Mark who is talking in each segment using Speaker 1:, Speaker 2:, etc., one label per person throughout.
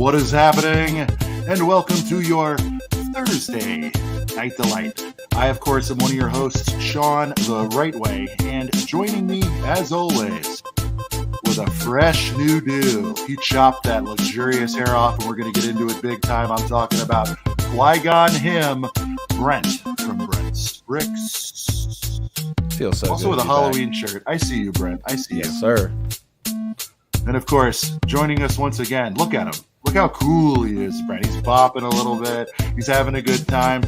Speaker 1: What is happening? And welcome to your Thursday Night Delight. I, of course, am one of your hosts, Sean the Right Way, and joining me, as always, with a fresh new do. He chopped that luxurious hair off, and we're going to get into it big time. I'm talking about Qui-Gon him, Brent from Brent's Bricks.
Speaker 2: Feels so
Speaker 1: also
Speaker 2: good
Speaker 1: with a
Speaker 2: to be
Speaker 1: Halloween
Speaker 2: back.
Speaker 1: shirt. I see you, Brent. I see you.
Speaker 2: Yes, sir.
Speaker 1: And of course, joining us once again, look at him. Look how cool he is, Brent. He's bopping a little bit. He's having a good time.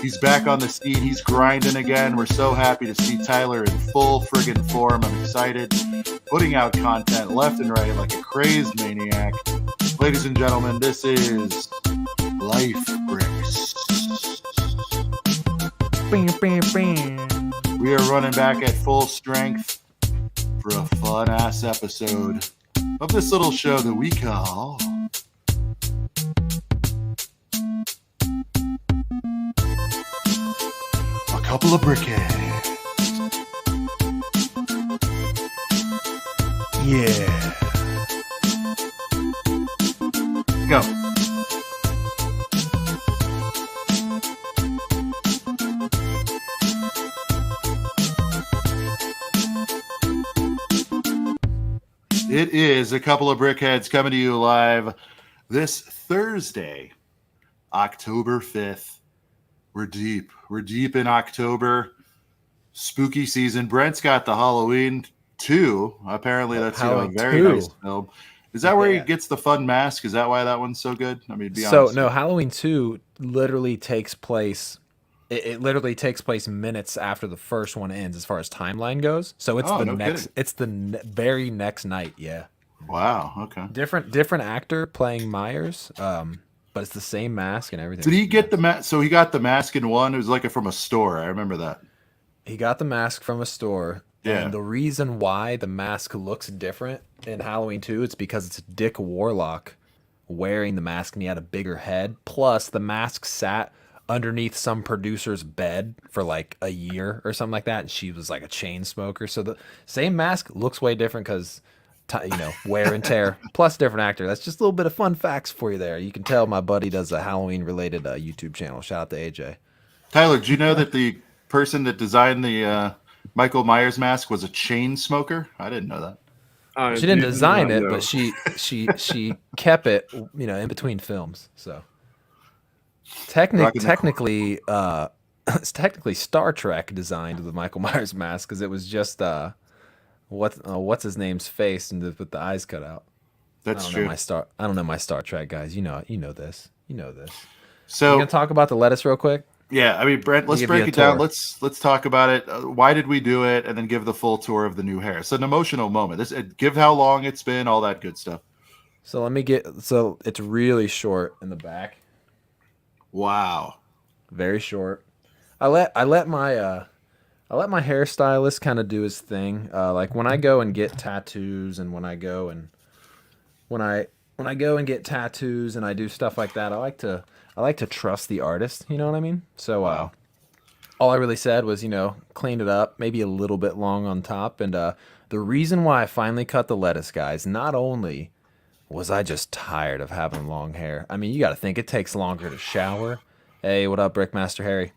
Speaker 1: He's back on the steed. He's grinding again. We're so happy to see Tyler in full friggin' form. I'm excited. Putting out content left and right like a crazed maniac. Ladies and gentlemen, this is Life Bricks. We are running back at full strength for a fun-ass episode of this little show that we call A Couple of Brickheads. Yeah. Go. It is A Couple of Brickheads coming to you live this Thursday, October 5th. We're deep. We're deep in October. Spooky season. Brent's got the Halloween 2. Apparently that's a very
Speaker 2: 2.
Speaker 1: nice film. Is that where he gets the fun mask? Is that why that one's so good? I mean, be
Speaker 2: So
Speaker 1: honest.
Speaker 2: no, Halloween 2 literally takes place. It literally takes place minutes after the first one ends, as far as timeline goes. So it's It's the very next night. Yeah.
Speaker 1: Wow. Okay.
Speaker 2: Different actor playing Myers, but it's the same mask and everything.
Speaker 1: Did he get the mask? So he got the mask in one. It was like from a store. I remember that.
Speaker 2: He got the mask from a store.
Speaker 1: Yeah.
Speaker 2: And the reason why the mask looks different in Halloween 2, it's because it's Dick Warlock wearing the mask, and he had a bigger head. Plus, the mask sat underneath some producer's bed for like a year or something like that, and she was like a chain smoker. So the same mask looks way different because wear and tear. Plus, different actor. That's just a little bit of fun facts for you there. You can tell my buddy does a Halloween related YouTube channel. Shout out to AJ.
Speaker 1: Tyler, do you know that the person that designed the Michael Myers mask was a chain smoker? I didn't know that.
Speaker 2: She didn't design it, but she kept it, in between films. So technically, it's technically Star Trek designed the Michael Myers mask, because it was just what's his name's face and with the eyes cut out.
Speaker 1: That's true.
Speaker 2: I don't know my Star Trek guys. You know this.
Speaker 1: So
Speaker 2: you gonna talk about the lettuce real quick?
Speaker 1: Yeah, I mean, Brent, let's break it down. Let's talk about it. Why did we do it? And then give the full tour of the new hair. It's an emotional moment. Give how long it's been, all that good stuff.
Speaker 2: So it's really short in the back.
Speaker 1: Wow.
Speaker 2: Very short. I let my hairstylist kind of do his thing. Like when I go and get tattoos, and when I go and get tattoos and I do stuff like that, I like to trust the artist, you know what I mean? So all I really said was, cleaned it up, maybe a little bit long on top. And the reason why I finally cut the lettuce, guys, not only was I just tired of having long hair. I mean, you got to think it takes longer to shower. Hey, what up, Brickmaster Harry?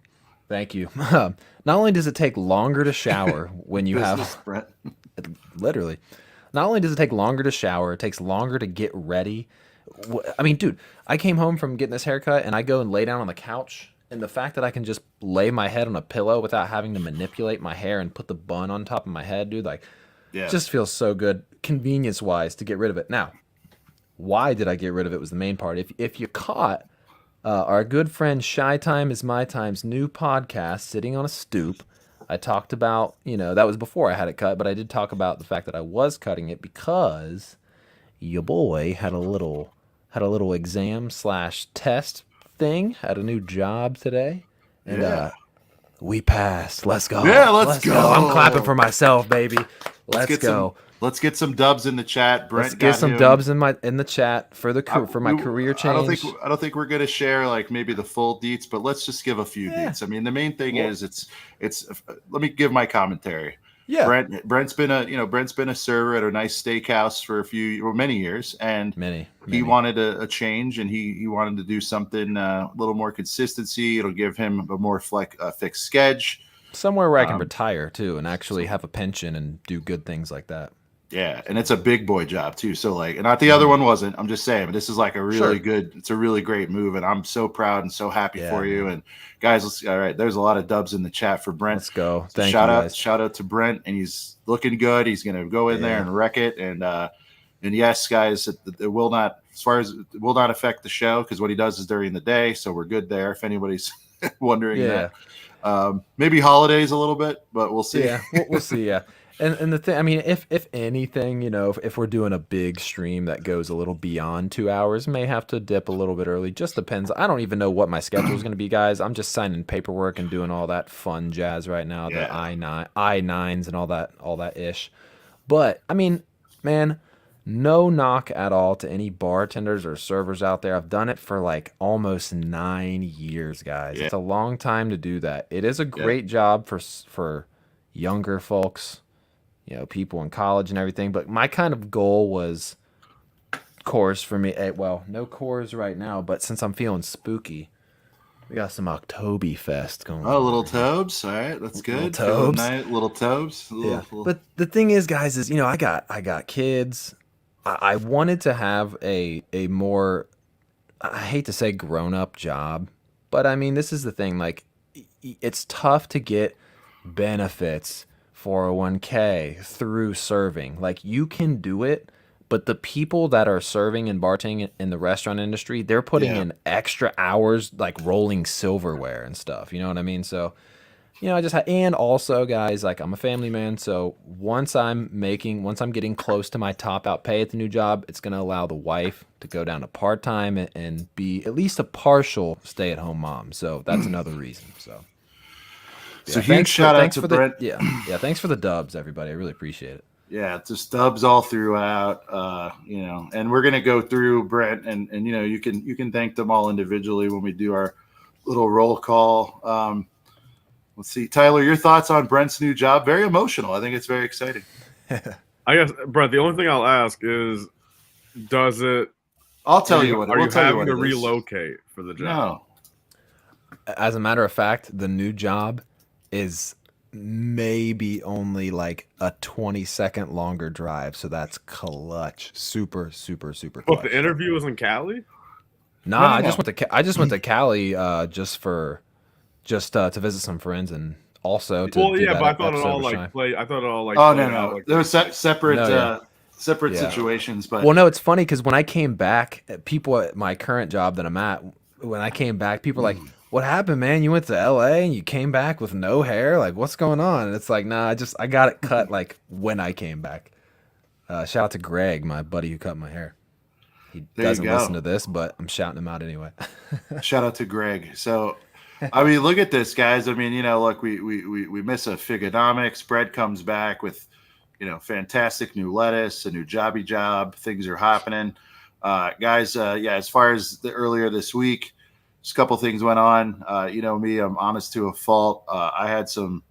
Speaker 2: Thank you. Not only does it take longer to shower when you have literally, not only does it take longer to shower, it takes longer to get ready. I mean, dude, I came home from getting this haircut, and I go and lay down on the couch, and the fact that I can just lay my head on a pillow without having to manipulate my hair and put the bun on top of my head, dude, it just feels so good, convenience-wise, to get rid of it. Now, why did I get rid of it was the main part. If you caught our good friend Shy Time is My Time's new podcast, Sitting on a Stoop, I talked about, that was before I had it cut, but I did talk about the fact that I was cutting it because your boy had a little exam / test thing, had a new job today, and we passed. Let's go.
Speaker 1: Yeah, let's go.
Speaker 2: I'm clapping for myself, baby. Let's go.
Speaker 1: Let's get some dubs in the chat. Brent,
Speaker 2: let's get some dubs in the chat for my career change.
Speaker 1: I don't think we're gonna share maybe the full deets, but let's just give a few deets. I mean, the main thing is it's. Let me give my commentary.
Speaker 2: Yeah.
Speaker 1: Brent's been a server at a nice steakhouse for many years, and
Speaker 2: Many.
Speaker 1: he wanted a change, and he wanted to do something a little more consistency. It'll give him a more fixed schedule.
Speaker 2: Somewhere where I can retire too and actually have a pension and do good things like that.
Speaker 1: Yeah, and it's a big boy job too. So like, and not the other one wasn't. I'm just saying, but this is like a really good. It's a really great move, and I'm so proud and so happy for you. And guys, all right. There's a lot of dubs in the chat for Brent.
Speaker 2: Let's go.
Speaker 1: So shout out to Brent, and he's looking good. He's gonna go in there and wreck it. And yes, guys, it will not, as far as it will not affect the show, because what he does is during the day, so we're good there. If anybody's wondering that, maybe holidays a little bit, but we'll see.
Speaker 2: Yeah, we'll see. Yeah. And the thing, I mean, if anything, if we're doing a big stream that goes a little beyond 2 hours, may have to dip a little bit early. Just depends. I don't even know what my schedule is going to be, guys. I'm just signing paperwork and doing all that fun jazz right now, the I-9s and all that ish. But I mean, man, no knock at all to any bartenders or servers out there. I've done it for like almost 9 years, guys. It's a long time to do that. It is a great job for younger folks. People in college and everything. But my kind of goal was cores for me. Well, no cores right now, but since I'm feeling spooky, we got some Oktoberfest going on.
Speaker 1: Oh, little Tobes. All right, that's good. Little Tobes.
Speaker 2: But the thing is, guys, is I got kids. I wanted to have a more, I hate to say grown up job, but I mean, this is the thing. Like, it's tough to get benefits 401k through serving. Like, you can do it, but the people that are serving and bartending in the restaurant industry, they're putting in extra hours, like rolling silverware and stuff. You know what I mean? So, and also, guys, like, I'm a family man. So once I'm getting close to my top out pay at the new job, it's going to allow the wife to go down to part-time and be at least a partial stay-at-home mom. So that's another reason. So
Speaker 1: huge shout out to Brent.
Speaker 2: Thanks for the dubs, everybody. I really appreciate it.
Speaker 1: Yeah, just dubs all throughout. And we're gonna go through Brent, and you can thank them all individually when we do our little roll call. Let's see, Tyler, your thoughts on Brent's new job? Very emotional. I think it's very exciting.
Speaker 3: I guess, Brent, the only thing I'll ask is, does it?
Speaker 1: I'll tell you what.
Speaker 3: Are you having to relocate for the job?
Speaker 2: No. As a matter of fact, the new job is maybe only like a 20-second longer drive, so that's clutch. Super clutch.
Speaker 3: But the interview was in Cali?
Speaker 2: No. I just went to Cali just to visit some friends and also to
Speaker 3: but I thought it all like
Speaker 1: oh no. There were separate situations, but
Speaker 2: no, it's funny because when I came back, people at my current job that I'm at, when I came back, people were like, what happened, man? You went to LA and you came back with no hair? Like, what's going on? And it's like, nah, I got it cut like when I came back. Shout out to Greg, my buddy who cut my hair. He doesn't listen to this, but I'm shouting him out anyway.
Speaker 1: Shout out to Greg. So, I mean, look at this, guys. I mean, look, we miss a Figonomics. Bread comes back with, fantastic new lettuce, a new jobby job. Things are happening. Guys, as far as earlier this week, just a couple things went on. Me, I'm honest to a fault. I had some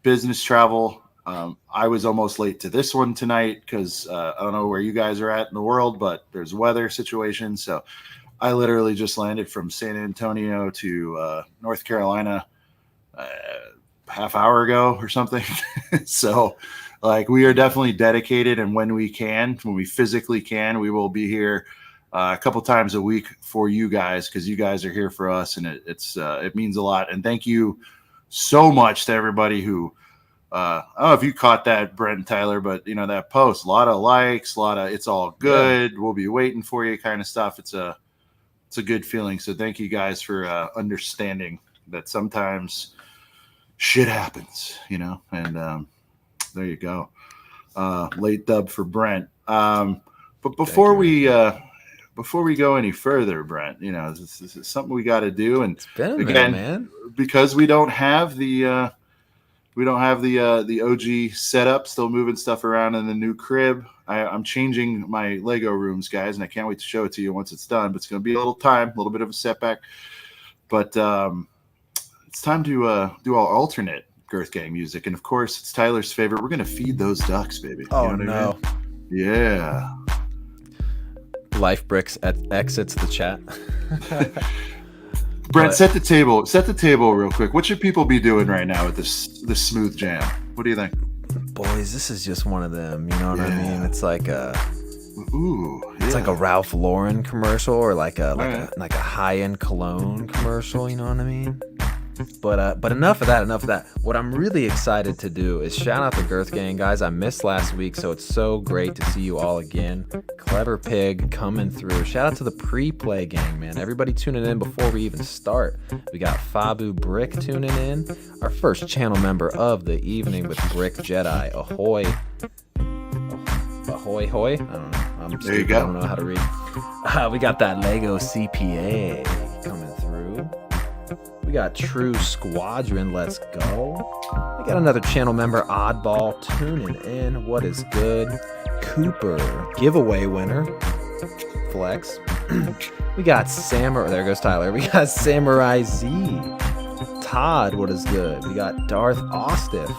Speaker 1: business travel. I was almost late to this one tonight because I don't know where you guys are at in the world, but there's weather situations. So I literally just landed from San Antonio to North Carolina half hour ago or something. So, like, we are definitely dedicated, and when we physically can, we will be here a couple times a week for you guys, because you guys are here for us, and it means a lot. And thank you so much to everybody who I don't know if you caught that, Brent and Tyler, but that post, a lot of likes, a lot of it's all good, we'll be waiting for you kind of stuff. It's a good feeling. So thank you guys for understanding that sometimes shit happens, and there you go. Late dub for Brent. But before we go any further, Brent, this is something we got to do. And
Speaker 2: it's been a minute, man,
Speaker 1: because we don't have the OG setup, still moving stuff around in the new crib. I'm changing my Lego rooms, guys, and I can't wait to show it to you once it's done. But it's going to be a little bit of a setback. But it's time to do our alternate Girth Gang music. And of course, it's Tyler's favorite. We're going to feed those ducks, baby.
Speaker 2: Oh,
Speaker 1: you know what I mean? Yeah.
Speaker 2: Life Bricks exits the chat.
Speaker 1: Brent, set the table. Set the table real quick. What should people be doing right now with this smooth jam? What do you think?
Speaker 2: Boys, this is just one of them. You know what I mean? It's like a...
Speaker 1: Ooh, yeah.
Speaker 2: It's like a Ralph Lauren commercial or like a high-end cologne commercial, you know what I mean? But enough of that. What I'm really excited to do is shout out the Girth Gang, guys. I missed last week, so it's so great to see you all again. Clever Pig coming through. Shout out to the pre-play gang, man. Everybody tuning in before we even start. We got Fabu Brick tuning in. Our first channel member of the evening with Brick Jedi. Ahoy. Ahoy, hoy. I don't know.
Speaker 1: There you go.
Speaker 2: I don't know how to read. We got that Lego CPA coming through. We got True Squadron. Let's go. We got another channel member, Oddball, tuning in. What is good? Cooper, giveaway winner. Flex. We got Samurai. There goes Tyler. We got Samurai Z. Todd, what is good? We got Darth Ostiff.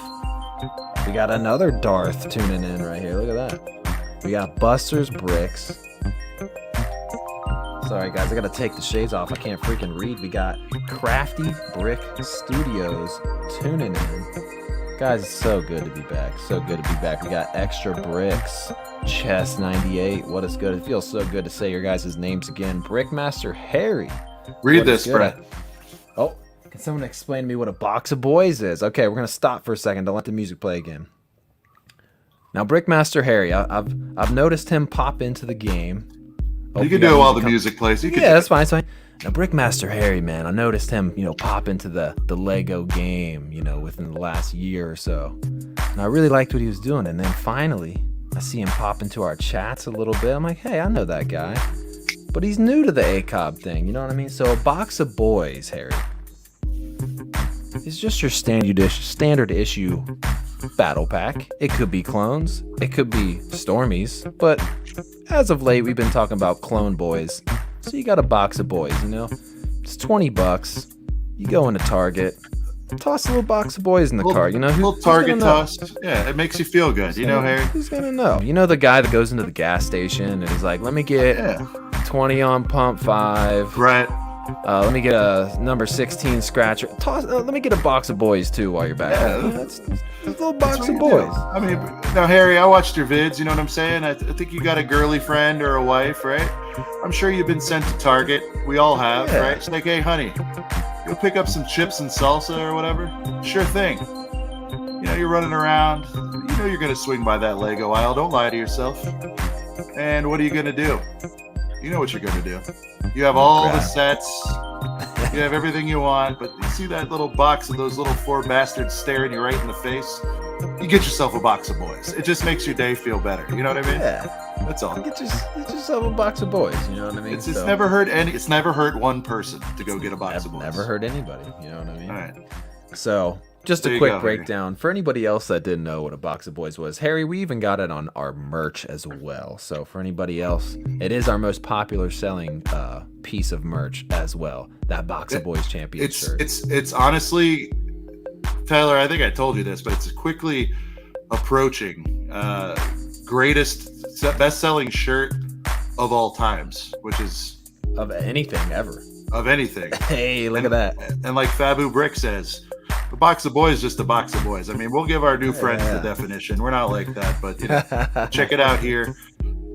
Speaker 2: We got another Darth tuning in right here. Look at that. We got Buster's Bricks. Sorry, guys. I got to take the shades off. I can't freaking read. We got Crafty Brick Studios tuning in. Guys, it's so good to be back. So good to be back. We got Extra Bricks. Chess 98. What is good? It feels so good to say your guys' names again. Brickmaster Harry.
Speaker 1: Read this, Brett.
Speaker 2: Oh, can someone explain to me what a box of boys is? Okay, we're going to stop for a second to let the music play again. Now, Brickmaster Harry, I've noticed him pop into the game.
Speaker 1: You can do it while the music plays.
Speaker 2: Yeah, that's fine. Now, Brickmaster Harry, man, I noticed him, pop into the Lego game, within the last year or so. And I really liked what he was doing. And then finally, I see him pop into our chats a little bit. I'm like, hey, I know that guy. But he's new to the ACOB thing, you know what I mean? So a box of boys, Harry, is just your standard issue battle pack. It could be clones, it could be Stormies, but as of late we've been talking about clone boys. So you got a box of boys, it's $20. You go into Target, toss a little box of boys in the cart,
Speaker 1: little Target toss. Yeah, it makes you feel good, Harry.
Speaker 2: Who's gonna know? The guy that goes into the gas station and he's like, let me get 20 on pump 5.
Speaker 1: Right.
Speaker 2: Let me get a number 16 scratcher. Let me get a box of boys too while you're back.
Speaker 1: Yeah,
Speaker 2: that's a little box of boys.
Speaker 1: I mean, now Harry, I watched your vids. You know what I'm saying? I think you got a girly friend or a wife, right? I'm sure you've been sent to Target. We all have, right? It's like, hey, honey, you'll pick up some chips and salsa or whatever. Sure thing. You're running around. You're gonna swing by that Lego aisle. Don't lie to yourself. And what are you gonna do? You know what you're gonna do. You have all the sets. You have everything you want, but you see that little box of those little 4 bastards staring you right in the face? You get yourself a box of boys. It just makes your day feel better. You know what I mean?
Speaker 2: Yeah.
Speaker 1: That's all.
Speaker 2: Get yourself a box of boys. You know what I mean?
Speaker 1: It's never hurt It's never hurt one person to go get a box of boys.
Speaker 2: Never hurt anybody. You know what I mean?
Speaker 1: All right.
Speaker 2: So, just a quick breakdown for anybody else that didn't know what a box of boys was. Harry, we even got it on our merch as well. So for anybody else, it is our most popular selling piece of merch as well. That box of boys champion shirt.
Speaker 1: It's honestly, Tyler, I think I told you this, but it's quickly approaching greatest best-selling shirt of all times, which is
Speaker 2: of anything ever.
Speaker 1: Of anything.
Speaker 2: Hey, look at that.
Speaker 1: And like Fabu Brick says, a box of boys is just a box of boys. I mean, we'll give our new friends the definition. We're not like that, but check it out here.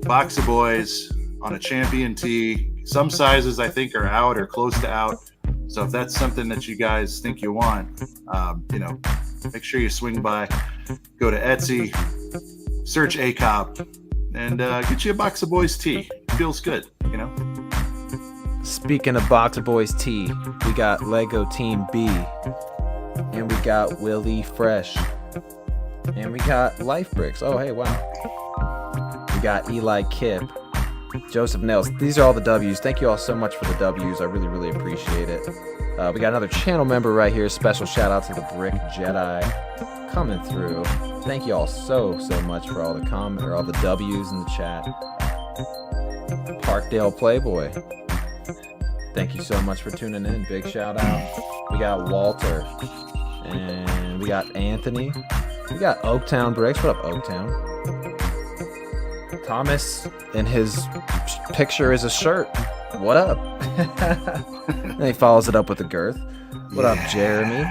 Speaker 1: Box of boys on a champion tee. Some sizes I think are out or close to out. So if that's something that you guys think you want, make sure you swing by, go to Etsy, search ACOB, and get you a box of boys tee. Feels good,
Speaker 2: Speaking of box of boys tee, we got Lego Team B. And we got Willie Fresh. And we got Life Bricks. Oh, hey, wow. We got Eli Kip. Joseph Nails. These are all the W's. Thank you all so much for the W's. I really, really appreciate it. We got another channel member right here. Special shout out to the Brick Jedi coming through. Thank you all so much for all the all the W's in the chat. Parkdale Playboy. Thank you so much for tuning in. Big shout out. We got Walter. And we got Anthony. We got Oaktown Bricks. What up, Oaktown? Thomas in his picture is a shirt. What up? And he follows it up with a Girth. What up, Jeremy?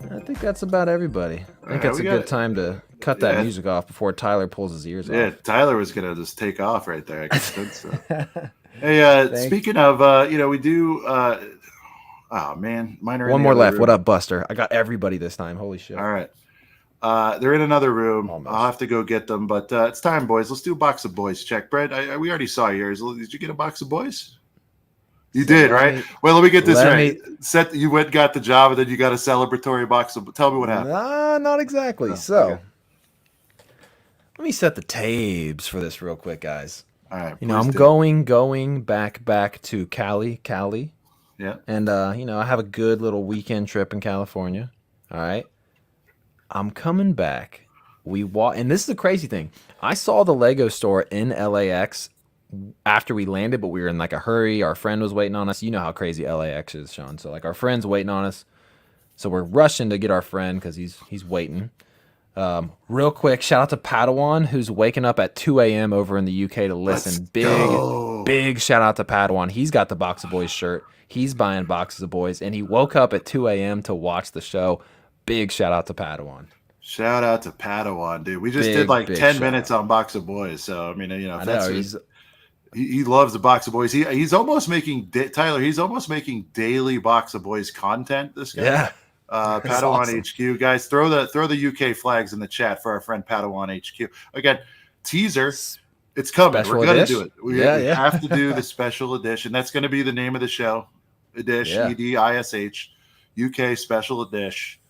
Speaker 2: I think that's about everybody. I think it's a good time to cut that music off before Tyler pulls his ears off.
Speaker 1: Yeah, Tyler was going to just take off right there. I can sense that. Hey, speaking of, we do... oh, man. Mine are
Speaker 2: one more left. Room. What up, Buster? I got everybody this time. Holy shit.
Speaker 1: All right. They're in another room. Almost. I'll have to go get them, but it's time, boys. Let's do a box of boys check. Brett, we already saw yours. Did you get a box of boys? You did, right? Well, let me get this right. You went and got the job, and then you got a celebratory box of... Tell me what happened.
Speaker 2: Not exactly. Oh, so, okay. Let me set the tabes for this real quick, guys.
Speaker 1: All right.
Speaker 2: I'm going back to Cali.
Speaker 1: Yeah.
Speaker 2: And, I have a good little weekend trip in California. All right. I'm coming back. And this is the crazy thing. I saw the Lego store in LAX after we landed, but we were in like a hurry. Our friend was waiting on us. You know how crazy LAX is, Sean. So like our friend's waiting on us. So we're rushing to get our friend because he's waiting. Real quick, shout out to Padawan, who's waking up at 2 a.m. over in the UK to listen. Big shout out to Padawan. He's got the Box of Boys shirt. He's buying boxes of boys, and he woke up at 2 a.m. to watch the show. Big shout out to Padawan.
Speaker 1: Shout out to Padawan, dude. We just did like 10 minutes on Box of Boys. So, I mean, he loves the Box of Boys. He's almost making, Tyler, he's almost making daily Box of Boys content, this guy.
Speaker 2: Yeah.
Speaker 1: Padawan awesome. HQ. Guys, throw the UK flags in the chat for our friend Padawan HQ. Again, teaser. It's coming. We're going to do it. We have to do the special edition. That's going to be the name of the show. Edish, EDISH, UK special edition.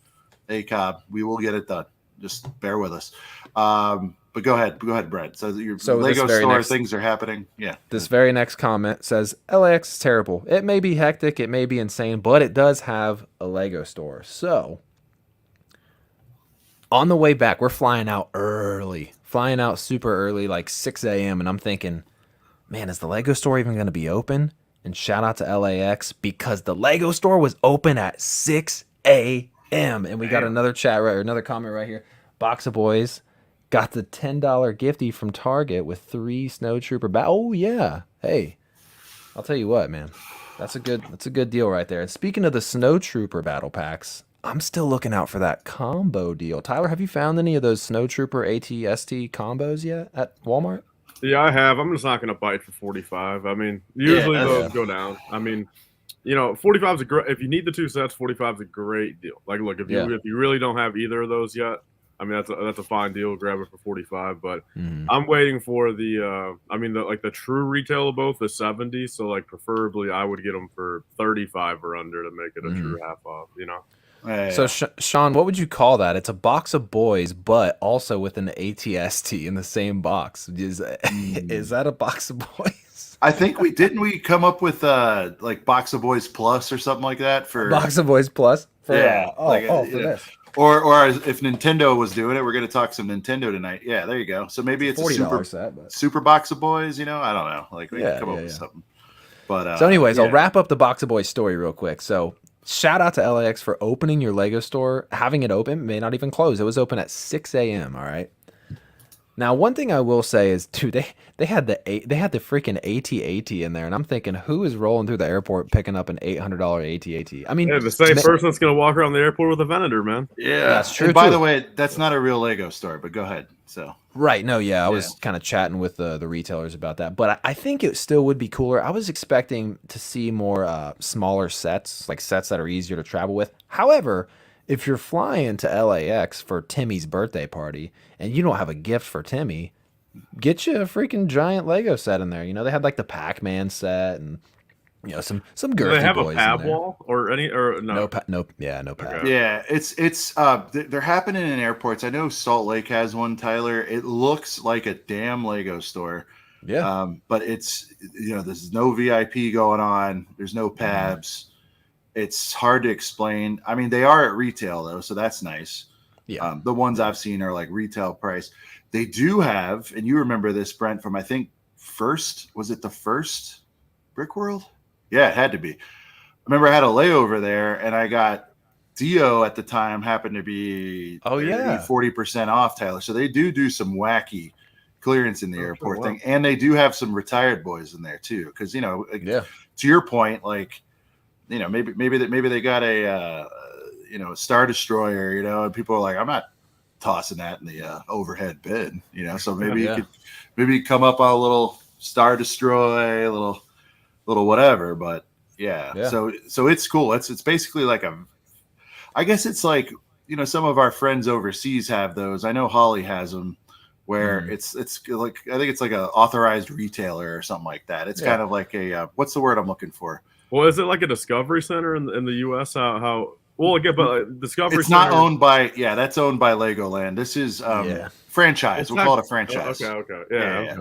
Speaker 1: ACOB, we will get it done. Just bear with us. But go ahead, Brett. So your Lego store things are happening. Yeah.
Speaker 2: This very next comment says LAX is terrible. It may be hectic, it may be insane, but it does have a Lego store. So on the way back, we're flying out super early, like 6 a.m. And I'm thinking, man, is the Lego store even going to be open? And shout out to LAX because the Lego store was open at 6 a.m. And we got another comment right here. Box of Boys got the $10 gifty from Target with 3 Snow Trooper Oh yeah. Hey, I'll tell you what, man. That's a good deal right there. And speaking of the Snow Trooper battle packs, I'm still looking out for that combo deal. Tyler, have you found any of those Snow Trooper ATST combos yet at Walmart?
Speaker 3: Yeah, I have. I'm just not going to bite for 45. I mean, usually those go down. I mean, 45 is a great. If you need the 2 sets, 45 is a great deal. Like, look, if you really don't have either of those yet, I mean that's a fine deal. Grab it for 45. But I'm waiting for the true retail of both, the 70. So like preferably, I would get them for 35 or under to make it a true half off.
Speaker 2: So Sean, what would you call that? It's a Box of Boys, but also with an ATST in the same box. Is that a Box of Boys?
Speaker 1: I think we come up with like Box of Boys Plus or something like that for
Speaker 2: Box of Boys Plus. For
Speaker 1: this. Or if Nintendo was doing it, we're going to talk some Nintendo tonight. Yeah, there you go. So maybe it's a super Box of Boys. I don't know. Like we can come up with something. But
Speaker 2: so, anyways, I'll wrap up the Box of Boys story real quick. So. Shout out to LAX for opening your Lego store. Having it open, may not even close. It was open at 6 a.m. All right. Now, one thing I will say is, dude, they had the freaking AT-AT in there, and I'm thinking, who is rolling through the airport picking up an $800 AT-AT? I mean,
Speaker 3: the same person that's gonna walk around the airport with a Venator, man.
Speaker 1: Yeah, that's true. And by the way, that's not a real Lego store, but go ahead. So
Speaker 2: right, no, I was kind of chatting with the retailers about that, but I think it still would be cooler. I was expecting to see more smaller sets, like sets that are easier to travel with. However, if you're flying to LAX for Timmy's birthday party and you don't have a gift for Timmy, get you a freaking giant Lego set in there. They had like the Pac-Man set and some Girth Gang.
Speaker 3: Do they have a pad wall or any or no?
Speaker 2: No pad.
Speaker 1: Okay. Yeah, it's they're happening in airports. I know Salt Lake has one, Tyler. It looks like a damn Lego store.
Speaker 2: Yeah.
Speaker 1: But it's there's no VIP going on. There's no PABs. It's hard to explain. I mean, they are at retail though, so that's nice.
Speaker 2: Yeah.
Speaker 1: The ones I've seen are like retail price. They do have, and you remember this, Brent, from I think was it the first Brick World? Yeah, it had to be. I remember I had a layover there, and I got Dio at the time happened to be 40% off, Tyler. So they do some wacky clearance in the airport thing, and they do have some retired boys in there too. Because to your point, like maybe they got a Star Destroyer, and people are like, I'm not tossing that in the overhead bin, So maybe you could come up on a little Star Destroy, a little whatever, but so it's cool. It's basically like I guess it's like some of our friends overseas have those. I know Holly has them where it's like, I think it's like a authorized retailer or something like that. It's kind of like a what's the word I'm looking for?
Speaker 3: Well, is it like a Discovery Center in the U.S.? How well again, but Discovery
Speaker 1: it's
Speaker 3: Center,
Speaker 1: not owned by that's owned by Legoland. This is franchise. We'll call it a franchise.
Speaker 3: Okay.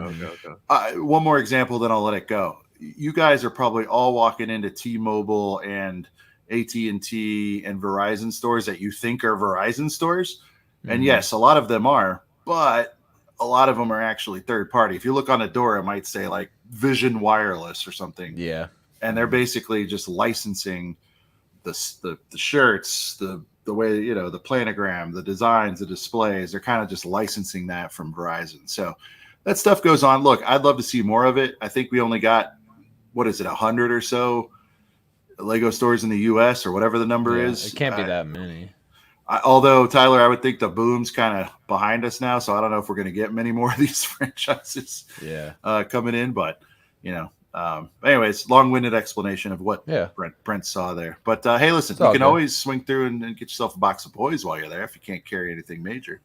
Speaker 1: One more example, then I'll let it go. You guys are probably all walking into T-Mobile and AT&T and Verizon stores that you think are Verizon stores. And yes, a lot of them are, but a lot of them are actually third party. If you look on a door, it might say like Vision Wireless or something.
Speaker 2: Yeah.
Speaker 1: And they're basically just licensing the shirts, the way, the planogram, the designs, the displays. They're kind of just licensing that from Verizon. So that stuff goes on. Look, I'd love to see more of it. I think we only got, 100 or so Lego stores in the U.S. or whatever the number is.
Speaker 2: It can't be that many.
Speaker 1: Although, Tyler, I would think the boom's kind of behind us now, so I don't know if we're going to get many more of these franchises coming in. But, anyways, long-winded explanation of what Brent saw there. But, hey, listen, you can always swing through and get yourself a box of boys while you're there if you can't carry anything major.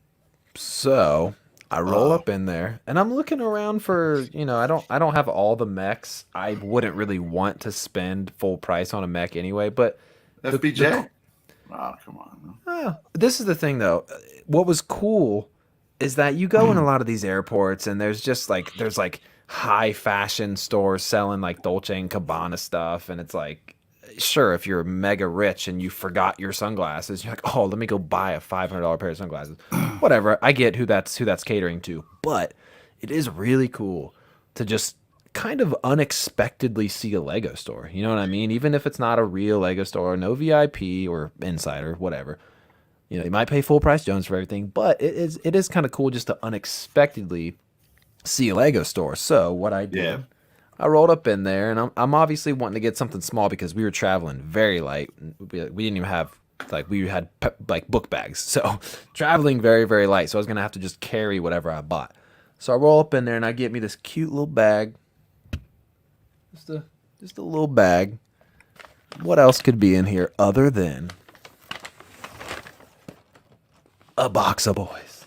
Speaker 2: So I roll up in there, and I'm looking around for, I don't have all the mechs. I wouldn't really want to spend full price on a mech anyway, but
Speaker 1: FBJ? Come on.
Speaker 2: This is the thing, though. What was cool is that you go in a lot of these airports, and there's high fashion stores selling like Dolce and Gabbana stuff, and it's like, sure, if you're mega rich and you forgot your sunglasses, you're like, oh, let me go buy a $500 pair of sunglasses. Whatever. I get who that's catering to, but it is really cool to just kind of unexpectedly see a Lego store. You know what I mean? Even if it's not a real Lego store, no VIP or insider, whatever. You might pay full price Jones for everything, but it is kind of cool just to unexpectedly see a Lego store. So what I did, I rolled up in there, and I'm obviously wanting to get something small because we were traveling very light. We didn't even have we had book bags, so traveling very, very light. So I was gonna have to just carry whatever I bought. So I roll up in there and I get me this cute little bag, just a little bag. What else could be in here other than a box of boys?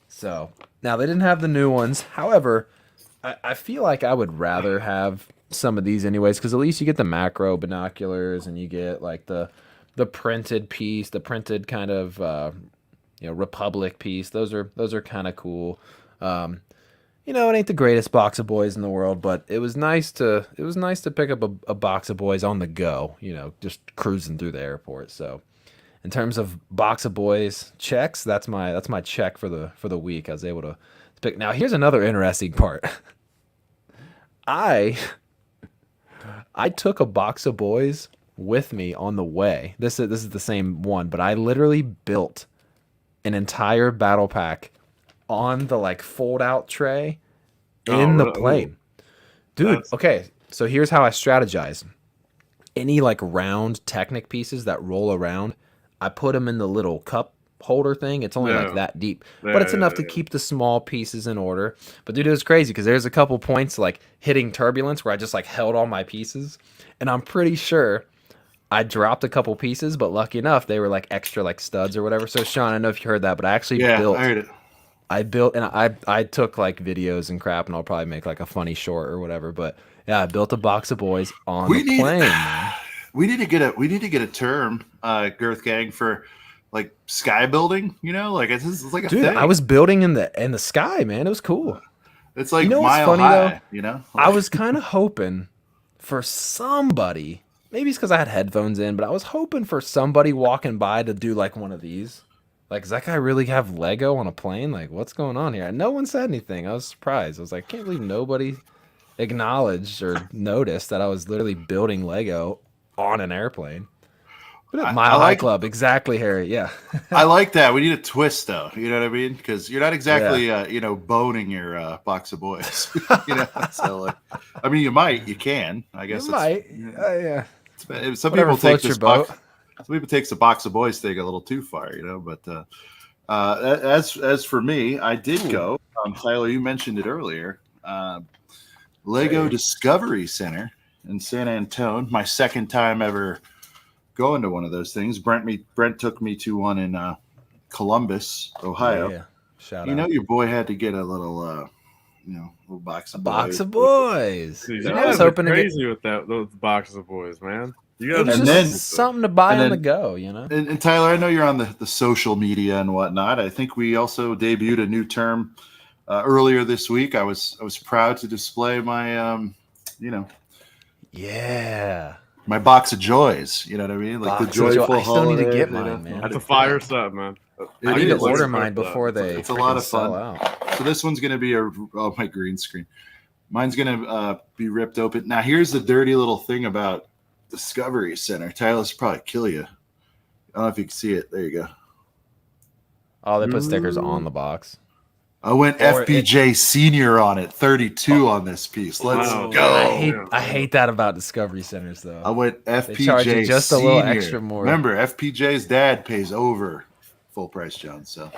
Speaker 2: So now they didn't have the new ones, however. I feel like I would rather have some of these anyways, because at least you get the macro binoculars and you get like the printed piece, the printed kind of Republic piece. Those are kind of cool. It ain't the greatest box of boys in the world, but it was nice to pick up a box of boys on the go. Just cruising through the airport. So in terms of box of boys checks, that's my check for the week. I was able to pick. Now here's another interesting part. I took a box of boys with me on the way. This is the same one, but I literally built an entire battle pack on the fold out tray in the plane. Dude, okay, so here's how I strategize. Any round Technic pieces that roll around, I put them in the little cup holder thing. It's only that deep, but it's enough to keep the small pieces in order. But dude, it was crazy because there's a couple points hitting turbulence where I just held all my pieces, and I'm pretty sure I dropped a couple pieces, but lucky enough they were extra studs or whatever. So Sean, I don't know if you heard that, but I actually built.
Speaker 3: I heard it.
Speaker 2: I built, and I took videos and crap, and I'll probably make a funny short or whatever. But yeah, I built a box of boys on the plane. Man.
Speaker 1: We need to get a term, Girth Gang, for sky building. It's like a
Speaker 2: dude,
Speaker 1: thing.
Speaker 2: I was building in the sky, man. It was cool.
Speaker 1: It's mile funny, high. Though?
Speaker 2: I was kind of hoping for somebody. Maybe it's because I had headphones in, but I was hoping for somebody walking by to do one of these. Does that guy really have Lego on a plane? What's going on here? And no one said anything. I was surprised. I was like, can't believe nobody acknowledged or noticed that I was literally building Lego on an airplane. Mile High Club, exactly, Harry. Yeah,
Speaker 1: I like that. We need a twist, though. You know what I mean? Because you're not exactly, boning your box of boys. So like, I mean, you can. I guess
Speaker 2: you might. Yeah.
Speaker 1: Some
Speaker 2: Whatever
Speaker 1: people take
Speaker 2: floats your
Speaker 1: this
Speaker 2: boat.
Speaker 1: Some people takes the box of boys thing a little too far, But as for me, I did go. Tyler, you mentioned it earlier. Lego Discovery Center in San Antonio. My second time ever going to one of those things. Brent took me to one in Columbus, Ohio.
Speaker 2: Yeah. Shout out.
Speaker 1: Your boy had to get a little little box of
Speaker 2: box of boys.
Speaker 3: Dude,
Speaker 2: I was hoping
Speaker 3: crazy with those boxes of boys, man.
Speaker 2: It was just something to buy on the go,
Speaker 1: And Tyler, I know you're on the social media and whatnot. I think we also debuted a new term earlier this week. I was proud to display my my box of joys. You know what I mean? Like
Speaker 2: box
Speaker 1: the joyful.
Speaker 2: I still need to get mine, man.
Speaker 3: That's a fire stuff, man.
Speaker 2: I need to order mine before they.
Speaker 1: It's a lot of fun.
Speaker 2: Sell out.
Speaker 1: So this one's gonna be my green screen. Mine's gonna be ripped open. Now here's the dirty little thing about Discovery Center. Tyler's probably kill you. I don't know if you can see it. There you go.
Speaker 2: Oh, they put stickers on the box.
Speaker 1: I went FPJ Senior on it, 32 on this piece. Let's go.
Speaker 2: I hate that about Discovery Centers, though.
Speaker 1: I went FPJ
Speaker 2: they charge you just
Speaker 1: Senior.
Speaker 2: A little extra more.
Speaker 1: Remember, FPJ's dad pays over full price Jones, so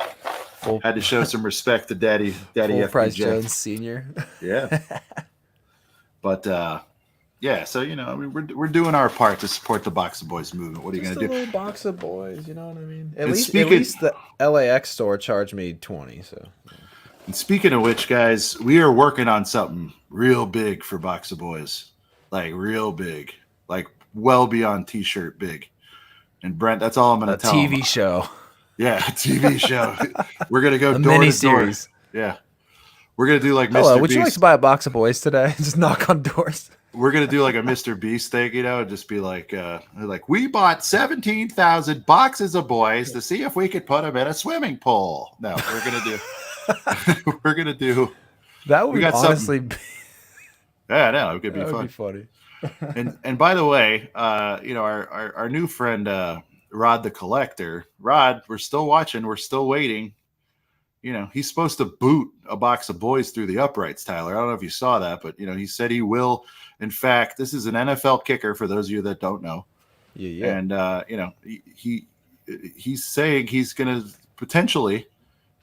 Speaker 1: had to show some respect to Daddy
Speaker 2: full
Speaker 1: FPJ.
Speaker 2: Price Jones Senior.
Speaker 1: Yeah. But so I mean, we're doing our part to support the Box of Boys movement. What are you going to do?
Speaker 2: A little box of boys, you know what I mean? At least the LAX store charged me $20. So.
Speaker 1: And speaking of which, guys, we are working on something real big for Box of Boys, like real big, like well beyond T-shirt big. And Brent, that's all I'm going to tell him.
Speaker 2: A TV show.
Speaker 1: Yeah, a TV show. We're going to go door
Speaker 2: mini
Speaker 1: to door.
Speaker 2: series.
Speaker 1: Yeah. We're going to do like Mr.
Speaker 2: Hello, would
Speaker 1: Beast.
Speaker 2: you like to buy a box of boys today? Just knock on doors.
Speaker 1: We're going to do like a Mr. Beast thing, and just be like, we bought 17,000 boxes of boys to see if we could put them in a swimming pool. No, we're going to do,
Speaker 2: that would honestly be.
Speaker 1: Yeah, no, it could be fun.
Speaker 2: Would be funny.
Speaker 1: and by the way, our new friend, Rod the Collector. Rod, we're still watching. We're still waiting. He's supposed to boot a box of boys through the uprights, Tyler. I don't know if you saw that, but, he said he will. In fact, this is an NFL kicker for those of you that don't know.
Speaker 2: Yeah.
Speaker 1: And, he's saying he's going to potentially,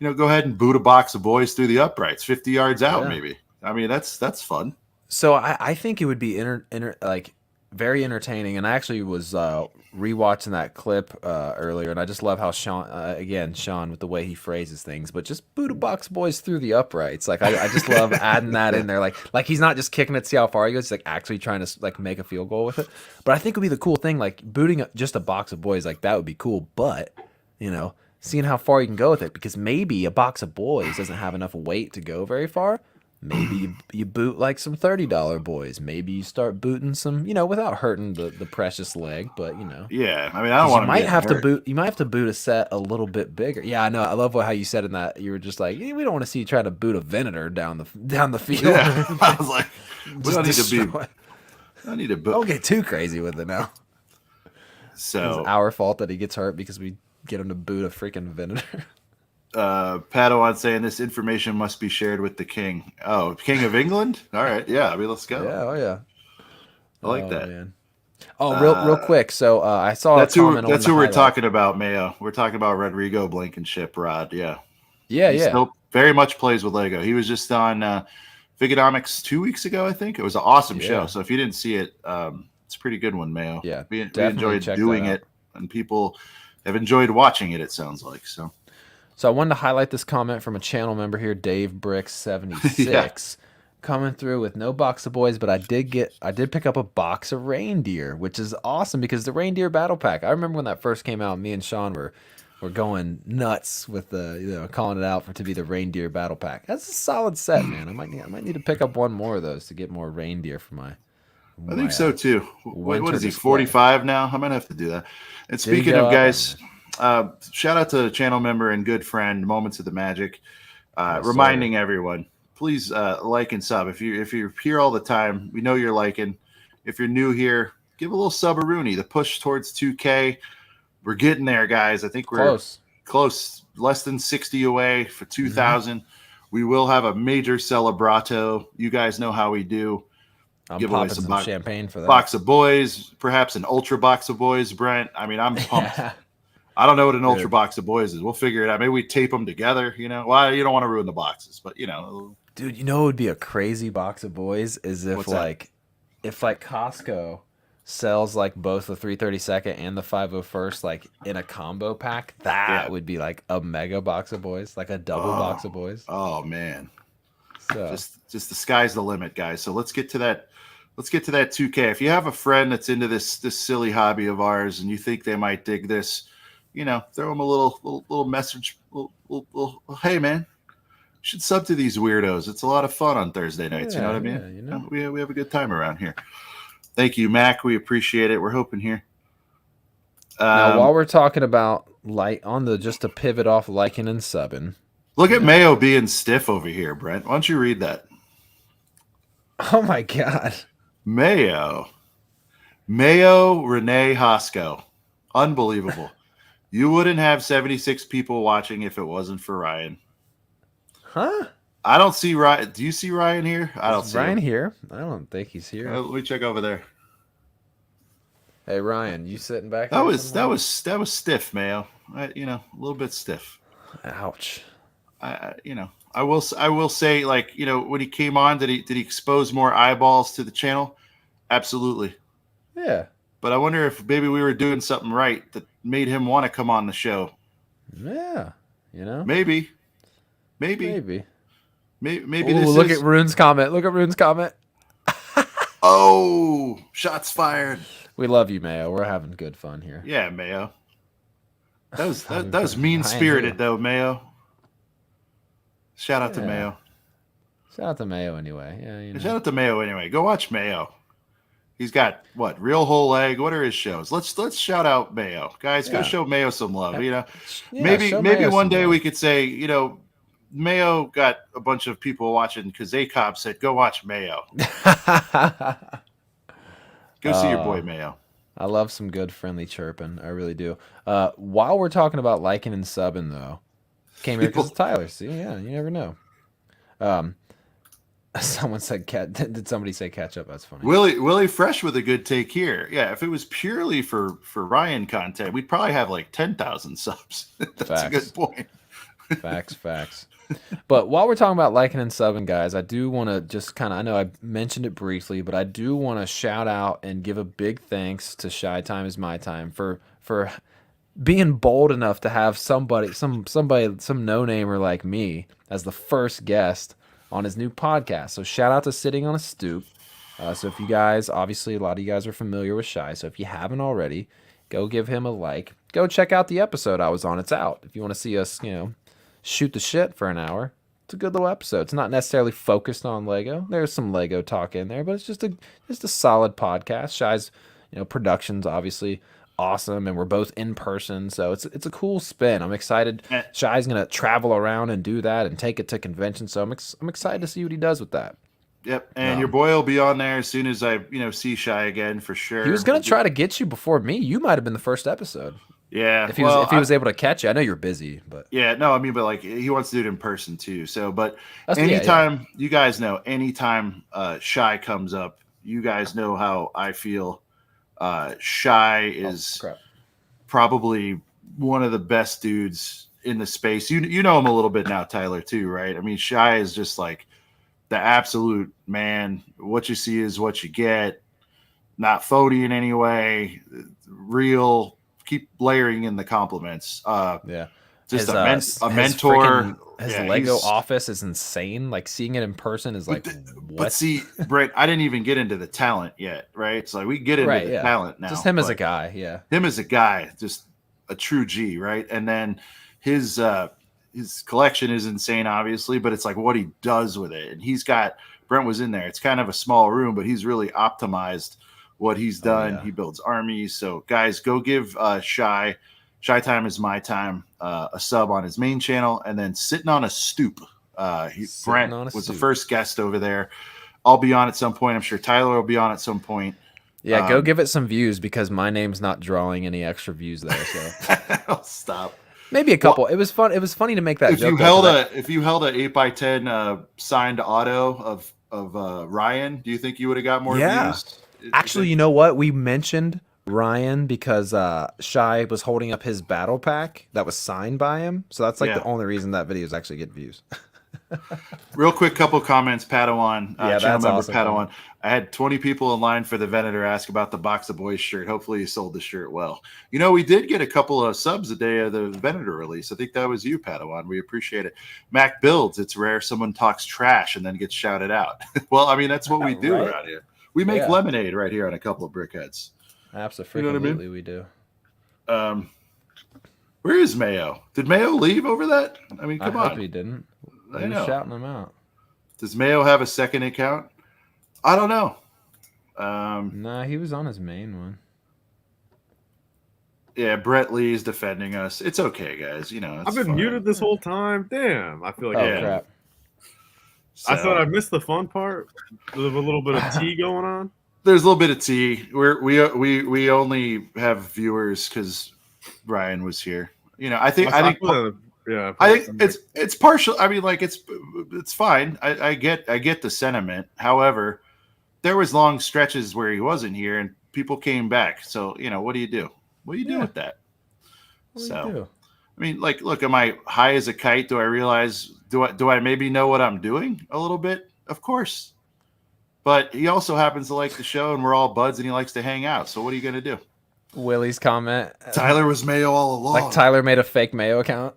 Speaker 1: go ahead and boot a box of boys through the uprights, 50 yards out, maybe. I mean, that's fun.
Speaker 2: So I think it would be very entertaining. And I actually was rewatching that clip earlier, and I just love how Sean with the way he phrases things, but just boot a box of boys through the uprights. Like I just love adding that in there. Like he's not just kicking it to see how far he goes, he's like actually trying to like make a field goal with it. But I think it would be the cool thing, like booting just a box of boys, like that would be cool. But seeing how far you can go with it, because maybe a box of boys doesn't have enough weight to go very far. Maybe you boot like some $30 boys. Maybe you start booting some, without hurting the precious leg, but
Speaker 1: Yeah, I mean, I don't want to.
Speaker 2: You might have to boot a set a little bit bigger. Yeah, I know. I love how you said in that you were just like, we don't want to see you try to boot a Venator down the field.
Speaker 1: Yeah, I was like, we don't need to boot.
Speaker 2: Don't get too crazy with it now.
Speaker 1: So
Speaker 2: it's our fault that he gets hurt because we get him to boot a freaking Venator.
Speaker 1: Padawan saying this information must be shared with the king. Oh, King of England? All right. Yeah. I mean, let's go.
Speaker 2: Yeah. Oh, yeah.
Speaker 1: I like that.
Speaker 2: Man. Oh, real quick. So I saw
Speaker 1: that's
Speaker 2: a comment
Speaker 1: that's
Speaker 2: on
Speaker 1: who we're
Speaker 2: highlight.
Speaker 1: talking about, Mayo. We're talking about Rodrigo Blankenship, Rod. Yeah.
Speaker 2: Yeah.
Speaker 1: He
Speaker 2: yeah.
Speaker 1: still very much plays with Lego. He was just on Vigonomics 2 weeks ago, I think. It was an awesome show. So if you didn't see it, it's a pretty good one, Mayo.
Speaker 2: Yeah.
Speaker 1: We enjoyed doing it, and people have enjoyed watching it, it sounds like.
Speaker 2: So I wanted to highlight this comment from a channel member here, Dave Bricks 76, coming through with no box of boys, but I did pick up a box of reindeer, which is awesome because the reindeer battle pack. I remember when that first came out, me and Sean were going nuts with the calling it out to be the reindeer battle pack. That's a solid set, man. I might need to pick up one more of those to get more reindeer for my.
Speaker 1: I think so too. What is he? 45 now? I might have to do that. And speaking of guys. Shout out to channel member and good friend Moments of the Magic, reminding everyone, please like and sub. If you're here all the time, we know you're liking. If you're new here, give a little sub-a-rooney. The push towards 2K we're getting there, guys. I think we're close, less than 60 away for 2,000. We will have a major celebrato. You guys know how we do.
Speaker 2: I'm give popping away some champagne for that.
Speaker 1: Box of boys, perhaps an ultra box of boys, Brent. I mean, I'm pumped. I don't know what an ultra box of boys is. We'll figure it out. Maybe we tape them together, you know. Well, you don't want to ruin the boxes, but, you know.
Speaker 2: Dude, you know what would be a crazy box of boys is if Costco sells like both the 332nd and the 501st like in a combo pack. That would be like a mega box of boys, like a double box of boys.
Speaker 1: Oh man. So just the sky's the limit, guys. So let's get to that 2K. If you have a friend that's into this silly hobby of ours and you think they might dig this, you know, throw them a little message. Little, hey man, you should sub to these weirdos. It's a lot of fun on Thursday nights. You know what I mean?
Speaker 2: Yeah, you know.
Speaker 1: We have a good time around here. Thank you, Mac. We appreciate it. We're hoping here.
Speaker 2: Now, while we're talking about just to pivot off liking and subbing.
Speaker 1: Look at Mayo being stiff over here, Brent. Why don't you read that?
Speaker 2: Oh my God.
Speaker 1: Mayo Renee Hosco. Unbelievable. You wouldn't have 76 people watching if it wasn't for Ryan.
Speaker 2: Huh?
Speaker 1: I don't see Ryan. Do you see Ryan here? I don't see
Speaker 2: Ryan
Speaker 1: him.
Speaker 2: here. I don't think he's here.
Speaker 1: Let me check over there.
Speaker 2: Hey Ryan, you sitting back?
Speaker 1: That was stiff, Mayo. A little bit stiff.
Speaker 2: Ouch.
Speaker 1: I will say, like, you know, when he came on, did he expose more eyeballs to the channel? Absolutely.
Speaker 2: Yeah.
Speaker 1: But I wonder if maybe we were doing something right that made him want to come on the show.
Speaker 2: Yeah. You know.
Speaker 1: Maybe.
Speaker 2: Ooh,
Speaker 1: Look
Speaker 2: at Rune's comment.
Speaker 1: Oh, shots fired.
Speaker 2: We love you, Mayo. We're having good fun here.
Speaker 1: Yeah, Mayo. That was mean-spirited, though, Mayo. Shout out to Mayo.
Speaker 2: Shout out to Mayo anyway. Yeah, you know.
Speaker 1: Shout out to Mayo anyway. Go watch Mayo. He's got what? Real Whole Egg. What are his shows? Let's shout out Mayo, guys. Go show Mayo some love. You know, maybe one day we could say, you know, Mayo got a bunch of people watching because ACOB said, "Go watch Mayo." Go see your boy Mayo.
Speaker 2: I love some good friendly chirping. I really do. While we're talking about liking and subbing, though, came here because of Tyler. See, yeah, you never know. Someone said did somebody say catch up? That's funny.
Speaker 1: Willie Fresh with a good take here. Yeah, if it was purely for Ryan content, we'd probably have like 10,000 subs. That's a good point.
Speaker 2: Facts. But while we're talking about liking and subbing, guys, I do want to just kind of, I know I mentioned it briefly, but I do want to shout out and give a big thanks to Shy Time Is My Time for being bold enough to have somebody, some no-namer like me as the first guest on his new podcast. So shout out to Sitting on a Stoop. So if you guys, obviously a lot of you guys are familiar with Shy, so if you haven't already, go give him a like. Go check out the episode I was on. It's out. If you want to see us, you know, shoot the shit for an hour, it's a good little episode. It's not necessarily focused on Lego. There's some Lego talk in there, but it's just a solid podcast. Shy's, you know, production's obviously awesome, and we're both in person, so it's a cool spin. I'm excited. Shy's gonna travel around and do that and take it to conventions, so I'm excited to see what he does with that.
Speaker 1: Yep, and your boy will be on there as soon as I see Shy again for sure.
Speaker 2: He was gonna try to get you before me. You might have been the first episode.
Speaker 1: Yeah,
Speaker 2: if he was able to catch you. I know you're busy, but
Speaker 1: yeah, no, I mean, but like he wants to do it in person too. So, but anytime you guys know, anytime Shy comes up, you guys know how I feel. Shy is probably one of the best dudes in the space. You know him a little bit now, Tyler, too, right? I mean, Shy is just like the absolute man. What you see is what you get. Not phony in any way. Real. Keep layering in the compliments. Just a mentor.
Speaker 2: His Lego office is insane. Like seeing it in person is like, what?
Speaker 1: But see, Brett, I didn't even get into the talent yet, right? So we get into the talent now.
Speaker 2: Just him as a guy, yeah.
Speaker 1: Him as a guy, just a true G, right? And then his collection is insane, obviously, but it's like what he does with it. And he's got, Brent was in there. It's kind of a small room, but he's really optimized what he's done. He builds armies. So guys, go give Shy Time Is My Time a sub on his main channel, and then Sitting on a Stoop. Brent was the first guest over there. I'll be on at some point. I'm sure Tyler will be on at some point.
Speaker 2: Yeah, go give it some views because my name's not drawing any extra views there. So
Speaker 1: Oh, stop.
Speaker 2: maybe a couple.
Speaker 1: Well,
Speaker 2: it was fun. It was funny to make that
Speaker 1: if
Speaker 2: joke.
Speaker 1: you held a 8x10 signed auto of Ryan, do you think you would have got more views?
Speaker 2: Actually, you know what? We mentioned Ryan because Shy was holding up his battle pack that was signed by him. So that's like the only reason that videos actually get views.
Speaker 1: Real quick, couple comments, Padawan. Channel member
Speaker 2: awesome,
Speaker 1: Padawan.
Speaker 2: man.
Speaker 1: I had 20 people in line for the Venator ask about the Box of Boys shirt. Hopefully you sold the shirt well. You know, we did get a couple of subs the day of the Venator release. I think that was you, Padawan. We appreciate it. Mac Builds, it's rare someone talks trash and then gets shouted out. Well, I mean, that's what we do around here. We make lemonade right here on a couple of brickheads.
Speaker 2: Absolutely, you know what I mean? We do.
Speaker 1: Where is Mayo? Did Mayo leave over that? I mean, come on.
Speaker 2: I hope he didn't. I know. Shouting him out.
Speaker 1: Does Mayo have a second account? I don't know.
Speaker 2: Nah, he was on his main one.
Speaker 1: Yeah, Brett Lee's defending us. It's okay, guys. You know,
Speaker 3: I've been muted this whole time. Damn, I feel like
Speaker 2: crap.
Speaker 3: So, I thought I missed the fun part. There's a little bit of tea going on.
Speaker 1: There's a little bit of tea. We only have viewers because Ryan was here. You know, I think it's partial. I mean, like it's fine. I get the sentiment. However, there was long stretches where he wasn't here and people came back. So, you know, what do you do? What do you do with that? I mean, like, look, am I high as a kite? Do I realize, do I maybe know what I'm doing a little bit? Of course. But he also happens to like the show and we're all buds and he likes to hang out. So what are you going to do?
Speaker 2: Willie's comment.
Speaker 1: Tyler was Mayo all along.
Speaker 2: Like Tyler made a fake Mayo account.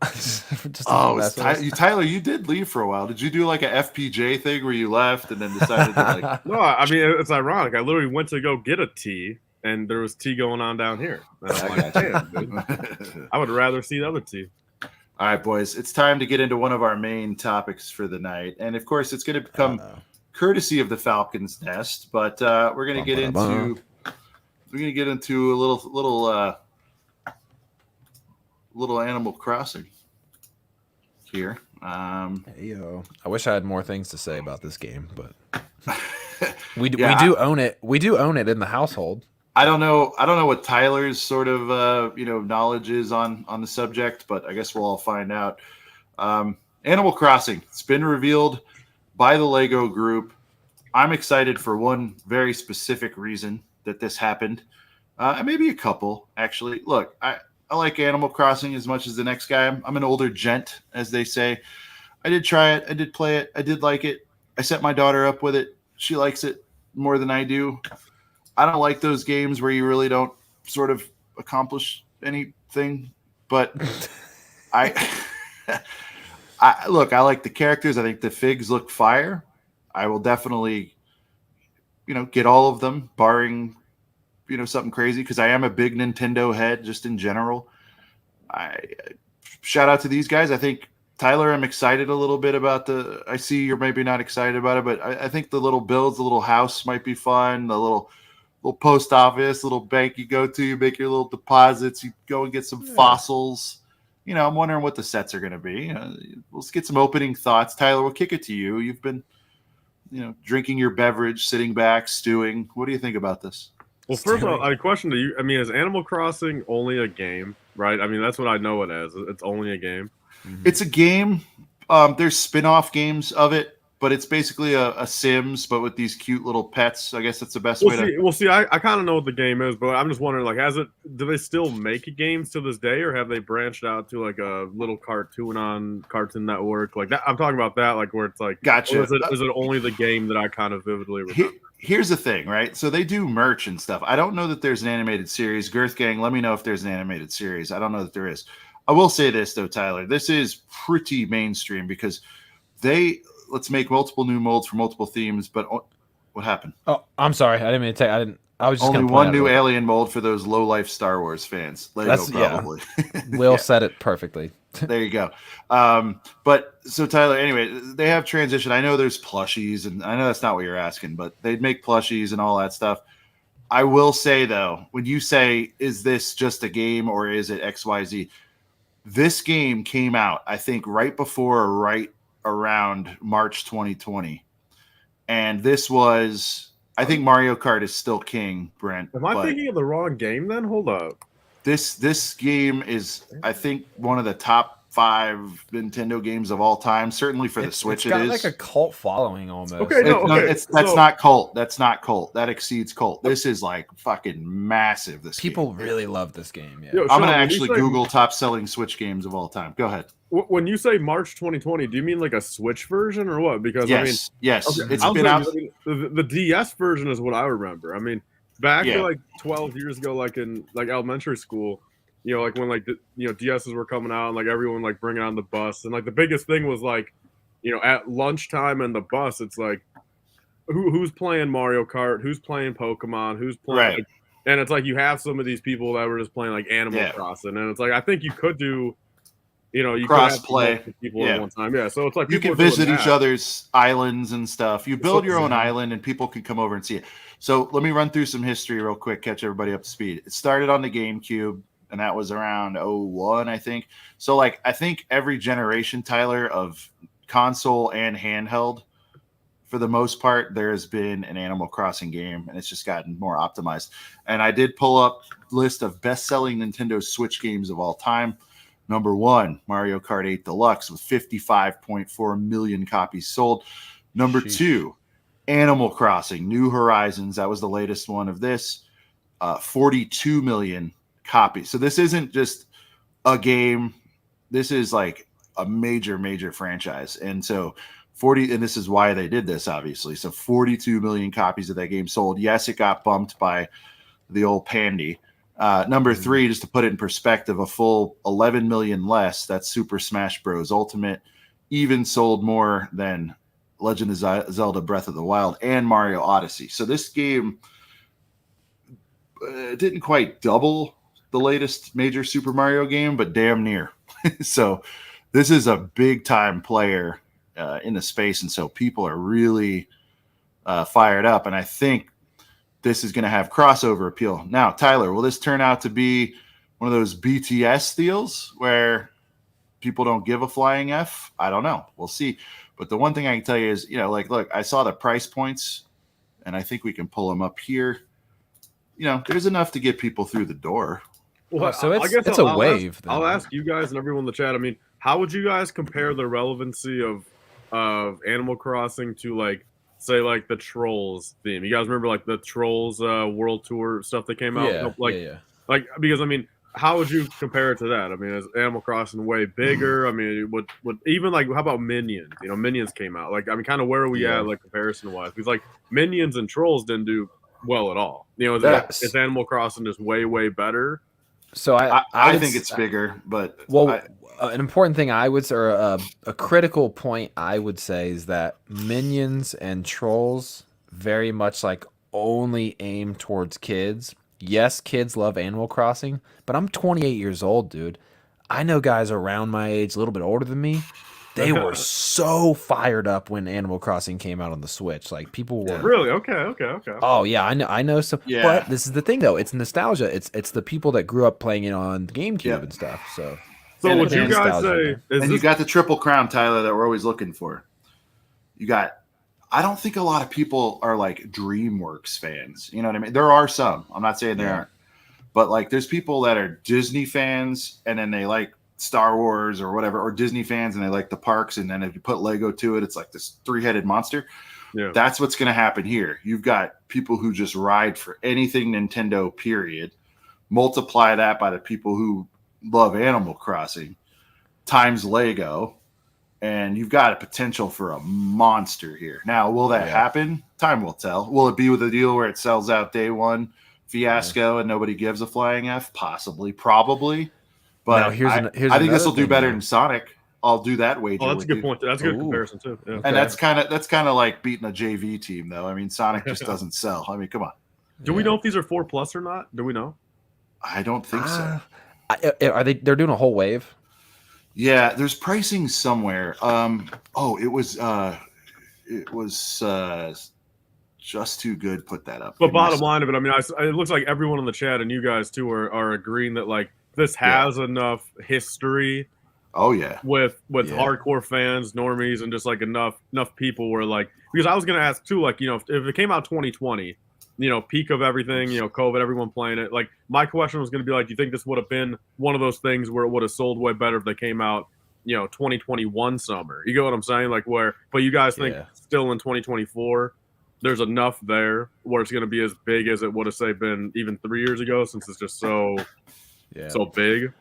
Speaker 1: Tyler, you did leave for a while. Did you do like a FPJ thing where you left and then decided to like?
Speaker 3: No, I mean it's ironic. I literally went to go get a tea and there was tea going on down here. And I'm like, damn, dude. I would rather see the other tea.
Speaker 1: All right, boys, it's time to get into one of our main topics for the night, and of course, it's going to become courtesy of the Falcon's Nest. But we're going to get into. We're gonna get into a little Animal Crossing here.
Speaker 2: I wish I had more things to say about this game, but we do own it. We do own it in the household.
Speaker 1: I don't know what Tyler's sort of knowledge is on the subject, but I guess we'll all find out. Animal Crossing. It's been revealed by the Lego Group. I'm excited for one very specific reason that this happened. Maybe a couple, actually. Look, I like Animal Crossing as much as the next guy. I'm an older gent, as they say. I did try it. I did play it. I did like it. I set my daughter up with it. She likes it more than I do. I don't like those games where you really don't sort of accomplish anything. But I like the characters. I think the figs look fire. I will definitely get all of them, barring, something crazy, because I am a big Nintendo head just in general. I shout out to these guys. I think, Tyler, I'm excited a little bit about I see you're maybe not excited about it, but I think the little builds, the little house might be fun. The little post office, little bank you go to, you make your little deposits, you go and get some fossils. I'm wondering what the sets are going to be. Let's get some opening thoughts. Tyler, we'll kick it to you. You've been drinking your beverage, sitting back, stewing. What do you think about this?
Speaker 3: Well, first of all, a question to you. I mean, is Animal Crossing only a game, right? I mean, that's what I know it as. It's only a game.
Speaker 1: It's a game. There's spin-off games of it, but it's basically a Sims, but with these cute little pets. I guess that's the best way to...
Speaker 3: Well, see, I kind of know what the game is, but I'm just wondering, like, do they still make games to this day, or have they branched out to, like, a little cartoon on Cartoon Network? Like, that, I'm talking about that, like, where it's like...
Speaker 1: Gotcha.
Speaker 3: Is it only the game that I kind of vividly remember?
Speaker 1: Here's the thing, right? So they do merch and stuff. I don't know that there's an animated series. Girth Gang, let me know if there's an animated series. I don't know that there is. I will say this, though, Tyler. This is pretty mainstream because let's make multiple new molds for multiple themes. But what happened?
Speaker 2: Oh, I'm sorry. I didn't mean to take. I was just
Speaker 1: only one new alien mold for those low-life Star Wars fans. Lego, probably.
Speaker 2: Will said it perfectly.
Speaker 1: There you go. But so Tyler, anyway, they have transition. I know there's plushies, and I know that's not what you're asking, but they'd make plushies and all that stuff. I will say, though, when you say, is this just a game or is it XYZ? This game came out, I think, right before or right around March 2020. And this was I think Mario Kart is still king, Brent.
Speaker 3: Am I thinking of the wrong game then? Hold up.
Speaker 1: This game is, I think, one of the top 5 Nintendo games of all time. Certainly for the Switch,
Speaker 2: it's got
Speaker 1: it is
Speaker 2: like a cult following almost.
Speaker 3: Okay,
Speaker 1: that's not cult. That's not cult. That exceeds cult. This is like fucking massive. This
Speaker 2: people
Speaker 1: game.
Speaker 2: really love this game. Yeah.
Speaker 1: Yo, Sean, I'm gonna actually Google top selling Switch games of all time. Go ahead.
Speaker 3: When you say March 2020, do you mean like a Switch version or what? Because
Speaker 1: yes,
Speaker 3: okay,
Speaker 1: it's been out.
Speaker 3: The DS version is what I remember. I mean, back like 12 years ago, like in like elementary school, you know, like when like DSs were coming out and like everyone like bringing on the bus, and like the biggest thing was like, you know, at lunchtime in the bus, it's like who's playing Mario Kart, who's playing Pokemon, who's playing, like, and it's like you have some of these people that were just playing like Animal Crossing, and it's like I think you could do. You know, you
Speaker 1: cross play
Speaker 3: people at one time. Yeah, so it's like
Speaker 1: you can visit each other's islands and stuff. You build your own island, and people can come over and see it. So let me run through some history real quick, catch everybody up to speed. It started on the GameCube, and that was around 01, I think. So like I think every generation, Tyler, of console and handheld, for the most part, there has been an Animal Crossing game, and it's just gotten more optimized. And I did pull up a list of best-selling Nintendo Switch games of all time. Number 1, Mario Kart 8 Deluxe with 55.4 million copies sold. Number 2, Animal Crossing New Horizons. That was the latest one of this. 42 million copies. So this isn't just a game. This is like a major, major franchise. And so and this is why they did this, obviously. So 42 million copies of that game sold. Yes, it got bumped by the old Pandy. Number 3, just to put it in perspective, a full 11 million less. That's Super Smash Bros. Ultimate, even sold more than Legend of Zelda Breath of the Wild and Mario Odyssey. So this game didn't quite double the latest major Super Mario game, but damn near. So this is a big time player in the space, and so people are really fired up. And I think this is going to have crossover appeal. Now, Tyler, will this turn out to be one of those BTS deals where people don't give a flying F? I don't know. We'll see. But the one thing I can tell you is, you know, like, look, I saw the price points, and I think we can pull them up here. You know, there's enough to get people through the door.
Speaker 2: Well, so it's a wave.
Speaker 3: I'll ask you guys and everyone in the chat. I mean, how would you guys compare the relevancy of Animal Crossing to like, say like the Trolls theme? You guys remember like the Trolls World Tour stuff that came out? Like because I mean, how would you compare it to that? I mean, is Animal Crossing way bigger? I mean, would even like how about Minions? You know, Minions came out. Like I mean, kind of where are we at like comparison wise? Because like Minions and Trolls didn't do well at all. You know, is Animal Crossing just way better?
Speaker 2: So
Speaker 1: I think it's bigger, but
Speaker 2: an important thing or a critical point I would say is that Minions and Trolls very much like only aim towards kids. Yes, kids love Animal Crossing, but I'm 28 years old, dude. I know guys around my age, a little bit older than me. They were so fired up when Animal Crossing came out on the Switch. Like people were
Speaker 3: really okay.
Speaker 2: Oh yeah, I know some. Yeah. But this is the thing though. It's nostalgia. It's the people that grew up playing it on GameCube and stuff. So
Speaker 3: would you guys say?
Speaker 1: You got the Triple Crown, Tyler, that we're always looking for. You got. I don't think a lot of people are like DreamWorks fans. You know what I mean? There are some. I'm not saying there aren't, but like there's people that are Disney fans and then they like Star Wars or whatever, or Disney fans and they like the parks, and then if you put Lego to it, it's like this 3-headed monster. Yeah. That's what's going to happen here. You've got people who just ride for anything Nintendo, period. Multiply that by the people who love Animal Crossing times Lego, and you've got a potential for a monster here. Now, will that happen? Time will tell. Will it be with a deal where it sells out day one, fiasco, and nobody gives a flying F? Possibly, probably. But I think this will do better than Sonic. I'll do that wager.
Speaker 3: Oh, that's a good point. That's a good comparison too. Yeah.
Speaker 1: And that's kind of like beating a JV team, though. I mean, Sonic just doesn't sell. I mean, come on.
Speaker 3: Do we know if these are 4+ or not? Do we know?
Speaker 1: I don't think so.
Speaker 2: Are they? They're doing a whole wave.
Speaker 3: Yeah,
Speaker 1: there's pricing somewhere. It was just too good. Put that up.
Speaker 3: But bottom line of it, I mean, it looks like everyone in the chat and you guys too are agreeing that like this has enough history
Speaker 1: Oh yeah.
Speaker 3: With hardcore fans, normies, and just like enough people were like, because I was gonna ask too, like, if it came out 2020, peak of everything, COVID, everyone playing it. Like, my question was gonna be like, do you think this would have been one of those things where it would have sold way better if they came out, 2021 summer? You get what I'm saying? Like, but you guys think still in 2024, there's enough there where it's gonna be as big as it would have, say, been even 3 years ago, since it's just so big.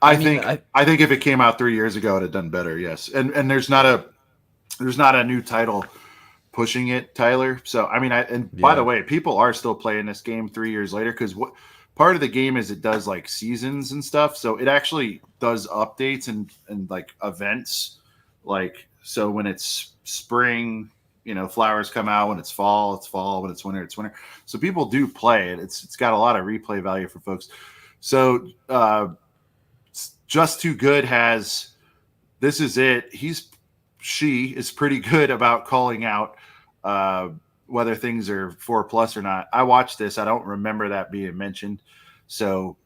Speaker 1: I think if it came out 3 years ago, it'd have done better. Yes, and there's not a new title pushing it, Tyler. So I mean, by the way, people are still playing this game 3 years later, because what part of the game is it does like seasons and stuff. So it actually does updates and like events. Like, so when it's spring, flowers come out. When it's fall, it's fall. When it's winter. So people do play it. It's got a lot of replay value for folks. So Just Too Good has This Is It. She is pretty good about calling out whether things are 4+ or not. I watched this. I don't remember that being mentioned. So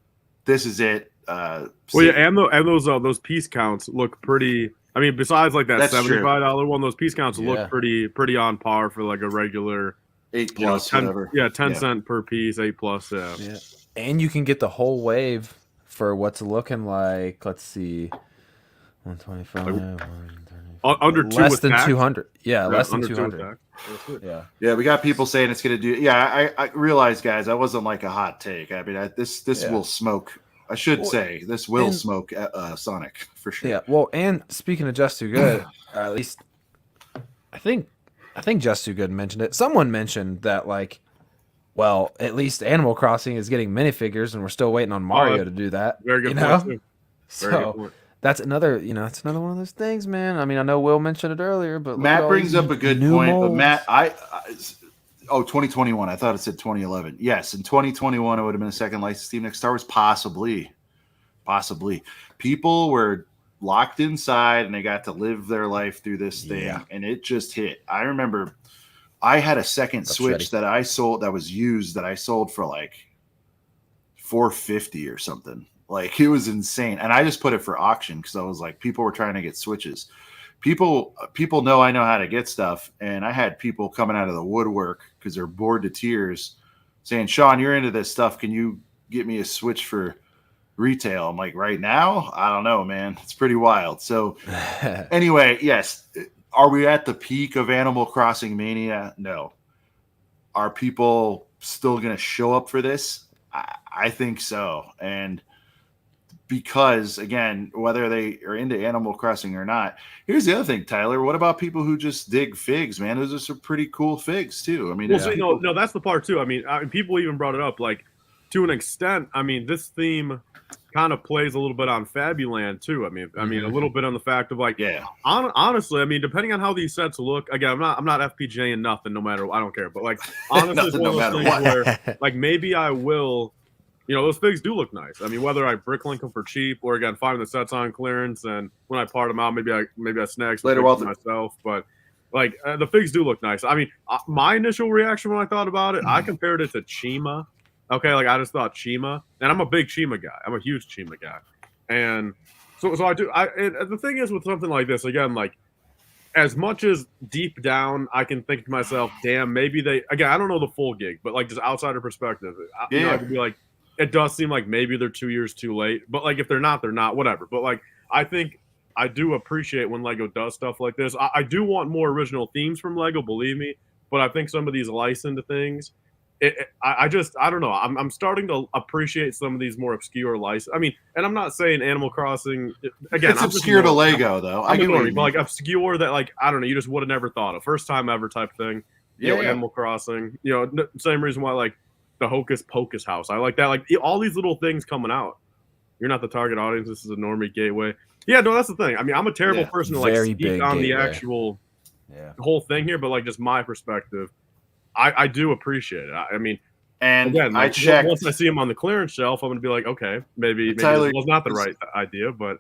Speaker 1: This Is It.
Speaker 3: And those piece counts look pretty. I mean, besides like that $75 one, those piece counts look pretty on par for like a regular
Speaker 1: 8+, whatever.
Speaker 3: Yeah, 10 cent per piece, 8+.
Speaker 2: Yeah, and you can get the whole wave for what's looking like. Let's see, 125.
Speaker 3: Under two,
Speaker 2: less than
Speaker 3: tax?
Speaker 2: 200. Yeah, less than 200.
Speaker 1: Yeah, we got people saying it's going to do. Yeah, I realize, guys, that wasn't like a hot take. I mean, this will smoke. I should say this will smoke Sonic for sure.
Speaker 2: Yeah. Well, and speaking of Just Too Good, or at least I think Just Too Good mentioned it. Someone mentioned that, like, well, at least Animal Crossing is getting minifigures, and we're still waiting on Mario to do that.
Speaker 3: Very good point. Too.
Speaker 2: So that's another, it's another one of those things, man. I mean, I know Will mentioned it earlier, but
Speaker 1: Matt brings up a good point. Molds. But Matt, 2021. I thought it said 2011. Yes, in 2021, it would have been a second licensed Steam next Star Wars, possibly. People were locked inside, and they got to live their life through this thing, and it just hit. I remember I had a second Switch that I sold that was used that I sold for like $450 or something. Like, it was insane, and I just put it for auction because I was like, people were trying to get Switches. People know I know how to get stuff, and I had people coming out of the woodwork because they're bored to tears saying, Sean, you're into this stuff. Can you get me a Switch for retail? I'm like, right now? I don't know, man. It's pretty wild. So anyway, yes. Are we at the peak of Animal Crossing mania? No. Are people still going to show up for this? I think so. And because, again, whether they are into Animal Crossing or not, here's the other thing, Tyler. What about people who just dig figs, man? Those are some pretty cool figs, too. I mean,
Speaker 3: no, that's the part, too. I mean, people even brought it up, like, to an extent. I mean, this theme kind of plays a little bit on Fabuland, too. I mean, a little bit on the fact of, like, honestly, I mean, depending on how these sets look, again, I'm not FPGAing nothing, no matter, I don't care. But, like, honestly, it's one of those things where, like, maybe I will. Those figs do look nice. I mean, whether I bricklink them for cheap or, again, find the sets on clearance, and when I part them out, maybe I snag some figs for myself. But, like, the figs do look nice. I mean, my initial reaction when I thought about it, I compared it to Chima. Okay, like, I just thought Chima, and I'm a big Chima guy. I'm a huge Chima guy, and so I do. And the thing is with something like this, again, like, as much as deep down I can think to myself, damn, maybe I don't know the full gig, but, like, just outsider perspective, I could be like, it does seem like maybe they're 2 years too late. But, like, if they're not, whatever. But, like, I think I do appreciate when Lego does stuff like this. I do want more original themes from Lego, believe me. But I think some of these licensed things, I don't know. I'm starting to appreciate some of these more obscure licenses. I mean, and I'm not saying Animal Crossing, again.
Speaker 1: It's obscure to Lego, though.
Speaker 3: I get what you mean. But, like, obscure that, like, I don't know, you just would have never thought of. First time ever type thing. Animal Crossing. Same reason why, like, the Hocus Pocus house. I like that. Like, all these little things coming out. You're not the target audience. This is a normie gateway. Yeah, no, that's the thing. I mean, I'm a terrible person to, like, speak on the actual whole thing here, but, like, just my perspective, I do appreciate it. I mean, and again, like, I checked. Once I see him on the clearance shelf, I'm going to be like, okay, maybe Tyler, this was not the right idea, but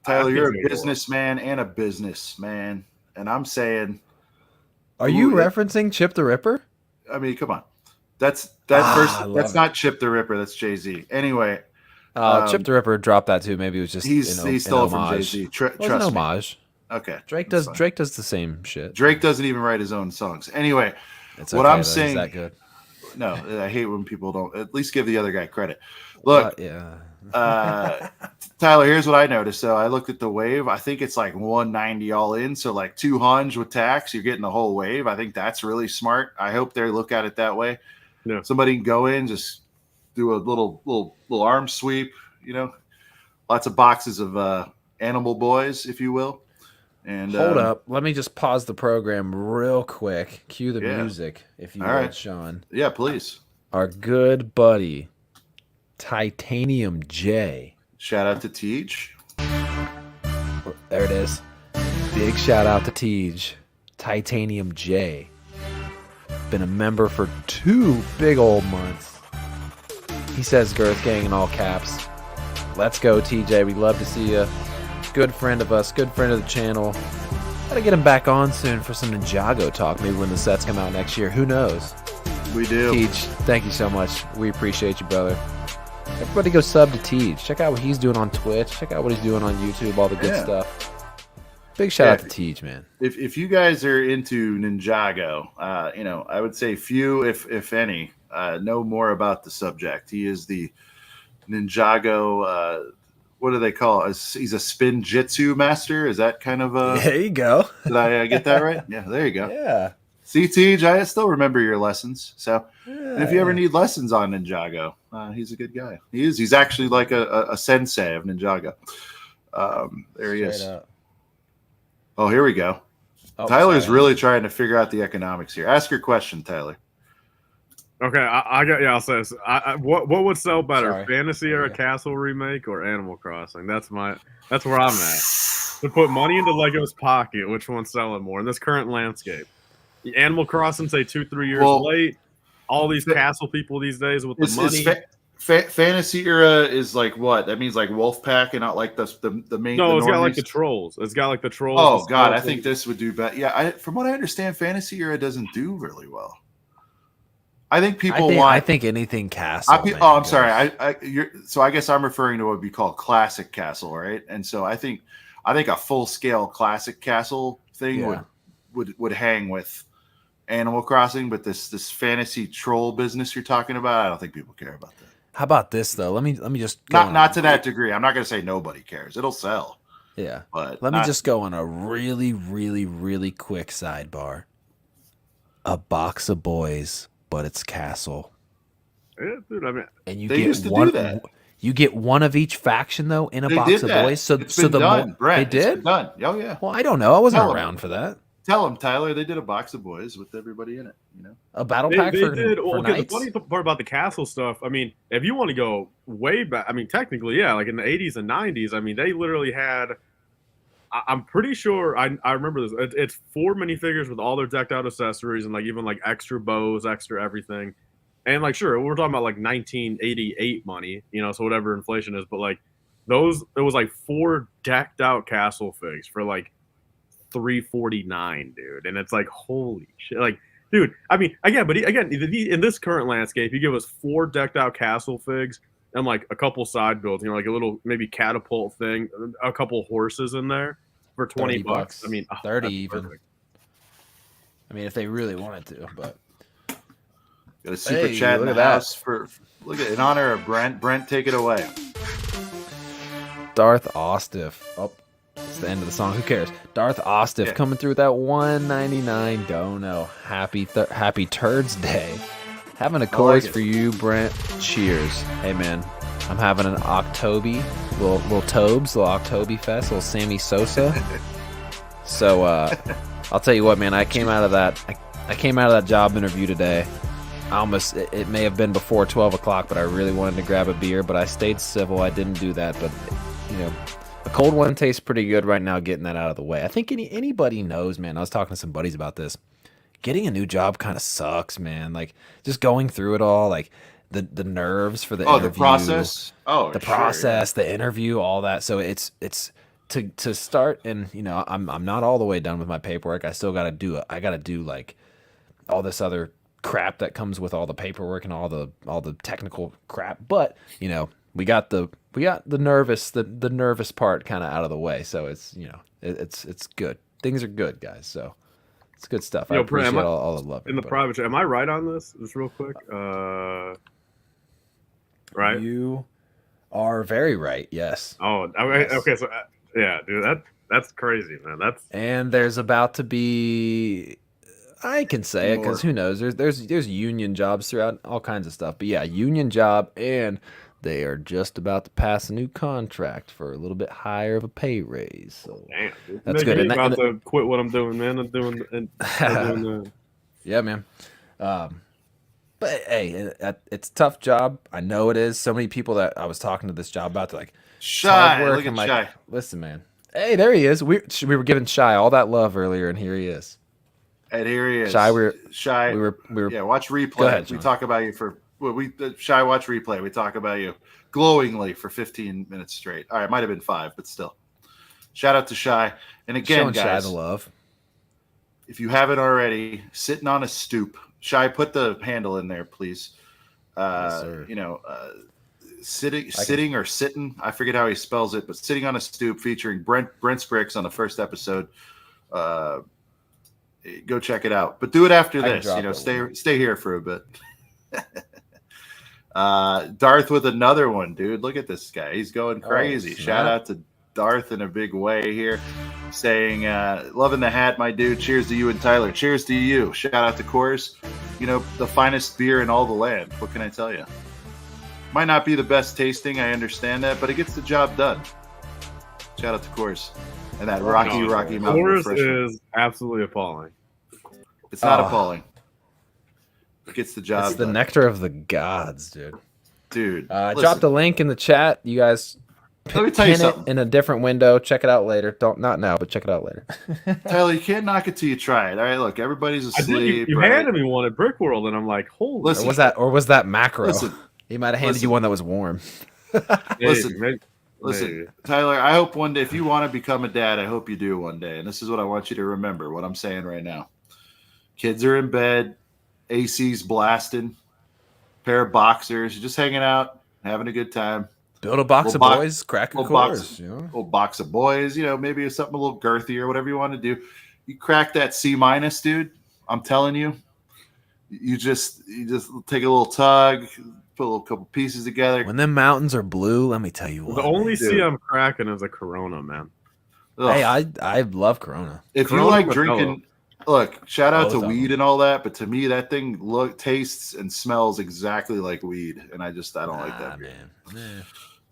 Speaker 1: Tyler, you're a businessman and a businessman, and I'm saying,
Speaker 2: are you referencing Chip the Ripper?
Speaker 1: I mean, come on. That's not Chip the Ripper. That's Jay-Z. Anyway,
Speaker 2: Chip the Ripper dropped that too. Maybe it was just
Speaker 1: he stole it from
Speaker 2: homage.
Speaker 1: Jay-Z.
Speaker 2: It was an homage.
Speaker 1: Okay.
Speaker 2: Drake does the same shit.
Speaker 1: Drake doesn't even write his own songs. Anyway,
Speaker 2: it's
Speaker 1: what
Speaker 2: okay,
Speaker 1: I'm
Speaker 2: though.
Speaker 1: saying.
Speaker 2: Is that good?
Speaker 1: No, I hate when people don't at least give the other guy credit. Look, Tyler, here's what I noticed. So I looked at the wave. I think it's like 190 all in. So like 200 with tax, you're getting the whole wave. I think that's really smart. I hope they look at it that way.
Speaker 3: Yeah.
Speaker 1: Somebody can go in, just do a little arm sweep. You know, lots of boxes of animal boys, if you will. And
Speaker 2: hold up, let me just pause the program real quick. Cue the music, if you would, Sean.
Speaker 1: Yeah, please.
Speaker 2: Our good buddy, Titanium J.
Speaker 1: Shout out to Teej.
Speaker 2: There it is. Big shout out to Teej. Titanium J. Been a member for 2 big old months. He says Girth Gang in all caps. Let's go, TJ. We'd love to see you. Good friend of us, good friend of the channel. Gotta get him back on soon for some Ninjago talk, maybe when the sets come out next year. Who knows?
Speaker 1: We do.
Speaker 2: Teej, thank you so much. We appreciate you, brother. Everybody go sub to Teej. Check out what he's doing on Twitch. Check out what he's doing on YouTube, all the good stuff. Big shout out to Teej, man.
Speaker 1: If you guys are into Ninjago, you know, I would say few, if any, know more about the subject. He is the Ninjago, what do they call it? He's a spin jitsu master. Is that kind of a...
Speaker 2: There you go.
Speaker 1: Did I get that right? Yeah, there you go.
Speaker 2: Yeah.
Speaker 1: See, Tej, I still remember your lessons. So and if you ever need lessons on Ninjago, he's a good guy. He is. He's actually like a sensei of Ninjago. There he is. Oh, here we go. Oh, Tyler's really trying to figure out the economics here. Ask your question, Tyler.
Speaker 3: Okay, I got I'll say this. What would sell better, Fantasy Era Castle remake or Animal Crossing? That's where I'm at. To put money into Lego's pocket, which one's selling more in this current landscape? Animal Crossing, say 2-3 years late. All these castle people these days with the money.
Speaker 1: Fantasy Era is like what? That means like Wolfpack and not like the main.
Speaker 3: No, it's got like the trolls. It's got like the trolls.
Speaker 1: Oh God, I think this would do better. Yeah, from what I understand, Fantasy Era doesn't do really well. I think I
Speaker 2: think anything castle.
Speaker 1: I'm sorry. So I guess I'm referring to what would be called classic castle, right? And so I think a full scale classic castle thing would hang with Animal Crossing, but this fantasy troll business you're talking about, I don't think people care about that.
Speaker 2: How about this though? Let me just
Speaker 1: not to that degree. I'm not going to say nobody cares. It'll sell.
Speaker 2: Yeah,
Speaker 1: but
Speaker 2: let me just go on a really, really, really quick sidebar. A box of boys. But it's castle.
Speaker 3: Yeah, dude, I mean,
Speaker 2: and you get one. Do that. You get one of each faction though in a box of boys. So
Speaker 1: done, Brent,
Speaker 2: they did.
Speaker 1: It's been done. Oh yeah.
Speaker 2: Well, I don't know. I wasn't around for that.
Speaker 1: Tell them, Tyler. They did a box of boys with everybody in it. You know,
Speaker 2: a battle pack for
Speaker 3: the funny part about the castle stuff. I mean, if you want to go way back, I mean, technically, yeah, like in the 80s and 90s. I mean, they literally had. I'm pretty sure I remember this. It's 4 minifigures with all their decked out accessories and like even like extra bows, extra everything. And like, sure, we're talking about like 1988 money, you know, so whatever inflation is. But like those, it was like 4 decked out castle figs for like $349, dude. And it's like, holy shit. Like, dude, I mean, again, in this current landscape, you give us 4 decked out castle figs and like a couple side builds, you know, like a little maybe catapult thing, a couple horses in there for $20. I mean,
Speaker 2: 30 even. Perfect. I mean, if they really wanted to, but
Speaker 1: got a super chat in the house for in honor of Brent. Brent, take it away.
Speaker 2: Darth Ostiff. Oh, it's the end of the song. Who cares? Darth Ostiff coming through with that $1.99 dono. Happy Turds Day. Having a chorus for you, Brent. Cheers. Hey, man. I'm having an Octoby, little Tobes, little Octoby fest, little Sammy Sosa. So I'll tell you what, man. I came out of that job interview today. It may have been before 12 o'clock, but I really wanted to grab a beer, but I stayed civil. I didn't do that, but you know, a cold one tastes pretty good right now. Getting that out of the way. I think anybody knows, man. I was talking to some buddies about this. Getting a new job kind of sucks, man. Like just going through it all, like the nerves for the interview,
Speaker 1: the process,
Speaker 2: process, the interview, all that. So it's to start, and you know, I'm not all the way done with my paperwork. I still got to do it. I got to do like all this other crap that comes with all the paperwork and all the technical crap. But you know, we got the nervous part kind of out of the way. So it's it's good. Things are good, guys. So it's good stuff. I appreciate all the love
Speaker 3: in the private chat. Am I right on this? Just real quick. Right.
Speaker 2: You are very right. Yes.
Speaker 3: Oh, okay. Yes. Okay. So yeah, dude, that's crazy, man.
Speaker 2: And there's about to be. I can say it because who knows? There's union jobs throughout all kinds of stuff. But yeah, union job, and they are just about to pass a new contract for a little bit higher of a pay raise. So
Speaker 3: damn,
Speaker 2: that's good.
Speaker 3: I'm about to quit what I'm doing, man. I'm doing
Speaker 2: yeah, man. But hey, it's a tough job. I know it is. So many people that I was talking to this job about, they're like,
Speaker 1: Shy. Look at Shy.
Speaker 2: Listen, man. Hey, there he is. We were giving Shy all that love earlier, and here he is.
Speaker 1: And here he is.
Speaker 2: Shy,
Speaker 1: we were. Yeah, watch replay.
Speaker 2: Go ahead,
Speaker 1: we talk about you for Shy. Watch replay. We talk about you glowingly for 15 minutes straight. All right, it might have been 5, but still. Shout out to Shy. And again,
Speaker 2: showing
Speaker 1: guys,
Speaker 2: Shy the love.
Speaker 1: If you haven't already, sitting on a stoop. Shy, put the handle in there, please.
Speaker 2: Yes,
Speaker 1: sitting or sitting. I forget how he spells it, but sitting on a stoop featuring Brent Spricks on the first episode. Go check it out, but do it after this. Stay here for a bit. Darth with another one, dude. Look at this guy; he's going crazy. Shout out to Darth in a big way here, saying, "Loving the hat, my dude. Cheers to you and Tyler. Cheers to you." Shout out to Coors, the finest beer in all the land. What can I tell you? Might not be the best tasting, I understand that, but it gets the job done. Shout out to Coors. And that Rocky Mountain
Speaker 3: Coors is absolutely appalling.
Speaker 1: It's not appalling. It gets the job done.
Speaker 2: It's the nectar of the gods, dude.
Speaker 1: Dude.
Speaker 2: Drop the link in the chat. You guys
Speaker 1: let me tell you something.
Speaker 2: In a different window. Check it out later. Not now, but check it out later.
Speaker 1: Tyler, you can't knock it till you try it. All right, look, everybody's asleep.
Speaker 3: You handed me one at Brick World, and I'm like, holy.
Speaker 2: Listen, or was that macro? Listen, he might have handed you one that was warm.
Speaker 1: Listen, Tyler, I hope one day, if you want to become a dad, I hope you do one day. And this is what I want you to remember, what I'm saying right now. Kids are in bed, AC's blasting, pair of boxers, just hanging out, having a good time.
Speaker 2: Build a box of boys, crack a course.
Speaker 1: Little box of boys, maybe something a little girthy or whatever you want to do. You crack that C-, dude. I'm telling you. You just take a little tug, put a couple pieces together.
Speaker 2: When them mountains are blue, let me tell you what.
Speaker 3: The only C I'm cracking is a Corona, man.
Speaker 2: Ugh. Hey, I love Corona.
Speaker 1: If
Speaker 3: Corona
Speaker 1: you like drinking, look, shout out to weed and all that, but to me that thing tastes and smells exactly like weed, and I don't like that,
Speaker 2: man.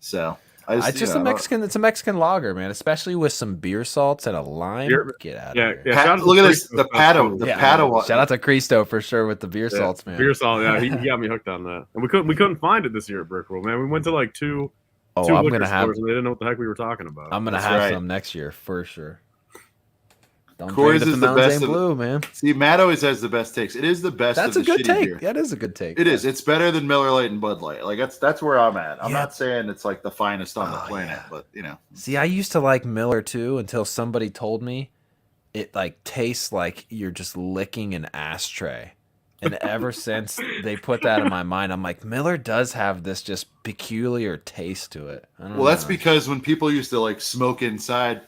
Speaker 1: So
Speaker 2: it's just a Mexican. It's a Mexican lager, man. Especially with some beer salts and a lime. Get out of here.
Speaker 1: Yeah. Look at this. The Padawan.
Speaker 2: Shout out to Cristo for sure with the beer salts, man.
Speaker 3: Beer salt. Yeah, he got me hooked on that. And we couldn't find it this year at Brick World, man. We went to like two liquor stores and they didn't know what the heck we were talking about.
Speaker 2: I'm gonna have some next year for sure.
Speaker 1: Coors is the best
Speaker 2: blue, man.
Speaker 1: See, Matt always has the best takes. It is the best.
Speaker 2: That's
Speaker 1: of the
Speaker 2: a good take.
Speaker 1: Beer.
Speaker 2: That is a good take.
Speaker 1: It is. It's better than Miller Lite and Bud Light. Like that's where I'm at. I'm not saying it's like the finest on the planet, but
Speaker 2: See, I used to like Miller too until somebody told me it like tastes like you're just licking an ashtray. And ever since they put that in my mind, I'm like, Miller does have this just peculiar taste to it.
Speaker 1: That's because when people used to like smoke inside,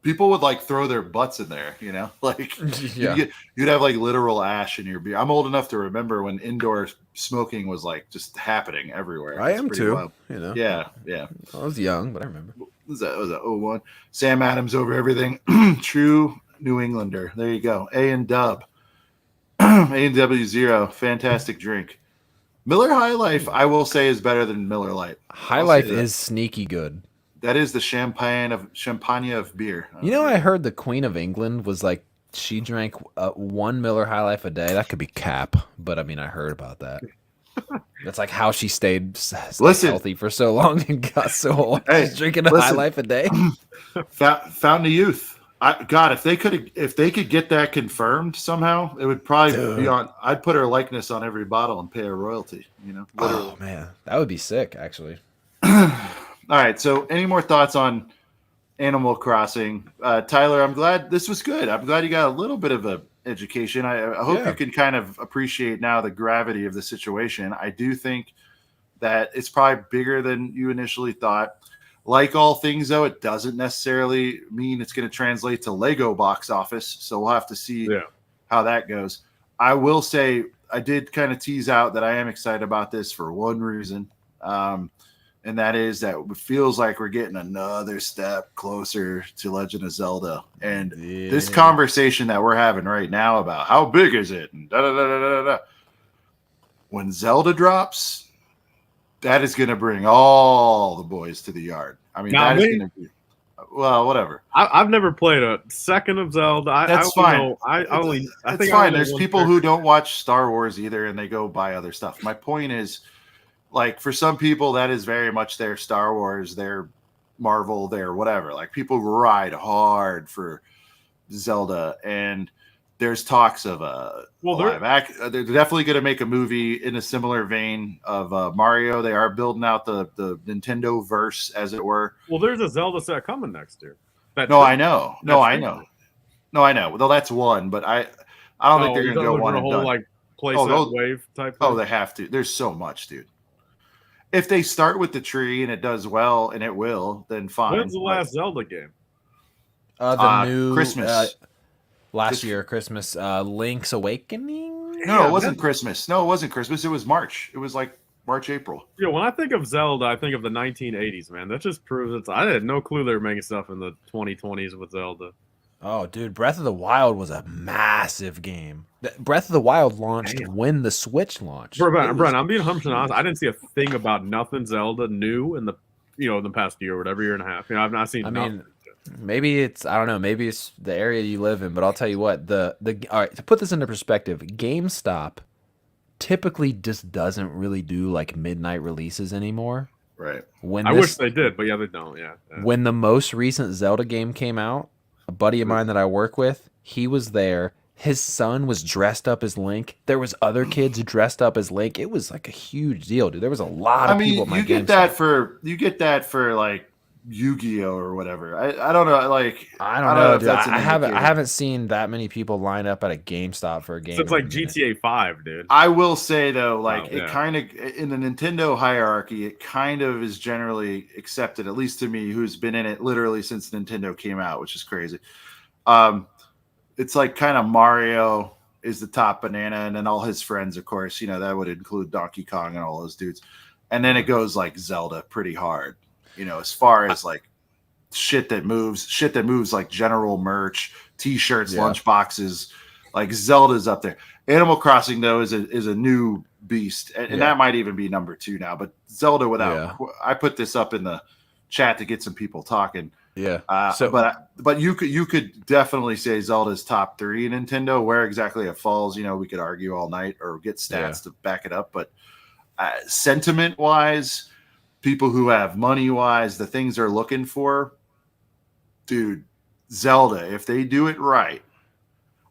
Speaker 1: people would like throw their butts in there, like you'd have like literal ash in your beer. I'm old enough to remember when indoor smoking was like just happening everywhere.
Speaker 2: I am too.
Speaker 1: Wild. Yeah.
Speaker 2: I was young, but I remember.
Speaker 1: Was that 01? Sam Adams over everything. True New Englander. There you go. A and Dub. A&W Zero. Fantastic drink. Miller High Life, I will say, is better than Miller Lite.
Speaker 2: High Life is sneaky good.
Speaker 1: That is the champagne of beer.
Speaker 2: I heard the Queen of England was like she drank 1 Miller High Life a day. That could be cap, but I mean I heard about that. That's like how she stayed healthy for so long and got so old. She's drinking a High Life a day.
Speaker 1: Fountain of Youth. God, if they could get that confirmed somehow, it would probably be on. I'd put her likeness on every bottle and pay her royalty. Literally.
Speaker 2: Oh man, that would be sick, actually.
Speaker 1: All right. So, any more thoughts on Animal Crossing, Tyler? I'm glad this was good. I'm glad you got a little bit of a education. I hope you can kind of appreciate now the gravity of the situation. I do think that it's probably bigger than you initially thought. Like all things, though, it doesn't necessarily mean it's going to translate to Lego box office. So we'll have to see how that goes. I will say I did kind of tease out that I am excited about this for one reason. And that is that it feels like we're getting another step closer to Legend of Zelda. And this conversation that we're having right now about how big is it? And when Zelda drops, that is going to bring all the boys to the yard. I mean, that is going to be, well, whatever.
Speaker 3: I've never played a second of Zelda.
Speaker 1: That's fine.
Speaker 3: It's
Speaker 1: fine. There's people who don't watch Star Wars either, and they go buy other stuff. My point is, like, for some people, that is very much their Star Wars, their Marvel, their whatever. Like, people ride hard for Zelda, and there's talks of they're definitely going to make a movie in a similar vein of Mario. They are building out the Nintendo verse, as it were.
Speaker 3: Well, there's a Zelda set coming next year.
Speaker 1: I know. Well, that's one, but I don't think they're going to go one and done.
Speaker 3: Like playset wave type thing?
Speaker 1: They have to. There's so much, dude. If they start with the tree and it does well, and it will, then fine.
Speaker 3: When's the last Zelda game?
Speaker 2: The new
Speaker 1: Christmas.
Speaker 2: Last year, Christmas, Link's Awakening?
Speaker 1: No, it wasn't Christmas. No, it wasn't Christmas. It was March. It was like March, April.
Speaker 3: Yeah, when I think of Zelda, I think of the 1980s, man. That just proves I had no clue they were making stuff in the 2020s with Zelda.
Speaker 2: Oh, dude, Breath of the Wild was a massive game. Breath of the Wild launched when the Switch launched.
Speaker 3: Brent, I'm being honest. I didn't see a thing about nothing Zelda new in the past year or whatever, year and a half. I've not seen nothing.
Speaker 2: Maybe it's, I don't know, maybe it's the area you live in, but I'll tell you what, all right, to put this into perspective, GameStop typically just doesn't really do like midnight releases anymore.
Speaker 1: Right.
Speaker 3: I wish they did, but they don't. Yeah.
Speaker 2: When the most recent Zelda game came out, a buddy of mine that I work with, he was there. His son was dressed up as Link. There was other kids dressed up as Link. It was like a huge deal, dude. There was a lot of people at my GameStop.
Speaker 1: You get that for like Yu-Gi-Oh or whatever. I don't know. Like
Speaker 2: I don't know. Dude. I haven't seen that many people line up at a GameStop for a game.
Speaker 3: So it's like GTA 5, dude.
Speaker 1: I will say though, like it kind of in the Nintendo hierarchy, it kind of is generally accepted, at least to me, who's been in it literally since Nintendo came out, which is crazy. It's like kind of Mario is the top banana, and then all his friends, of course, that would include Donkey Kong and all those dudes, and then it goes like Zelda pretty hard. As far as like shit that moves like general merch, T-shirts, lunch boxes, like Zelda's up there. Animal Crossing though is a new beast, and that might even be number 2 now. But Zelda I put this up in the chat to get some people talking.
Speaker 2: Yeah.
Speaker 1: But you could definitely say Zelda's top 3 in Nintendo. Where exactly it falls, we could argue all night or get stats to back it up. But sentiment wise, people who have money wise, the things they're looking for, dude, Zelda, if they do it right.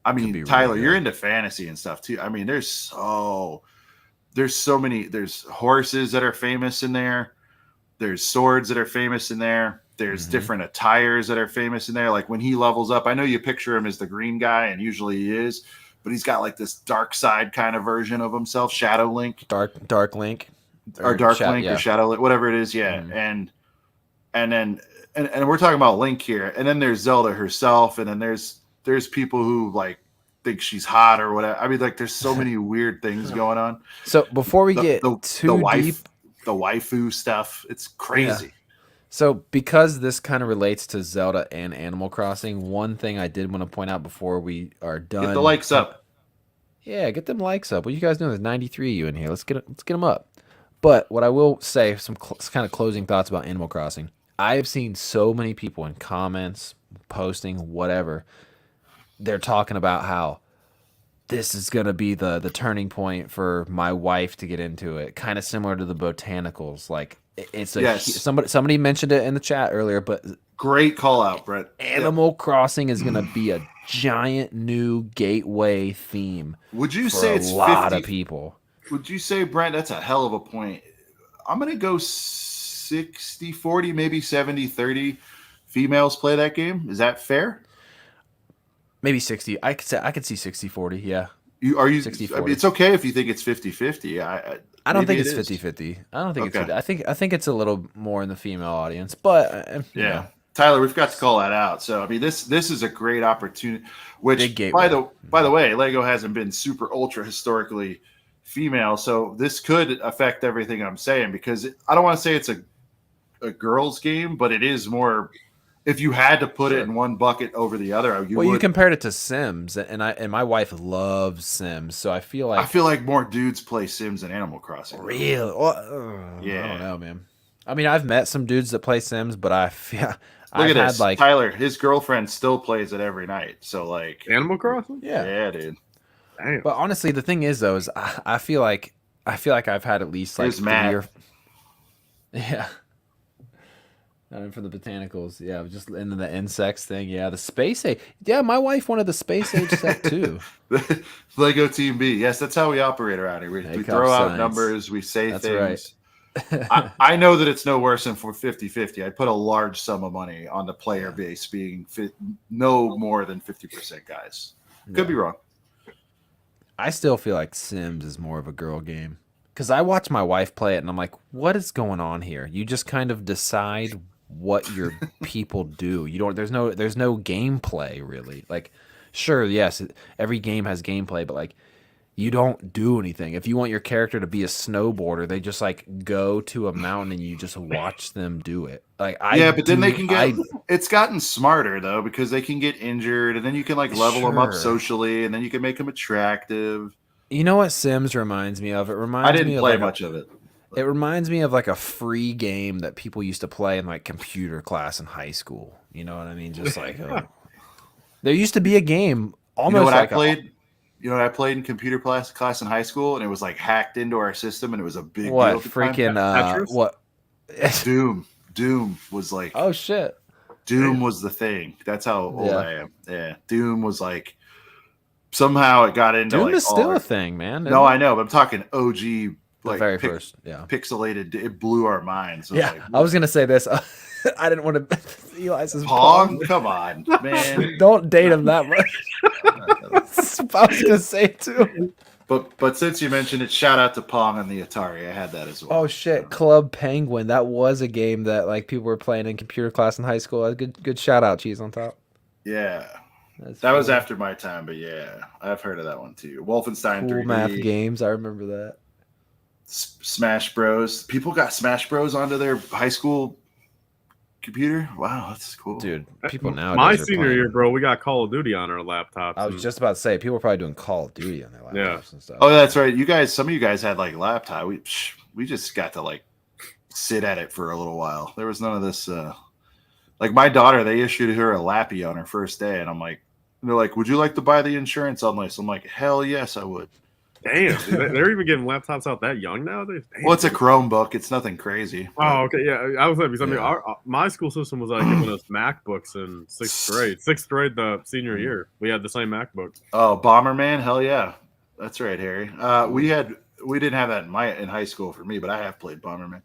Speaker 1: I mean, Tyler, really, you're into fantasy and stuff too. I mean, there's so many, there's horses that are famous in there. There's swords that are famous in there. There's different attires that are famous in there. Like when he levels up, I know you picture him as the green guy, and usually he is, but he's got like this dark side kind of version of himself, Shadow Link.
Speaker 2: Dark Link.
Speaker 1: Or Dark Link or Shadow Link, whatever it is, and then we're talking about Link here, and then there's Zelda herself, and then there's people who like think she's hot or whatever. I mean, like there's so many weird things going on.
Speaker 2: So before we get too deep,
Speaker 1: the waifu stuff, it's crazy.
Speaker 2: Yeah. So because this kind of relates to Zelda and Animal Crossing, one thing I did want to point out before we are done.
Speaker 1: Get the likes up.
Speaker 2: Yeah, get them likes up. What you guys doing? There's 93 of you in here. Let's get them up. But what I will say, some kind of closing thoughts about Animal Crossing. I have seen so many people in comments, posting, whatever. They're talking about how this is going to be the turning point for my wife to get into it. Kind of similar to the botanicals. Like it's somebody mentioned it in the chat earlier, but
Speaker 1: great call out, Brett.
Speaker 2: Animal Crossing is going to be a giant new gateway theme.
Speaker 1: Would you say it's
Speaker 2: a lot of people?
Speaker 1: Would you say, Brent, that's a hell of a point. I'm going to go 60-40, maybe 70-30 females play that game. Is that fair?
Speaker 2: Maybe 60. I could see 60-40, yeah.
Speaker 1: Are you?
Speaker 2: 60,
Speaker 1: I mean, it's okay if you think it's 50-50.
Speaker 2: I don't think it's 50-50. I don't think it's 50. I think it's a little more in the female audience, but you know.
Speaker 1: Tyler, we forgot to call that out. So I mean, this is a great opportunity. Which by the way, Lego hasn't been super ultra historically female, so this could affect everything I'm saying, because I don't want to say it's a girls' game, but it is more. If you had to put it in one bucket over the other,
Speaker 2: you compared it to Sims, and my wife loves Sims, so I feel like
Speaker 1: more dudes play Sims than Animal Crossing.
Speaker 2: Really? Yeah, I don't know, man. I mean, I've met some dudes that play Sims, but Look
Speaker 1: at this, Tyler. His girlfriend still plays it every night. So like
Speaker 3: Animal Crossing.
Speaker 1: Yeah, dude.
Speaker 3: Damn.
Speaker 2: But honestly, the thing is, though, is I feel like I've had at least like 3 or yeah. And for the botanicals, yeah, just into the insects thing, yeah, the space age, yeah. My wife wanted the space age set too.
Speaker 1: Lego Team B, yes, that's how we operate around here. We throw out numbers, we say things. Right. I know that it's no worse than for 50-50. I'd put a large sum of money on the player base being no more than 50% guys. Could be wrong.
Speaker 2: I still feel like Sims is more of a girl game, because I watch my wife play it and I'm like, what is going on here? You just kind of decide what your people do. You don't. There's no gameplay really. Like, sure, yes, every game has gameplay, but like, you don't do anything. If you want your character to be a snowboarder, they just like go to a mountain and you just watch them do it. Like,
Speaker 1: then they can get. It's gotten smarter though, because they can get injured, and then you can like level them up socially, and then you can make them attractive.
Speaker 2: You know what Sims reminds me of?
Speaker 1: I didn't play much of it.
Speaker 2: It reminds me of like a free game that people used to play in like computer class in high school. You know what I mean? Just like there used to be a game almost
Speaker 1: I played. You know what I played in computer class in high school, and it was like hacked into our system, and it was a big deal.
Speaker 2: What?
Speaker 1: Doom was like.
Speaker 2: Oh shit!
Speaker 1: Doom was the thing. That's how old I am. Yeah, Doom was like. Somehow it got into.
Speaker 2: Doom is still a thing, man.
Speaker 1: No, I know, but I'm talking OG. Like
Speaker 2: very first,
Speaker 1: pixelated. It blew our minds.
Speaker 2: I was gonna say this. I didn't want to. Eli's
Speaker 1: Pong. Come on, man.
Speaker 2: Don't date him that much. I was gonna say too.
Speaker 1: But since you mentioned it, shout out to Pong on the Atari. I had that as well.
Speaker 2: Oh shit, Club Penguin. That was a game that like people were playing in computer class in high school. Good shout out, cheese on top.
Speaker 1: Yeah. That was after my time, but yeah, I've heard of that one too. Wolfenstein 3D.
Speaker 2: Math games, I remember that.
Speaker 1: Smash Bros. People got Smash Bros onto their high school computer. Wow, that's cool,
Speaker 2: dude. People now.
Speaker 3: My senior year, bro, we got Call of Duty on our laptops.
Speaker 2: I was just about to say, people were probably doing Call of Duty on their laptops and stuff.
Speaker 1: Oh, that's right. You guys, some of you guys had like laptop. We just got to like sit at it for a little while. There was none of this. Like my daughter, they issued her a Lappy on her first day, and I'm like, they're like, would you like to buy the insurance on this? I'm like, hell yes, I would.
Speaker 3: Damn, they're even getting laptops out that young nowadays. Damn.
Speaker 1: Well, it's a Chromebook. It's nothing crazy.
Speaker 3: Oh, okay, yeah. I was like, because I mean, my school system was like giving us MacBooks in sixth grade, the senior year. We had the same MacBook.
Speaker 1: Oh, Bomberman, hell yeah, that's right, Harry. We didn't have that in high school for me, but I have played Bomberman.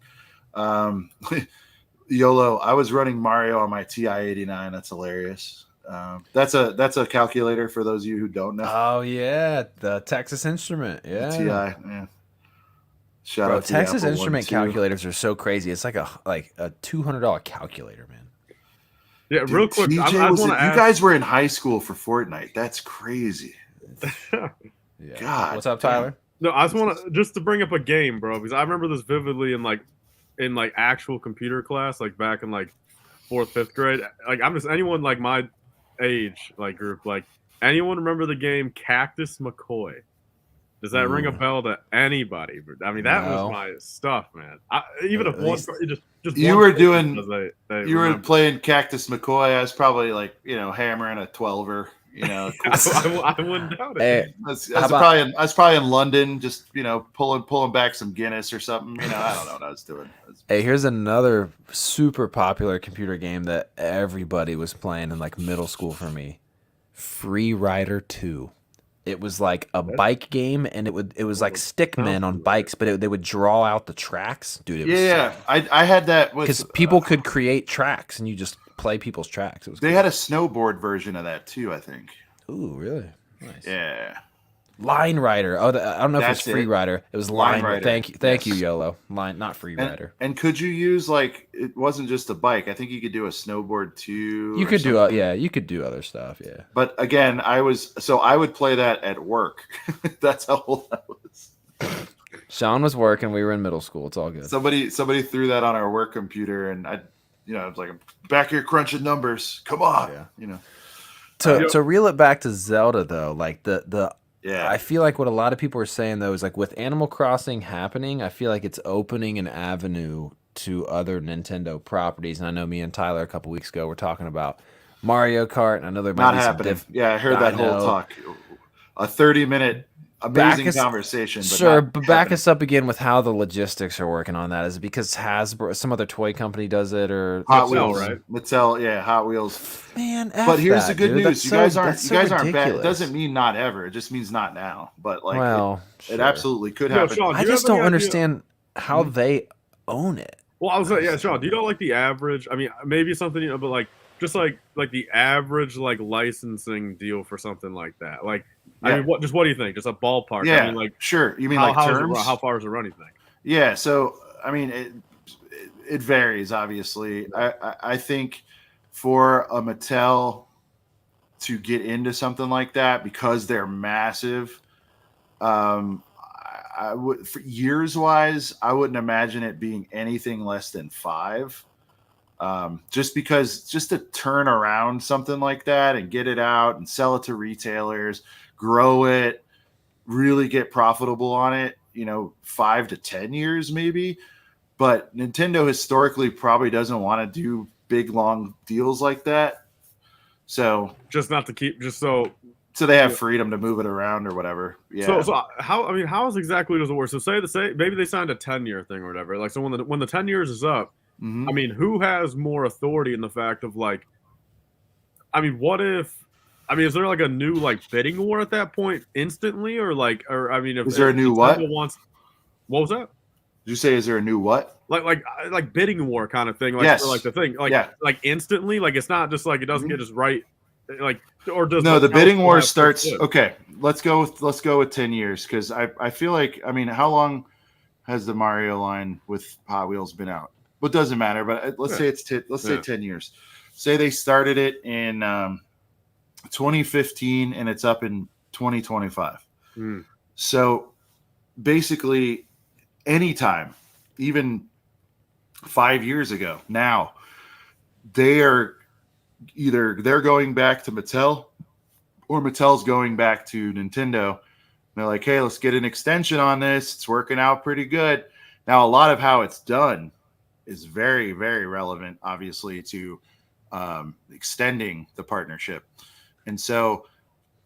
Speaker 1: YOLO, I was running Mario on my TI-89. That's hilarious. That's a calculator for those of you who don't know.
Speaker 2: Oh yeah, the Texas Instrument. Yeah,
Speaker 1: the TI. Yeah. Shout out to
Speaker 2: Texas Instrument calculators are so crazy. It's like a $200 calculator, man.
Speaker 3: Yeah, dude, real quick. I
Speaker 1: you guys were in high school for Fortnite. That's crazy.
Speaker 2: Yeah.
Speaker 1: God.
Speaker 2: What's up, Tyler?
Speaker 3: No, I just want to bring up a game, bro, because I remember this vividly in actual computer class, like back in like 4th, 5th grade. Like anyone like my age group, like anyone remember the game Cactus McCoy? Does that ring a bell to anybody? I mean, that was my stuff, man. Even if one just
Speaker 1: you were doing you were playing Cactus McCoy, I was probably like, hammering a 12er,
Speaker 3: I wouldn't doubt it.
Speaker 1: I was probably in London, just pulling back some Guinness or something. I don't know what I was doing.
Speaker 2: Hey, here's another super popular computer game that everybody was playing in like middle school for me. Free Rider 2. It was like a bike game, and it was like stickmen on bikes, but they would draw out the tracks, dude.
Speaker 1: I had that
Speaker 2: because people could create tracks, and you just play people's tracks. It was
Speaker 1: they had a snowboard version of that too, I think.
Speaker 2: Ooh, really? Nice.
Speaker 1: Yeah.
Speaker 2: Line Rider. Oh, I don't know if it's
Speaker 1: That's
Speaker 2: Free
Speaker 1: it.
Speaker 2: Rider. It was
Speaker 1: Line
Speaker 2: Line Rider.
Speaker 1: Rider.
Speaker 2: Thank you,
Speaker 1: Yes.
Speaker 2: YOLO. Line, not Free Rider.
Speaker 1: And could you use like it wasn't just a bike? I think you could do a snowboard too.
Speaker 2: You
Speaker 1: or
Speaker 2: could do
Speaker 1: something.
Speaker 2: you could do other stuff. Yeah.
Speaker 1: But again, I would play that at work. That's how old I was.
Speaker 2: Sean was working. We were in middle school. It's all good.
Speaker 1: Somebody threw that on our work computer, and I was like, back here crunching numbers. Come on,
Speaker 2: yeah. To reel it back to Zelda though, like I feel like what a lot of people are saying though is like with Animal Crossing happening, I feel like it's opening an avenue to other Nintendo properties. And I know me and Tyler a couple weeks ago were talking about Mario Kart, and I know there might
Speaker 1: not
Speaker 2: be
Speaker 1: happening.
Speaker 2: some
Speaker 1: I heard that whole talk. A 30-minute amazing conversation. But
Speaker 2: back us up again with how the logistics are working on that. Is it because Hasbro, some other toy company, does it, or
Speaker 1: Hot Wheels? Right? Mattel, Hot Wheels.
Speaker 2: Man,
Speaker 1: but here's the good news: you guys aren't
Speaker 2: ridiculous.
Speaker 1: bad. It doesn't mean not ever. It just means not now. But like, it absolutely could happen.
Speaker 3: Sean,
Speaker 2: I just don't understand how they own it.
Speaker 3: Well, I was like, Sean, do you know like the average? I mean, maybe something, but like just like the average like licensing deal for something like that, like. I mean, what do you think? Just a ballpark.
Speaker 1: Yeah,
Speaker 3: I mean, like
Speaker 1: sure. You mean like terms?
Speaker 3: How far is it running thing?
Speaker 1: Yeah, so I mean, it varies. Obviously, I think for a Mattel to get into something like that because they're massive, I would for years wise, I wouldn't imagine it being anything less than 5. Just because to turn around something like that and get it out and sell it to retailers, grow it, really get profitable on it, 5 to 10 years maybe. But Nintendo historically probably doesn't want to do big, long deals like that. So so they have freedom to move it around or whatever. Yeah.
Speaker 3: So how exactly does it work? So say maybe they signed a 10-year thing or whatever. Like, so when the 10 years is up,
Speaker 1: mm-hmm.
Speaker 3: I mean, who has more authority in the fact of like, I mean, is there like a new like bidding war at that point instantly, or I mean,
Speaker 1: is there a new what?
Speaker 3: What was that?
Speaker 1: Did you say is there a new what?
Speaker 3: Like bidding war kind of thing? Like,
Speaker 1: yes.
Speaker 3: For like the thing, like instantly, like it's not just like it doesn't
Speaker 1: mm-hmm.
Speaker 3: get just right, like or does
Speaker 1: no the bidding war starts. Okay, let's go with 10 years because I feel like how long has the Mario line with Hot Wheels been out? Well, it doesn't matter, but let's say say 10 years. Say they started it in 2015 and it's up in 2025. So basically anytime, even 5 years ago now, they're going back to Mattel or Mattel's going back to Nintendo. They're like, hey, let's get an extension on this. It's working out pretty good. Now, a lot of how it's done is very, very relevant, obviously, to extending the partnership. And so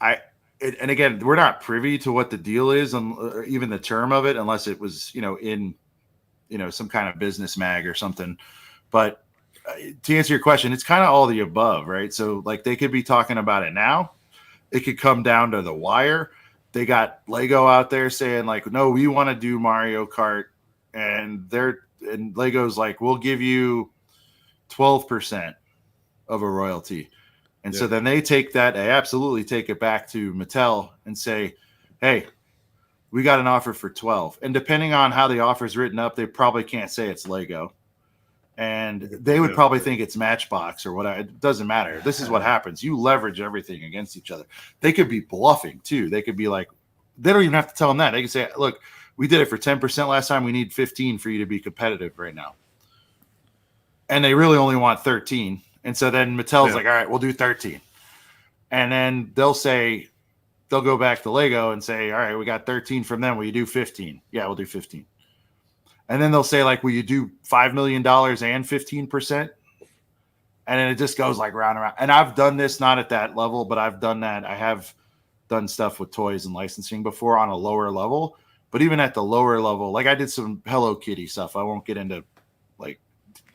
Speaker 1: and again, we're not privy to what the deal is or even the term of it, unless it was, in, some kind of business mag or something. But to answer your question, it's kind of all the above, right? So like they could be talking about it now. It could come down to the wire. They got Lego out there saying like, no, we want to do Mario Kart. And Lego's like, we'll give you 12% of a royalty. And so then they absolutely take it back to Mattel and say, hey, we got an offer for 12. And depending on how the offer is written up, they probably can't say it's Lego. And they would probably think it's Matchbox or whatever. It doesn't matter. This is what happens. You leverage everything against each other. They could be bluffing too. They could be like, they don't even have to tell them that. They can say, look, we did it for 10% last time. We need 15 for you to be competitive right now. And they really only want 13. And so then Mattel's like, all right, we'll do 13. And then they'll go back to Lego and say, all right, we got 13 from them. Will you do 15? Yeah, we'll do 15. And then they'll say, like, will you do $5 million and 15%? And then it just goes like round and round. And I've done this, not at that level, but I've done that. I have done stuff with toys and licensing before on a lower level. But even at the lower level, like I did some Hello Kitty stuff. I won't get into like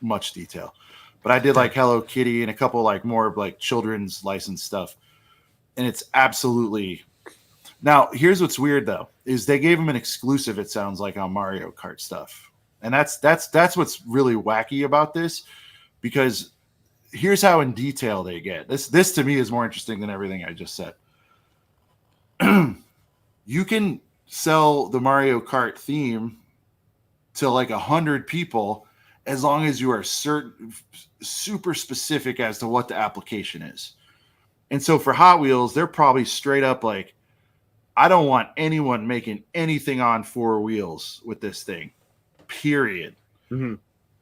Speaker 1: much detail. But I did like Hello Kitty and a couple like more like children's licensed stuff. And it's absolutely. Now, here's what's weird though, is they gave them an exclusive, it sounds like, on Mario Kart stuff. And that's what's really wacky about this, because here's how in detail they get. This to me is more interesting than everything I just said. you can sell the Mario Kart theme to like 100 people as long as you are super specific as to what the application is. And so for Hot Wheels, they're probably straight up like, I don't want anyone making anything on 4 wheels with this thing, period.
Speaker 3: Mm-hmm.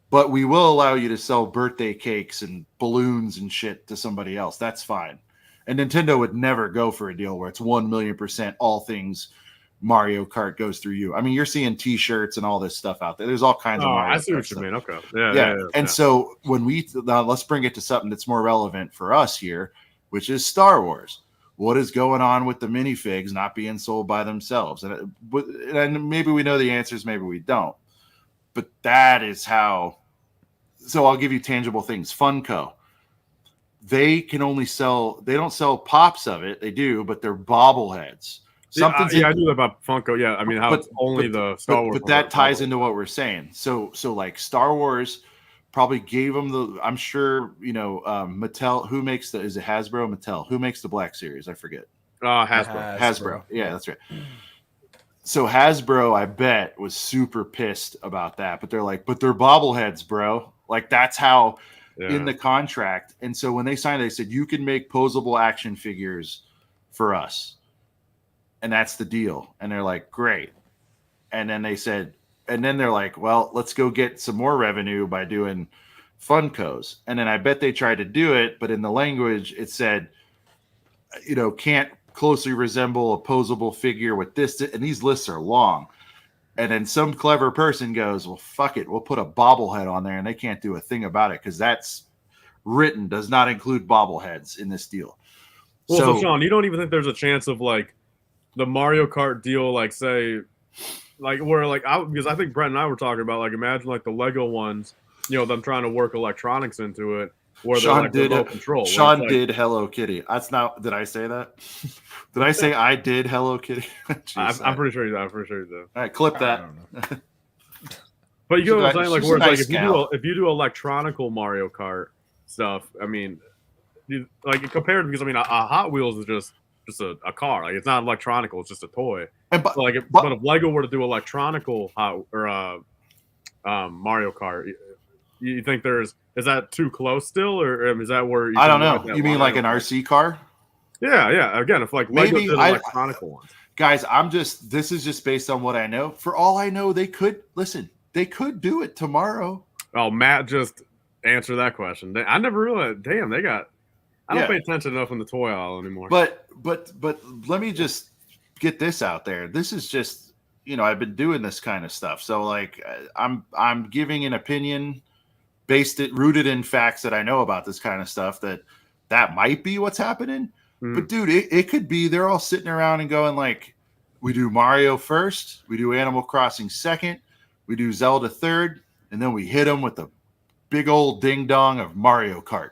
Speaker 1: But we will allow you to sell birthday cakes and balloons and shit to somebody else. That's fine. And Nintendo would never go for a deal where it's 1,000,000% all things Mario Kart goes through you. I mean, you're seeing T-shirts and all this stuff out there. There's all kinds of Mario
Speaker 3: I see
Speaker 1: Kart
Speaker 3: what
Speaker 1: stuff.
Speaker 3: you mean. Okay. Yeah.
Speaker 1: And so when now let's bring it to something that's more relevant for us here, which is Star Wars. What is going on with the minifigs not being sold by themselves? And maybe we know the answers, maybe we don't. But that is how. So I'll give you tangible things. Funko. They can only sell. They don't sell pops of it. They do, but they're bobbleheads.
Speaker 3: I knew that about Funko. Yeah, I mean, it's only the Star Wars.
Speaker 1: But that ties into what we're saying. So like Star Wars probably gave them the. I'm sure Mattel. Who makes is it Hasbro? Mattel. Who makes the Black Series? I forget.
Speaker 3: Hasbro.
Speaker 1: Yeah, that's right. So Hasbro, I bet, was super pissed about that. But they're like, but they're bobbleheads, bro. Like that's how in the contract. And so when they signed, they said you can make posable action figures for us. And that's the deal. And they're like, great. And then they're like, well, let's go get some more revenue by doing Funkos. And then I bet they tried to do it, but in the language it said, can't closely resemble a posable figure with this. And these lists are long. And then some clever person goes, well, fuck it. We'll put a bobblehead on there, and they can't do a thing about it because that's written, does not include bobbleheads in this deal.
Speaker 3: Well, so Sean, you don't even think there's a chance of like the Mario Kart deal, like say, like where like because I think Brett and I were talking about like imagine like the Lego ones, them trying to work electronics into it, where they're like remote control.
Speaker 1: Sean did Hello Kitty. That's not. Did I say that? Did I say I did Hello Kitty?
Speaker 3: Jeez, I'm pretty sure you did. I'm pretty sure you did.
Speaker 1: All right, clip that.
Speaker 3: But you know what I'm saying? Like, where it's like if you do electronical Mario Kart stuff, I mean, like compared because I mean a Hot Wheels is just a car. Like it's not electronical. It's just a toy. But if Lego were to do electronical Mario Kart, you think is that too close still, or is that where
Speaker 1: I don't know? You mean like an RC car?
Speaker 3: Yeah. Again, if like Lego did electronical ones,
Speaker 1: guys, this is just based on what I know. For all I know, they could do it tomorrow.
Speaker 3: Oh, Matt just answered that question. I never realized. Damn, they got. I don't pay attention enough in the toy aisle anymore.
Speaker 1: But let me just get this out there. This is just I've been doing this kind of stuff, so like I'm giving an opinion rooted in facts that I know about this kind of stuff. That might be what's happening. But dude, it could be they're all sitting around and going like, we do Mario first, we do Animal Crossing second, we do Zelda third, and then we hit them with the big old ding dong of Mario Kart.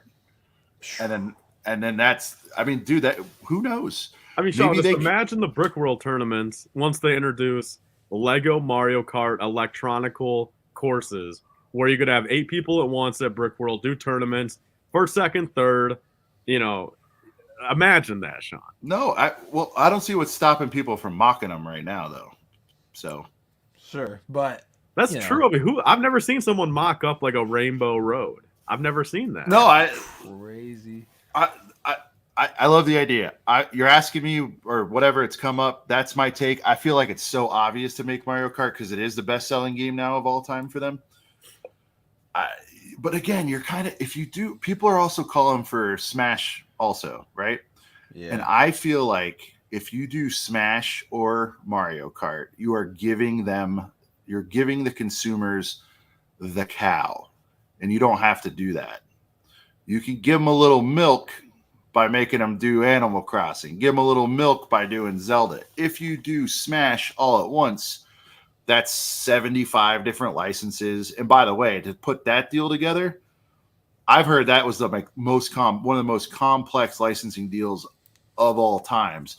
Speaker 1: And then that's, I mean, dude, that who knows?
Speaker 3: I mean, Sean, just imagine the Brick World tournaments once they introduce Lego Mario Kart electronical courses where you could have 8 people at once at Brick World, do tournaments, first, second, third, imagine that, Sean.
Speaker 1: No, I don't see what's stopping people from mocking them right now, though. So,
Speaker 2: sure, but
Speaker 3: that's true. I mean, I've never seen someone mock up like a Rainbow Road. I've never seen that.
Speaker 1: No,
Speaker 2: crazy.
Speaker 1: I love the idea. You're asking me or whatever, it's come up. That's my take. I feel like it's so obvious to make Mario Kart because it is the best-selling game now of all time for them. But again, you're kind of people are also calling for Smash also, right? Yeah. And I feel like if you do Smash or Mario Kart, you're giving the consumers the cow, and you don't have to do that. You can give them a little milk by making them do Animal Crossing. Give them a little milk by doing Zelda. If you do Smash all at once, that's 75 different licenses. And by the way, to put that deal together, I've heard that was one of the most complex licensing deals of all times,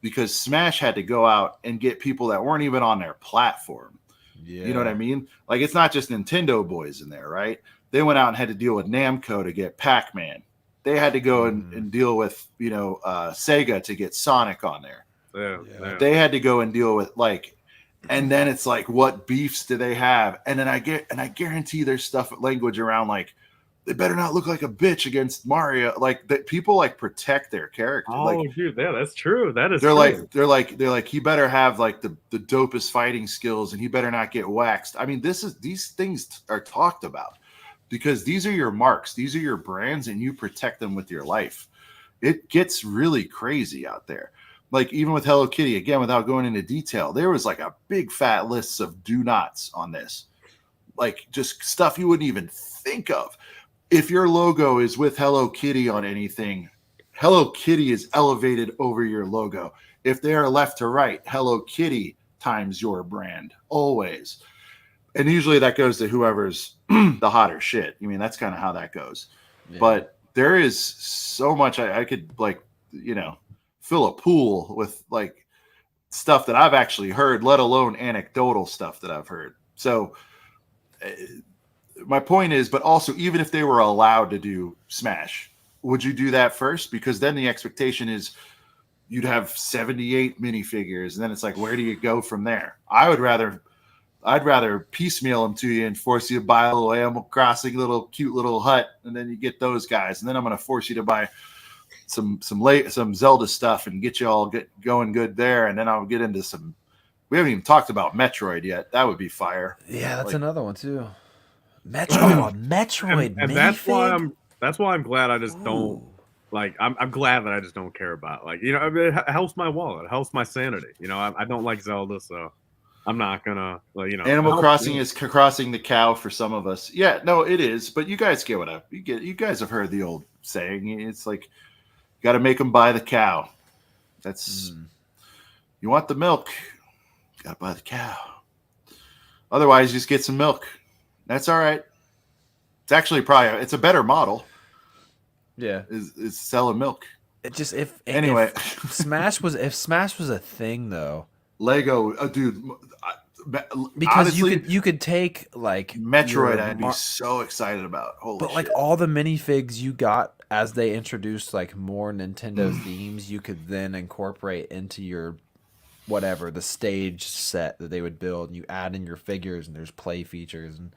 Speaker 1: because Smash had to go out and get people that weren't even on their platform. Yeah. You know what I mean? Like, it's not just Nintendo boys in there, right? They went out and had to deal with Namco to get Pac-Man. They had to go and deal with, Sega to get Sonic on there.
Speaker 3: Yeah.
Speaker 1: They had to go and deal with like, and then it's like, what beefs do they have? And then I guarantee there's stuff language around like, they better not look like a bitch against Mario. Like that, people like protect their character.
Speaker 3: Oh,
Speaker 1: like,
Speaker 3: dude, yeah, that's true. That is.
Speaker 1: They're
Speaker 3: true.
Speaker 1: they're like, he better have like the dopest fighting skills, and he better not get waxed. I mean, these things are talked about because these are your marks, these are your brands, and you protect them with your life. It gets really crazy out there. Like even with Hello Kitty, again, without going into detail, there was like a big fat list of do nots on this, like just stuff you wouldn't even think of. If your logo is with Hello Kitty on anything, Hello Kitty is elevated over your logo. If they are left to right, Hello Kitty times your brand always. And usually that goes to whoever's the hotter shit. I mean, that's kind of how that goes. Yeah. But there is so much I could like, fill a pool with like stuff that I've actually heard, let alone anecdotal stuff that I've heard. So my point is, but also even if they were allowed to do Smash, would you do that first? Because then the expectation is you'd have 78 minifigures, and then it's like, where do you go from there? I'd rather piecemeal them to you and force you to buy a little Animal Crossing, cute little hut, and then you get those guys, and then I'm going to force you to buy some Zelda stuff and get you all going good there, and then I'll get into some. We haven't even talked about Metroid yet. That would be fire.
Speaker 2: Yeah, that's another one too. Metroid,
Speaker 3: and that's why I'm glad I just don't like. I'm glad that I just don't care about it helps my wallet, it helps my sanity. I don't like Zelda, so I'm not gonna
Speaker 1: Animal Crossing is crossing the cow for some of us. Yeah, no, it is. But you guys get what you guys have heard the old saying. It's like you got to make them buy the cow. That's you want the milk, you got to buy the cow. Otherwise, just get some milk. That's all right. It's actually it's a better model.
Speaker 2: Yeah,
Speaker 1: is selling milk.
Speaker 2: It just if Smash was a thing though.
Speaker 1: Lego, dude.
Speaker 2: Because honestly, you could take like
Speaker 1: Metroid. I'd be so excited about. Holy
Speaker 2: but
Speaker 1: shit.
Speaker 2: Like all the minifigs you got as they introduced like more Nintendo themes, you could then incorporate into your whatever the stage set that they would build, and you add in your figures, and there's play features and.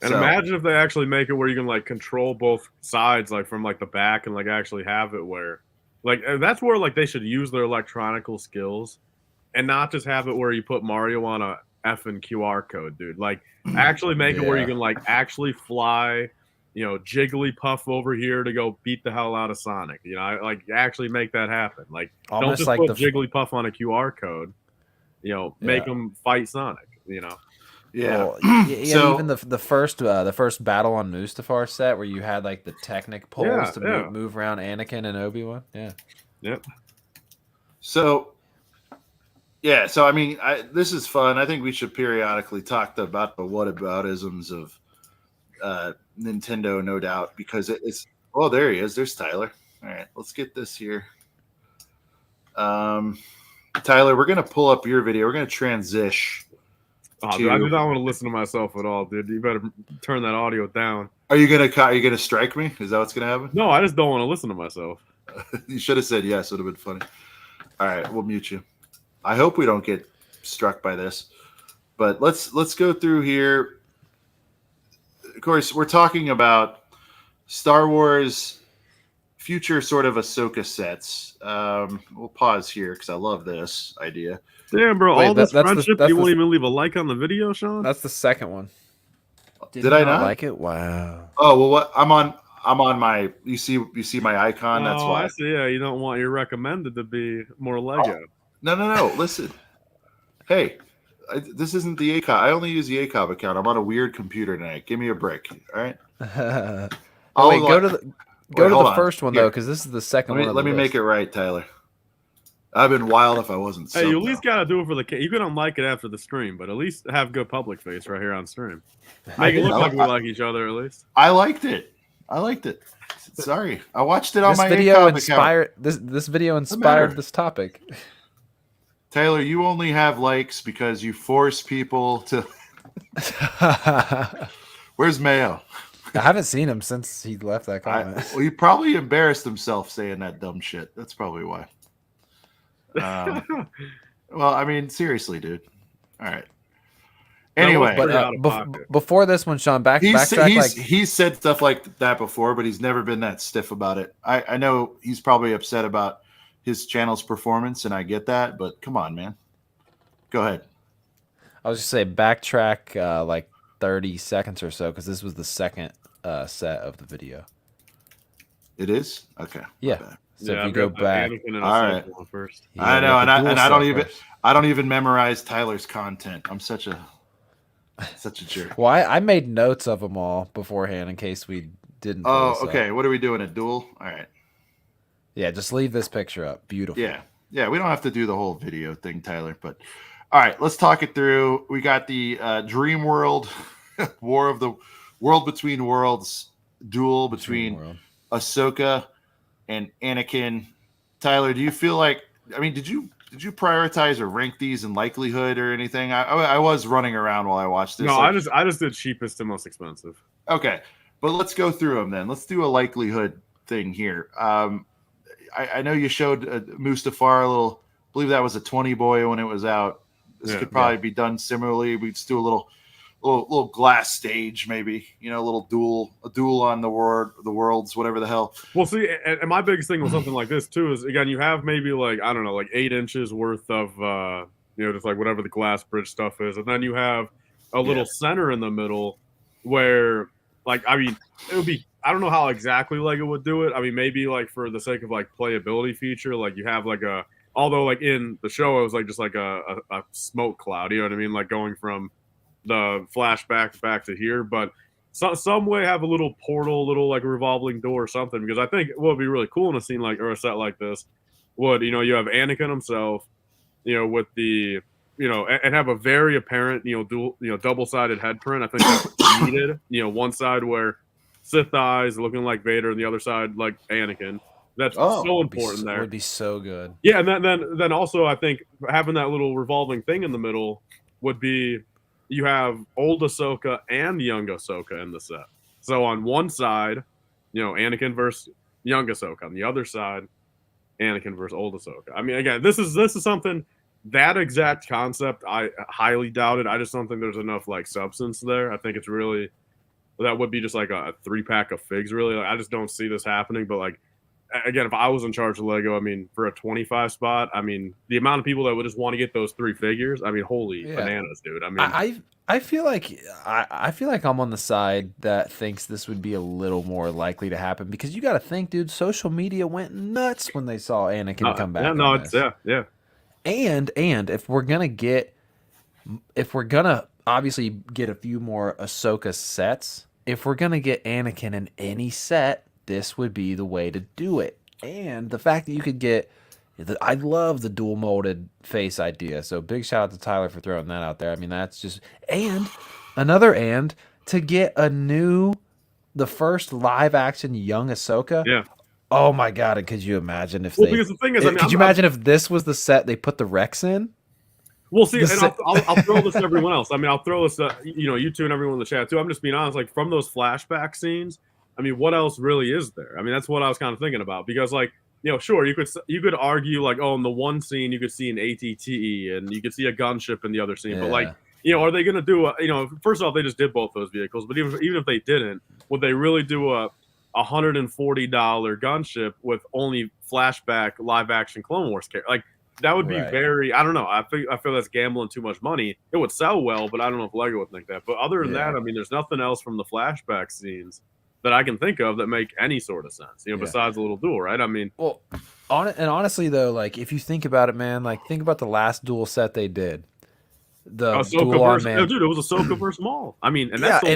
Speaker 3: And imagine if they actually make it where you can like control both sides, like from like the back, and like actually have it where, like that's where like they should use their electronical skills, and not just have it where you put Mario on a effing QR code, dude. Like actually make it where you can like actually fly, Jigglypuff over here to go beat the hell out of Sonic. Like actually make that happen. Like
Speaker 2: almost
Speaker 3: don't just put Jigglypuff on a QR code. Make them fight Sonic.
Speaker 1: Yeah.
Speaker 2: Well, yeah. So, even the first battle on Mustafar set where you had like the Technic poles to move around Anakin and Obi-Wan. Yeah.
Speaker 3: Yep.
Speaker 1: So I mean, this is fun. I think we should periodically talk about the whataboutisms of Nintendo, no doubt, because it's. Oh, there he is. There's Tyler. All right, let's get this here. Tyler, we're gonna pull up your video. We're gonna transition.
Speaker 3: Oh, dude, I do not want to listen to myself at all, dude. You better turn that audio down.
Speaker 1: Are you gonna strike me? Is that what's gonna happen?
Speaker 3: No, I just don't want to listen to myself.
Speaker 1: You should have said yes. It would have been funny. All right, we'll mute you. I hope we don't get struck by this, but let's go through here. Of course, we're talking about Star Wars future sort of Ahsoka sets. We'll pause here because I love this idea.
Speaker 3: Damn, bro! Wait, all this friendship, you won't even leave a like on the video, Sean?
Speaker 2: That's the second one.
Speaker 1: Did I not
Speaker 2: like it? Wow.
Speaker 1: Oh well, what I'm on my. You see my icon. That's why.
Speaker 3: I see. Yeah, you don't want your recommended to be more Lego.
Speaker 1: No. Listen, hey, this isn't the ACOB. I only use the ACOB account. I'm on a weird computer tonight. Give me a break. All right.
Speaker 2: Go to the first one though, because this is the second one.
Speaker 1: Let me make it right, Tyler. I've been wild if I wasn't.
Speaker 3: Hey, you at least gotta do it for the. You can unlike it after the stream, but at least have good public face right here on stream. Make it look like we like each other at least.
Speaker 1: I liked it. Sorry, I watched it on my
Speaker 2: video
Speaker 1: account.
Speaker 2: This video inspired this topic.
Speaker 1: Taylor, you only have likes because you force people to. Where's Mayo?
Speaker 2: I haven't seen him since he left that comment.
Speaker 1: He probably embarrassed himself saying that dumb shit. That's probably why. Well, I mean, seriously, dude. All right. Anyway,
Speaker 2: but before this one, Sean,
Speaker 1: he's said stuff like that before, but he's never been that stiff about it. I know he's probably upset about his channel's performance, and I get that, but come on, man. Go ahead.
Speaker 2: I was just say backtrack like 30 seconds or so, because this was the second set of the video.
Speaker 1: It is? Okay.
Speaker 2: Yeah. So if you go back,
Speaker 1: all right. First. Yeah, I know, and I don't even memorize Tyler's content. I'm such a jerk.
Speaker 2: Well, I made notes of them all beforehand in case we didn't.
Speaker 1: Oh, okay. What are we doing? A duel? All right.
Speaker 2: Yeah, just leave this picture up. Beautiful.
Speaker 1: Yeah. We don't have to do the whole video thing, Tyler. But all right, let's talk it through. We got the Dream World, War of the World Between Worlds duel between Ahsoka and Anakin. Tyler, do you feel like? I mean, did you prioritize or rank these in likelihood or anything? I was running around while I watched this.
Speaker 3: No, I just did cheapest to most expensive.
Speaker 1: Okay, but let's go through them then. Let's do a likelihood thing here. I know you showed Mustafar a little. I believe that was a 20 boy when it was out. This could probably be done similarly. We'd just do a little glass stage, maybe, a little duel on the worlds, whatever the hell.
Speaker 3: Well, see, and my biggest thing with something like this too is, again, you have maybe like, I don't know, like 8 inches worth of just like whatever the glass bridge stuff is, and then you have a little center in the middle where, like, I mean, it would be, I don't know how exactly like it would do it. I mean, maybe like for the sake of like playability feature, like you have like although like in the show it was like just like a smoke cloud, you know what I mean, like going from the flashback back to here, but some way have a little portal, little like revolving door or something, because I think what would be really cool in a scene like, or a set like this would, you have Anakin himself, with the, and have a very apparent, dual, double-sided head print. I think that's needed. One side where Sith eyes looking like Vader, and the other side like Anakin. That's so important there.
Speaker 2: It would be so good.
Speaker 3: Yeah, and then also I think having that little revolving thing in the middle would be, you have old Ahsoka and young Ahsoka in the set. So on one side, Anakin versus young Ahsoka. On the other side, Anakin versus old Ahsoka. I mean, again, this is something, that exact concept, I highly doubt it. I just don't think there's enough like substance there. I think it's really, that would be just like a 3-pack of figs, really. Like, I just don't see this happening. But like, again, if I was in charge of Lego, I mean, for a 25 spot, I mean, the amount of people that would just want to get those 3 figures, I mean, holy bananas, dude. I mean,
Speaker 2: I feel like I'm on the side that thinks this would be a little more likely to happen, because you got to think, dude, social media went nuts when they saw Anakin come back.
Speaker 3: Yeah.
Speaker 2: And if we're gonna obviously get a few more Ahsoka sets, if we're gonna get Anakin in any set, this would be the way to do it. And the fact that you could get, I love the dual molded face idea. So big shout out to Tyler for throwing that out there. I mean, that's just, and to get the first live action young Ahsoka.
Speaker 3: Yeah.
Speaker 2: Oh my God. And could you imagine if
Speaker 3: because the thing is,
Speaker 2: could you imagine if this was the set they put the Rex in?
Speaker 3: We'll see, and I'll throw this to everyone else. I mean, I'll throw this to, you two and everyone in the chat too. I'm just being honest, like from those flashback scenes, I mean, what else really is there? I mean, that's what I was kind of thinking about, because like, sure, you could argue like, oh, in the one scene you could see an ATTE and you could see a gunship in the other scene, but like, are they going to do first off, they just did both those vehicles, but even if they didn't, would they really do a $140 gunship with only flashback live action Clone Wars character? Like, that would be very, I don't know. I feel that's gambling too much money. It would sell well, but I don't know if Lego would think that. But other than that, I mean, there's nothing else from the flashback scenes that I can think of that make any sort of sense, besides a little duel, right? I mean,
Speaker 2: well, honestly though, like if you think about it, man, like think about the last duel set they did. The
Speaker 3: Ahsoka versus, dude, it was Ahsoka versus Maul. I mean, and that's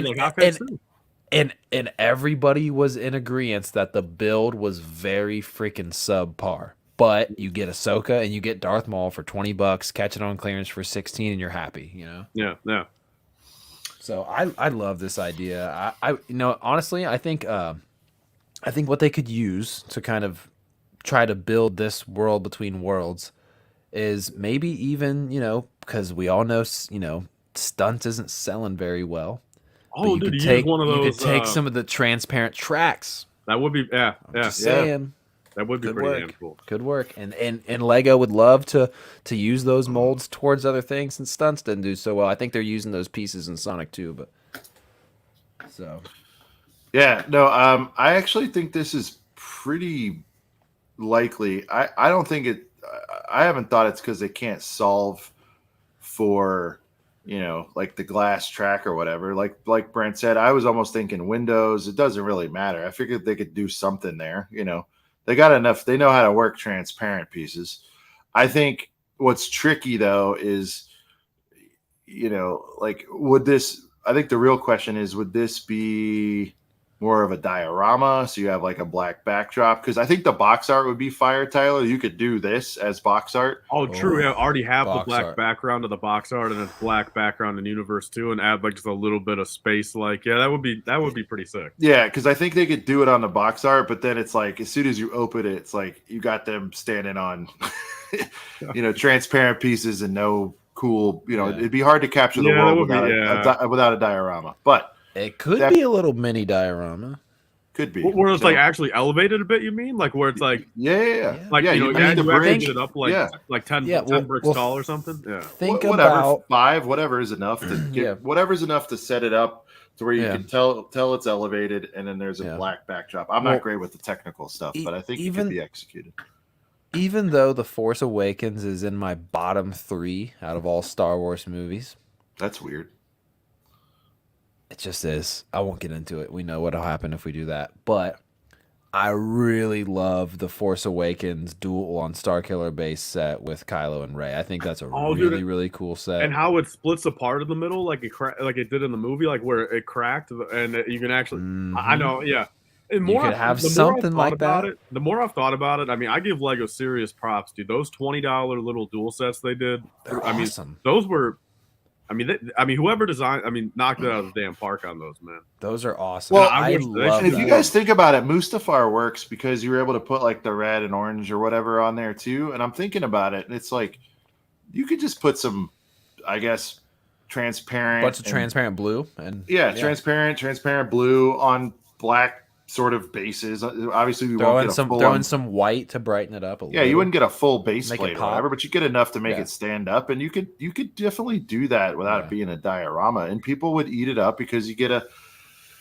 Speaker 2: and everybody was in agreement that the build was very freaking subpar. But you get Ahsoka and you get Darth Maul for $20, catch it on clearance for 16, and you're happy,
Speaker 3: Yeah.
Speaker 2: So I love this idea. I honestly, I think what they could use to kind of try to build this world between worlds is maybe even, because we all know, stunts isn't selling very well.
Speaker 3: Oh, dude, you could take
Speaker 2: some of the transparent tracks.
Speaker 3: That would be,
Speaker 2: I'm just saying.
Speaker 3: That would be pretty damn cool.
Speaker 2: Good work. And Lego would love to use those molds towards other things, and Stunts didn't do so well. I think they're using those pieces in Sonic 2, but so.
Speaker 1: Yeah, no, I actually think this is pretty likely. I don't think it. I haven't thought it's because they can't solve for, like the glass track or whatever. Like Brent said, I was almost thinking Windows. It doesn't really matter. I figured they could do something there. They got enough. They know how to work transparent pieces. I think what's tricky though is, like would this? I think the real question is, would this be more of a diorama, so you have like a black backdrop? Because I think the box art would be fire, Tyler. You could do this as box art.
Speaker 3: Oh, true. Yeah, already have the black background of the box art and then black background in Universe 2 and add like just a little bit of space. Like, yeah, that would be pretty sick.
Speaker 1: Yeah, because I think they could do it on the box art, but then it's like as soon as you open it, it's like you got them standing on transparent pieces and no cool, it'd be hard to capture the world without a diorama. But
Speaker 2: it could be a little mini diorama.
Speaker 1: Could be.
Speaker 3: Where it's like actually elevated a bit, you mean? Like where it's like
Speaker 1: like
Speaker 3: you actually it up like 10 bricks tall or something. Yeah.
Speaker 2: Think
Speaker 1: whatever,
Speaker 2: about
Speaker 1: 5, whatever is enough to get whatever's enough to set it up to where you can tell it's elevated, and then there's a black backdrop. I'm not great with the technical stuff, but I think it can be executed.
Speaker 2: Even though The Force Awakens is in my bottom 3 out of all Star Wars movies.
Speaker 1: That's weird.
Speaker 2: It just is. I won't get into it. We know what'll happen if we do that. But I really love the Force Awakens duel on Starkiller base set with Kylo and Rey. I think that's a really cool set.
Speaker 3: And how it splits apart in the middle, like it did in the movie, like where it cracked, and you can actually. I know, yeah. And
Speaker 2: you could have something like that.
Speaker 3: The more I've thought about it, I mean, I give Lego serious props, dude. Those $20 little duel sets they did.
Speaker 2: They're awesome.
Speaker 3: Those were. I mean, whoever designed, knocked it out of the damn park on those, man.
Speaker 2: Those are awesome.
Speaker 1: Well, if you guys think about it, Mustafar works because you were able to put like the red and orange or whatever on there too. And I'm thinking about it, and it's like you could just put some, I guess, transparent,
Speaker 2: bunch of transparent blue, and
Speaker 1: transparent blue on black sort of bases. Obviously, we won't get
Speaker 2: throwing some white to brighten it up a little.
Speaker 1: Yeah, you wouldn't get a full base plate or whatever, but you get enough to make it stand up, and you could definitely do that without it being a diorama, and people would eat it up because you get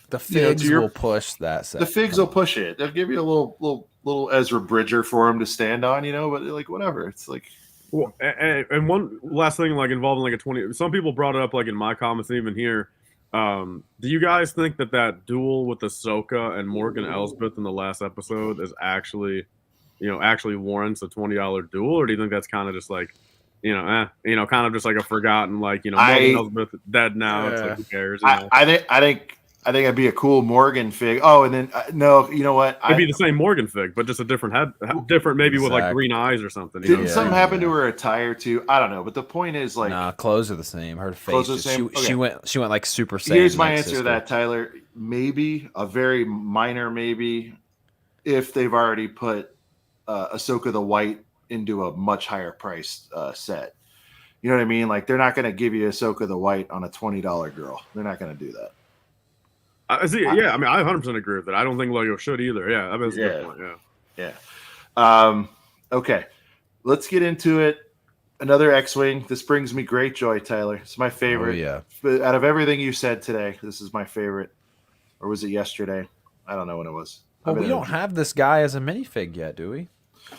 Speaker 2: the figs will push that set.
Speaker 1: The figs will push it. They'll give you a little Ezra Bridger for him to stand on, but like whatever. It's like.
Speaker 3: Well, and one last thing, like involving like a 20. Some people brought it up like in my comments and even here. Do you guys think that duel with Ahsoka and Morgan Elsbeth in the last episode is actually warrants a $20 duel, or do you think that's kind of just like, kind of just like a forgotten, like, Morgan Elsbeth dead now? It's like, who cares?
Speaker 1: I think it'd be a cool Morgan fig. Oh, and then no, you know what?
Speaker 3: It'd be the same Morgan fig, but just a different head, different maybe with like green eyes or something.
Speaker 1: Didn't something happen to her attire too? I don't know, but the point is like,
Speaker 2: nah, clothes are the same. Her face, she went like Super Saiyan.
Speaker 1: Here's my answer to that, Tyler. Maybe a very minor maybe, if they've already put Ahsoka the White into a much higher priced set. You know what I mean? Like they're not going to give you Ahsoka the White on a $20 girl. They're not going to do that.
Speaker 3: I see. Yeah, I 100% agree with that. I don't think Lego should either. Yeah, that was a good point.
Speaker 1: Yeah. Okay, let's get into it. Another X-wing. This brings me great joy, Tyler. It's my favorite.
Speaker 2: Oh, yeah.
Speaker 1: But out of everything you said today, this is my favorite. Or was it yesterday? I don't know when it was.
Speaker 2: Well, we don't have this guy as a minifig yet, do we?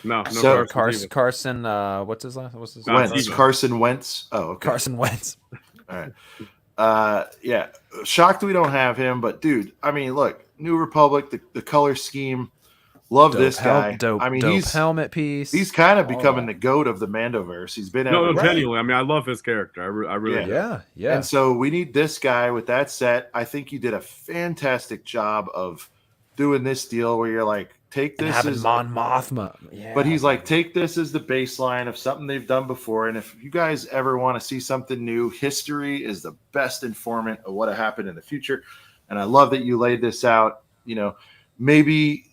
Speaker 3: No.
Speaker 2: So Carson. What's his last? What's his
Speaker 1: Wentz? Carson Wentz. Oh, okay.
Speaker 2: Carson Wentz.
Speaker 1: All right. Yeah, shocked we don't have him, but dude, look, New Republic, the color scheme, love this guy.
Speaker 2: He's helmet piece.
Speaker 1: He's kind of becoming the GOAT of the Mandoverse. He's been
Speaker 3: genuinely. I love his character. I really
Speaker 2: yeah.
Speaker 1: And so we need this guy with that set. I think you did a fantastic job of doing this deal where you're like, take this as
Speaker 2: Mon Mothma.
Speaker 1: Yeah. But he's like, take this as the baseline of something they've done before. And if you guys ever want to see something new, history is the best informant of what happened in the future. And I love that you laid this out. Maybe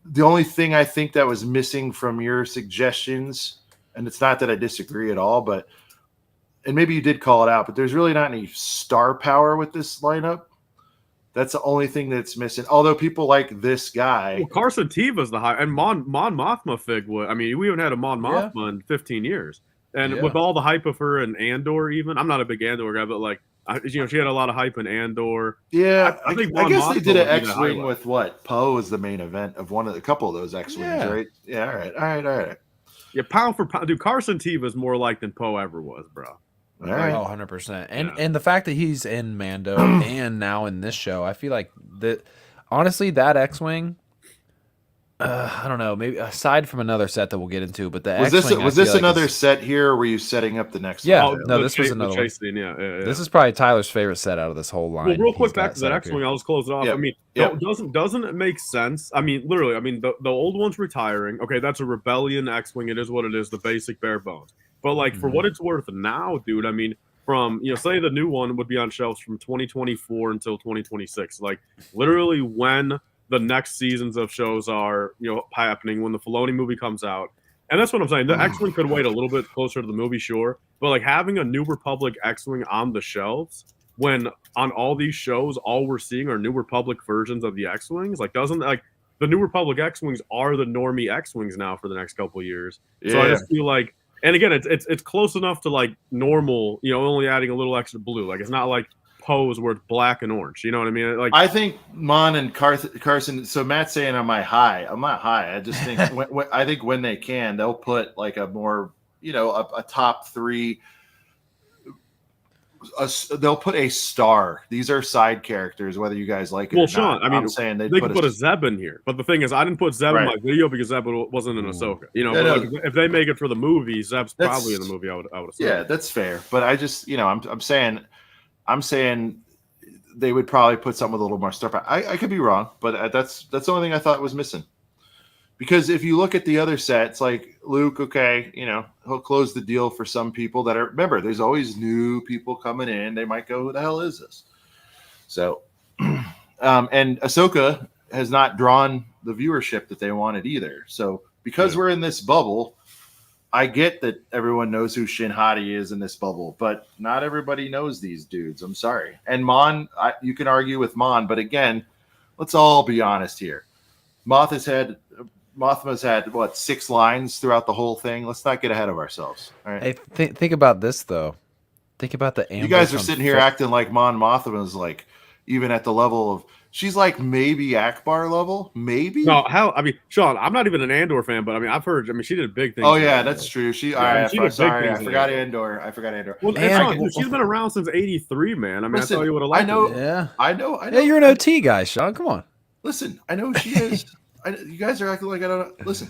Speaker 1: the only thing I think that was missing from your suggestions, and it's not that I disagree at all, and maybe you did call it out, but there's really not any star power with this lineup. That's the only thing that's missing. Although people like this guy.
Speaker 3: Well, Carson Teva's the high, and Mon Mothma fig would. I mean, we haven't had a Mon Mothma in 15 years, and with all the hype of her and Andor, even I'm not a big Andor guy, but like, she had a lot of hype in Andor.
Speaker 1: Yeah, I guess
Speaker 3: Mothma
Speaker 1: they did an X-wing with what Poe was the main event of a couple of those X-wings, right? Yeah, all right.
Speaker 3: Yeah, pound for pound, dude. Carson Teva is more like than Poe ever was, bro.
Speaker 2: All right. Oh, 100%. And the fact that he's in Mando and now in this show, I feel like that. Honestly, that X-wing. I don't know. Maybe aside from another set that we'll get into, but the X-wing,
Speaker 1: was this another set here? Or were you setting up the next?
Speaker 2: Yeah,
Speaker 1: one?
Speaker 2: No, this was another one.
Speaker 3: Scene, yeah.
Speaker 2: This is probably Tyler's favorite set out of this whole line.
Speaker 3: Well, real quick back to that X-wing. I'll just close it off.
Speaker 1: Yep.
Speaker 3: I mean, doesn't it make sense? I mean, literally. I mean, the old one's retiring. Okay, that's a Rebellion X-wing. It is what it is. The basic bare bones. But like for what it's worth now, dude. I mean, from say the new one would be on shelves from 2024 until 2026. Like literally when the next seasons of shows are happening, when the Filoni movie comes out. And that's what I'm saying. The X-wing could wait a little bit closer to the movie, sure, but like having a New Republic X-wing on the shelves when on all these shows all we're seeing are New Republic versions of the X-wings, like doesn't like the New Republic X-wings are the normie X-wings now for the next couple of years. So I just feel like, and again, it's close enough to like normal, only adding a little extra blue. Like it's not like Poe's where it's black and orange. You know what I mean? Like
Speaker 1: I think Mon and Carson. So Matt's saying, "Am I high?" I'm not high. I just think I think when they can, they'll put like a more a top three. They'll put a star. These are side characters, whether you guys like it.
Speaker 3: Well,
Speaker 1: or
Speaker 3: Sean,
Speaker 1: not.
Speaker 3: I mean,
Speaker 1: I'm saying
Speaker 3: they could put a Zeb in here, but the thing is, I didn't put Zeb in my video because Zeb wasn't in Ahsoka. Like, if they make it for the movie, Zeb's probably in the movie. I would assume.
Speaker 1: Yeah, that's fair. But I just, I'm saying they would probably put something with a little more stuff. I could be wrong, but that's the only thing I thought was missing. Because if you look at the other sets, like Luke, okay, he'll close the deal for some people that are. Remember, there's always new people coming in. They might go, "Who the hell is this?" So, and Ahsoka has not drawn the viewership that they wanted either. So, because we're in this bubble. I get that everyone knows who Shin Hati is in this bubble, but not everybody knows these dudes. I'm sorry. And Mon, you can argue with Mon, but again, let's all be honest here. Mothma's had what 6 lines throughout the whole thing. Let's not get ahead of ourselves. All right.
Speaker 2: Hey, think about this though. Think about the ambush.
Speaker 1: You guys are sitting here acting like Mon Mothma is like even at the level of. She's like maybe Akbar level, maybe.
Speaker 3: No, hell, I mean, Sean, I'm not even an Andor fan, but I mean, I've heard. I mean, she did big things.
Speaker 1: Oh yeah, that's true. She. I forgot Andor.
Speaker 3: Well, she's been around since '83, man. I mean, listen, I thought you would have liked
Speaker 1: it.
Speaker 2: Yeah,
Speaker 1: I know.
Speaker 2: Hey, you're an OT guy, Sean. Come on.
Speaker 1: Listen, I know who she is. You guys are acting like I don't know. Listen,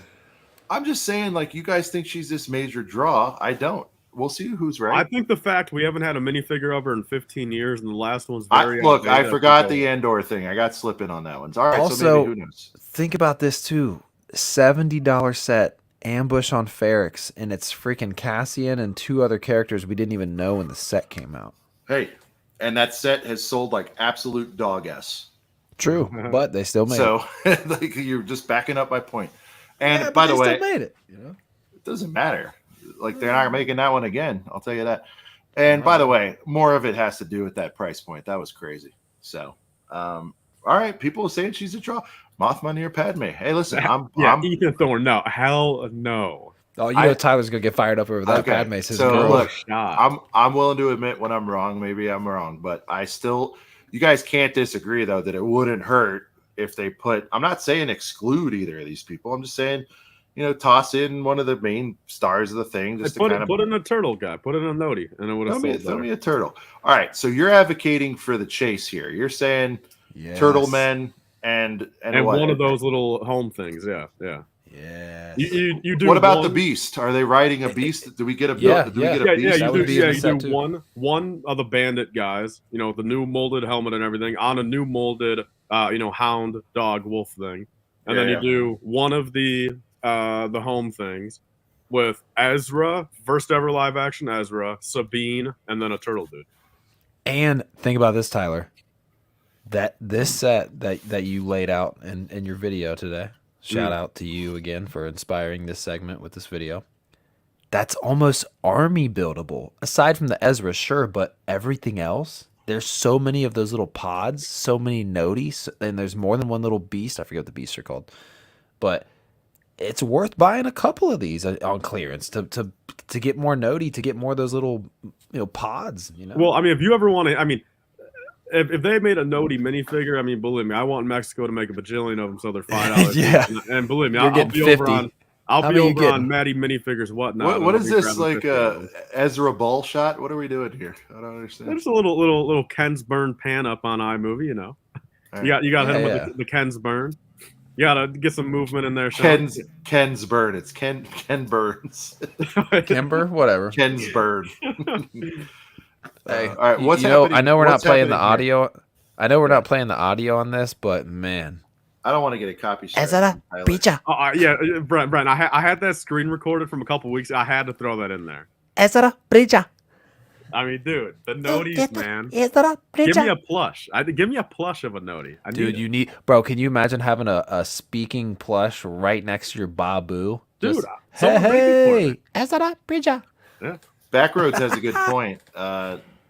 Speaker 1: I'm just saying, like you guys think she's this major draw. I don't. We'll see who's right.
Speaker 3: I think the fact we haven't had a minifigure of her in 15 years, and the last one's very.
Speaker 1: I forgot the Andor thing. I got slipping on that one. All right,
Speaker 2: also,
Speaker 1: so maybe who knows?
Speaker 2: Think about this too: $70 set, ambush on Ferrix, and it's freaking Cassian and 2 other characters we didn't even know when the set came out.
Speaker 1: Hey, and that set has sold like absolute dog ass.
Speaker 2: True, but they still made
Speaker 1: it. So like you're just backing up my point. And by the way,
Speaker 2: still made it.
Speaker 1: It doesn't matter. Like they're not making that one again. I'll tell you that. And by the way, more of it has to do with that price point. That was crazy. So, all right, people are saying she's a draw. Mothma near Padme. Hey, listen, I'm
Speaker 3: Ethan Thorne. No, hell no.
Speaker 2: Oh, Tyler's gonna get fired up over that. Okay. Padme says,
Speaker 1: so look, I'm willing to admit when I'm wrong. Maybe I'm wrong, but you guys can't disagree though that it wouldn't hurt if they put. I'm not saying exclude either of these people. I'm just saying. Toss in one of the main stars of the thing. Just
Speaker 3: put in a turtle guy. Put in a Noti, and it would have sold.
Speaker 1: Throw me a turtle. All right, so you're advocating for the chase here. You're saying turtle men and
Speaker 3: one of those little home things. Yeah.
Speaker 2: Yeah.
Speaker 3: You do.
Speaker 1: What about the beast? Are they riding a beast? Do we get a beast?
Speaker 3: You do one of the bandit guys. The new molded helmet and everything on a new molded hound dog wolf thing, and then you do one of the home things with Ezra, first ever live action Ezra, Sabine, and then a turtle dude.
Speaker 2: And think about this, Tyler. That this set that you laid out in your video today. Shout out to you again for inspiring this segment with this video. That's almost army buildable. Aside from the Ezra, sure, but everything else there's so many of those little pods, so many noties, and there's more than one little beast. I forget what the beasts are called, but it's worth buying a couple of these on clearance to get more noti, to get more of those little pods.
Speaker 3: Well, I mean, if you ever want to, I mean, if they made a noti minifigure, I mean, believe me, I want Mexico to make a bajillion of them, so they're $5.
Speaker 2: Yeah,
Speaker 3: and believe me,
Speaker 2: I'll
Speaker 3: be
Speaker 2: 50.
Speaker 3: I'll be over on Maddie minifigures, whatnot.
Speaker 1: What is this, like Ezra Ball shot? What are we doing here? I don't understand.
Speaker 3: There's a little Ken's Burn pan up on iMovie, Right. You got hit him with the Ken's Burn. You gotta get some movement in there. Sean.
Speaker 1: Ken's Burn. It's Ken Burns.
Speaker 2: Kimber, whatever.
Speaker 1: Ken's Burn.
Speaker 2: Hey,
Speaker 1: all right. What's happening?
Speaker 2: I know we're not playing the audio. Here? I know we're not playing the audio on this, but man,
Speaker 1: I don't want to get a copy.
Speaker 3: Yeah, Brent. I had that screen recorded from a couple weeks. I had to throw that in there. I mean, dude, the noties, man. Give me a plush. Give me a plush of a noti.
Speaker 2: Dude, you need, bro. Can you imagine having a speaking plush right next to your Babu?
Speaker 3: Dude,
Speaker 2: just, hey,
Speaker 3: yeah.
Speaker 1: Backroads has a good point.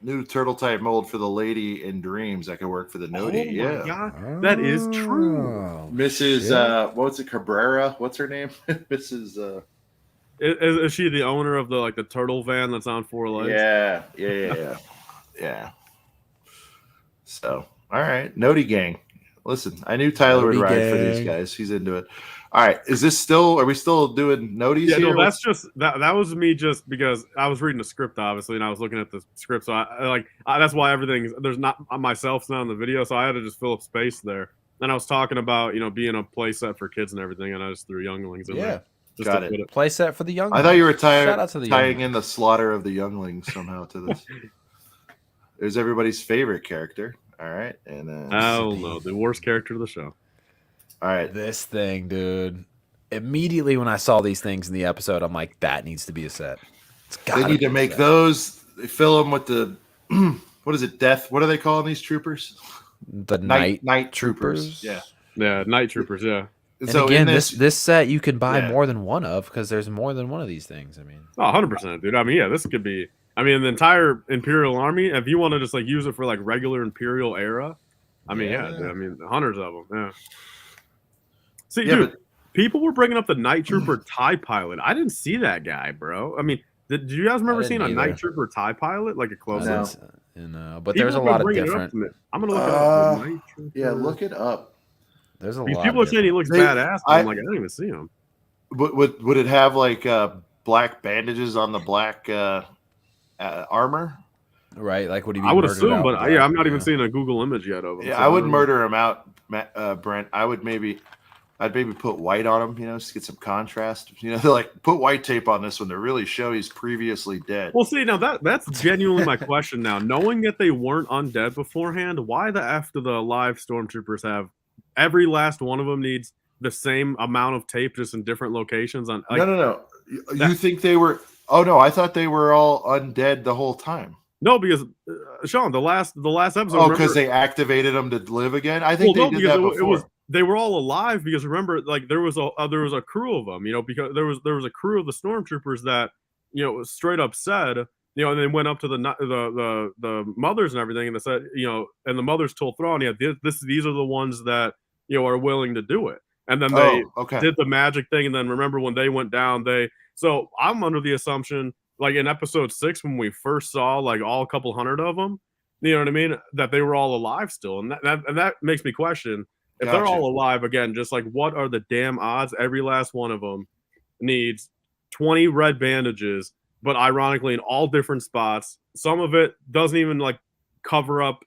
Speaker 1: New turtle type mold for the lady in Dreams that could work for the noti.
Speaker 3: Oh my God. That is true.
Speaker 1: Mrs. What's it, Cabrera? What's her name? Mrs.
Speaker 3: Is she the owner of the turtle van that's on 4 legs?
Speaker 1: Yeah. So, all right, Noti Gang. Listen, I knew Tyler would ride for these guys. He's into it. All right, are we still doing noties here?
Speaker 3: No, that's just that was me just because I was reading the script, obviously, and I was looking at the script. So that's why there's not myself's not in the video, so I had to just fill up space there. Then I was talking about being a play set for kids and everything, and I just threw younglings in there.
Speaker 1: Got it.
Speaker 2: Play set for the younglings.
Speaker 1: I thought you were tying in the slaughter of the younglings somehow to this. There's everybody's favorite character. All right, and
Speaker 3: the worst character of the show.
Speaker 1: All right,
Speaker 2: this thing, dude. Immediately when I saw these things in the episode, I'm like, that needs to be a set.
Speaker 1: They need to make those. They fill them with the what is it? Death. What are they calling these troopers?
Speaker 2: The night troopers.
Speaker 1: Yeah,
Speaker 3: night troopers. Yeah.
Speaker 2: And so again, this set you can buy more than one of because there's more than one of these things. I mean,
Speaker 3: 100%, dude. I mean, this could be. I mean, the entire Imperial Army. If you want to just use it for regular Imperial era, I mean, dude, I mean, hundreds of them. Yeah. See, dude, people were bringing up the Night Trooper TIE pilot. I didn't see that guy, bro. I mean, did you guys remember seeing a Night Trooper TIE pilot a close up?
Speaker 2: No, but there's a lot of different.
Speaker 3: I'm gonna look it up. Night Trooper.
Speaker 1: Yeah, look it up.
Speaker 2: There's a
Speaker 3: These
Speaker 2: lot.
Speaker 3: People are saying he looks badass. I didn't even see him.
Speaker 1: Would it have black bandages on the black armor?
Speaker 2: Right, would he be?
Speaker 3: I would assume, but I'm not even seeing a Google image yet of him.
Speaker 1: Yeah, so I wouldn't murder him out, Brent. I'd maybe put white on him, just get some contrast. They're put white tape on this one to really show he's previously dead.
Speaker 3: Well, see, now that's genuinely my question now. Knowing that they weren't undead beforehand, why the F do the live stormtroopers have every last one of them needs the same amount of tape just in different locations?
Speaker 1: No. You think they were? Oh no, I thought they were all undead the whole time.
Speaker 3: No, because Sean, the last episode.
Speaker 1: Oh, because they activated them to live again. I think they did that before.
Speaker 3: They were all alive because remember, there was a crew of them, because there was a crew of the stormtroopers that straight up said, and they went up to the mothers and everything, and they said, and the mothers told Thrawn, these are the ones that are willing to do it, and then they did the magic thing, and then remember when they went down, so I'm under the assumption, in episode 6 when we first saw all a couple hundred of them, you know what I mean, that they were all alive still, and that makes me question. If they're all alive again, just what are the damn odds? Every last one of them needs 20 red bandages, but ironically in all different spots. Some of it doesn't even cover up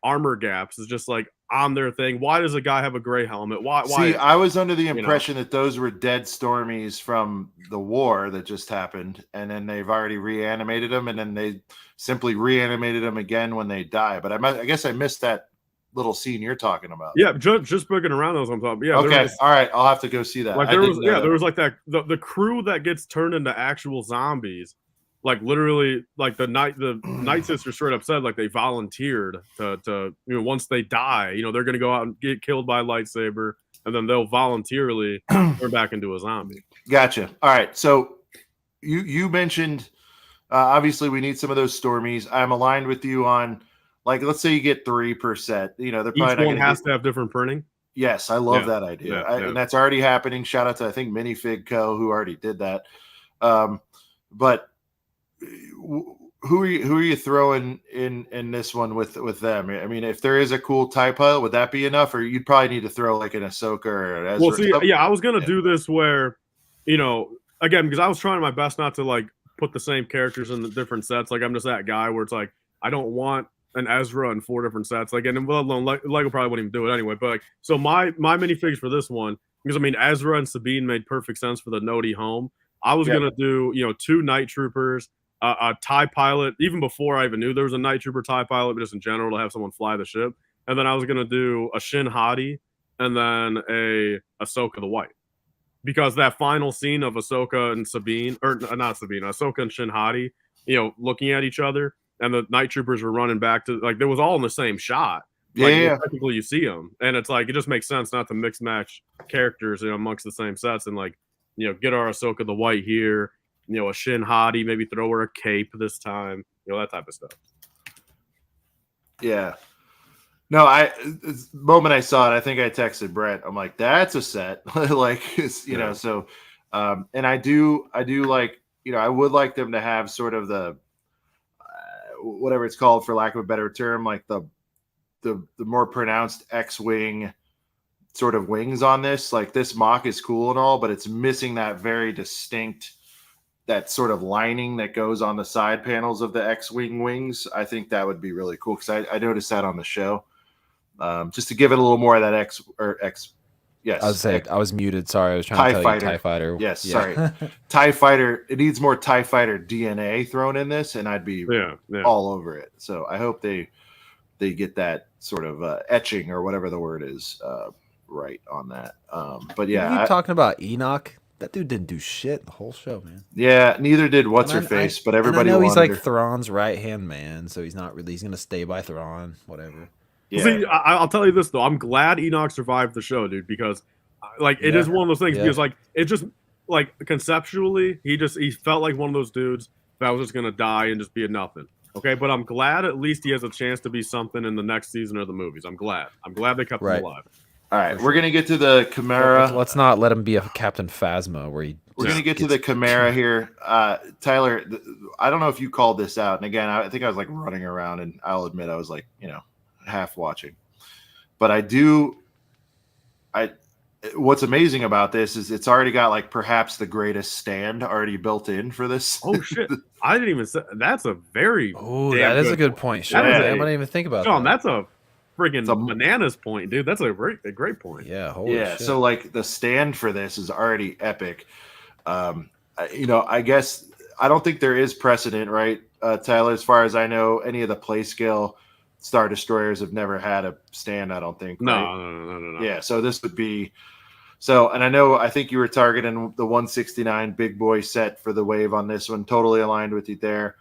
Speaker 3: armor gaps. It's just on their thing. Why does a guy have a gray helmet? Why?
Speaker 1: See, I was under the impression that those were dead Stormies from the war that just happened, and then they've already reanimated them, and then they simply reanimated them again when they die. But I guess I missed that little scene you're talking about.
Speaker 3: Yeah, just booking around those on top. Yeah.
Speaker 1: Okay. All right. I'll have to go see that.
Speaker 3: There was that the crew that gets turned into actual zombies. Literally, the Night Sisters straight up said they volunteered to once they die, they're gonna go out and get killed by a lightsaber, and then they'll voluntarily turn back into a zombie.
Speaker 1: Gotcha. All right. So you mentioned obviously we need some of those Stormies. I'm aligned with you on Like, let's say you get 3 per set. You know, they're probably
Speaker 3: Each
Speaker 1: not
Speaker 3: one
Speaker 1: gonna
Speaker 3: has to have different printing.
Speaker 1: Yes, I love that idea. And that's already happening. Shout out to, I think, Minifig Co. who already did that. But who are you throwing in this one with them? I mean, if there is a cool TIE pilot, would that be enough, or you'd probably need to throw like an Ahsoka or an Ezra?
Speaker 3: Well, see, I was gonna do this where, you know, again, because I was trying my best not to like put the same characters in the different sets. Like I'm just that guy where it's like I don't want an Ezra in 4 different sets. Like, and let alone Lego probably wouldn't even do it anyway. But like, so my minifigs for this one, because I mean Ezra and Sabine made perfect sense for the Noti home. I was gonna do, you know, 2 night troopers, a TIE pilot, even before I even knew there was a night trooper TIE pilot, but just in general to have someone fly the ship. And then I was gonna do a Shin Hati and then a Ahsoka the White. Because that final scene of Ahsoka and Sabine, or not Sabine, Ahsoka and Shin Hati, you know, looking at each other, and the night troopers were running back to, like, they was all in the same shot. Like, technically you see them, and it's like it just makes sense not to mix match characters, you know, amongst the same sets, and like, you know, get our Ahsoka the White here, you know, a Shin Hati, maybe throw her a cape this time, you know, that type of stuff.
Speaker 1: Yeah. No, the moment I saw it, I think I texted Brett. I'm like, that's a set. Like, it's, you know, so, and I do like, you know, I would like them to have sort of the, whatever it's called for lack of a better term, like the more pronounced X-Wing sort of wings on this. Like, this mock is cool and all, but it's missing that very distinct, that sort of lining that goes on the side panels of the X-Wing wings. I think that would be really cool, because I noticed that on the show. Just to give it a little more of that X. Yes.
Speaker 2: I was muted. Sorry. I was trying to tell you TIE Fighter.
Speaker 1: Yes. Yeah. Sorry. TIE Fighter. It needs more TIE Fighter DNA thrown in this, and I'd be all over it. So I hope they get that sort of etching or whatever the word is right on that. But yeah.
Speaker 2: You keep talking about Enoch. That dude didn't do shit the whole show, man.
Speaker 1: Yeah. Neither did What's-Her-Face, but everybody
Speaker 2: I know he's like
Speaker 1: her.
Speaker 2: Thrawn's right-hand man, so he's not really, he's going to stay by Thrawn, whatever.
Speaker 3: Yeah. See, I'll tell you this though. I'm glad Enoch survived the show, dude, because like it is one of those things. Because like it just, like, conceptually, he felt like one of those dudes that was just gonna die and just be a nothing. Okay, but I'm glad at least he has a chance to be something in the next season of the movies. I'm glad they kept him alive.
Speaker 1: All right, we're gonna get to the Chimera.
Speaker 2: Let's not let him be a Captain Phasma where
Speaker 1: we're gonna get to the Chimera here. Tyler, I don't know if you called this out, and again, I think I was like running around, and I'll admit I was like, you know, half watching, but what's amazing about this is it's already got like perhaps the greatest stand already built in for this.
Speaker 3: Oh shit, I didn't even say that's a very
Speaker 2: that is a good point. Sean. I didn't even think about
Speaker 3: Sean, that's a friggin' bananas point, dude. That's a great point.
Speaker 2: Yeah, holy shit.
Speaker 1: So like the stand for this is already epic. You know, I guess I don't think there is precedent, right, Tyler, as far as I know. Any of the play scale Star Destroyers have never had a stand, I don't think. Right?
Speaker 3: No.
Speaker 1: Yeah, so this would be so, and I think you were targeting the 169 big boy set for the wave on this one. Totally aligned with you there.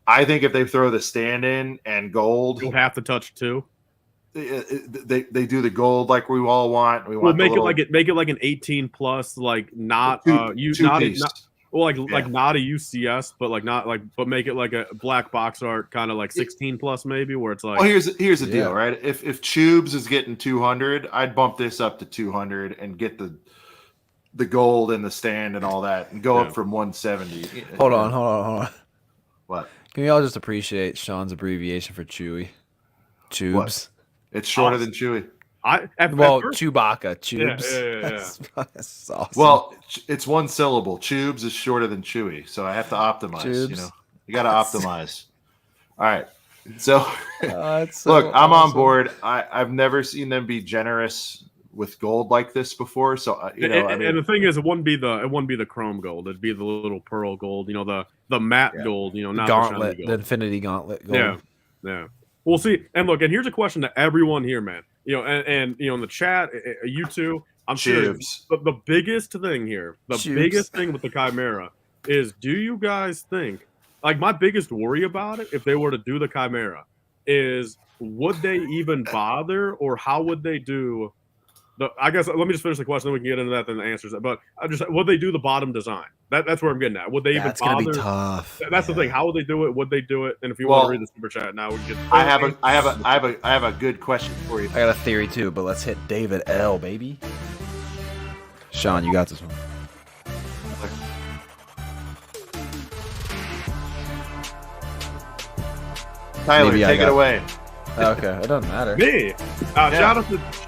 Speaker 1: I think if they throw the stand in and gold,
Speaker 3: you'll have to touch 2.
Speaker 1: They do the gold like we all want.
Speaker 3: Make it like an 18 plus, like not not a UCS, but like not like, but make it like a black box art, kind of like 16 plus maybe, where it's like.
Speaker 1: Well, here's the deal, right? If Tubes is getting 200, I'd bump this up to 200 and get the gold and the stand and all that, and go up from 170.
Speaker 2: Hold on.
Speaker 1: What?
Speaker 2: Can we all just appreciate Sean's abbreviation for Chewy? Tubes.
Speaker 1: What? It's shorter than Chewy.
Speaker 2: Chewbacca. Tubes.
Speaker 3: Yeah.
Speaker 2: That's awesome.
Speaker 1: Well, it's one syllable. Tubes is shorter than Chewy, so I have to optimize.
Speaker 2: Tubes.
Speaker 1: You know, you got to optimize. All right. So,
Speaker 2: so
Speaker 1: look, I'm
Speaker 2: awesome.
Speaker 1: on board. I've never seen them be generous with gold like this before. So, you know,
Speaker 3: and the thing is, it wouldn't be the chrome gold. It'd be the little pearl gold. You know, the matte gold. You know, not
Speaker 2: gauntlet,
Speaker 3: the
Speaker 2: Infinity Gauntlet gold.
Speaker 3: Yeah. We'll see. And look, and here's a question to everyone here, man. You know, and you know, in the chat, you two, I'm sure. But the biggest thing here, biggest thing with the Chimera is, do you guys think, like, my biggest worry about it, if they were to do the Chimera, is would they even bother, or how would they do I guess let me just finish the question, then we can get into that, then the answers. But would they do the bottom design? That's where I'm getting at. Would they even bother?
Speaker 2: That's gonna be tough.
Speaker 3: That's the thing. How would they do it? Would they do it? And if you want to read the super chat now, we can get.
Speaker 1: I have a good question for you.
Speaker 2: I got a theory too, but let's hit David L, baby. Sean, you got this one.
Speaker 1: Tyler, take it away.
Speaker 2: Okay, it doesn't matter.
Speaker 3: Me. Shout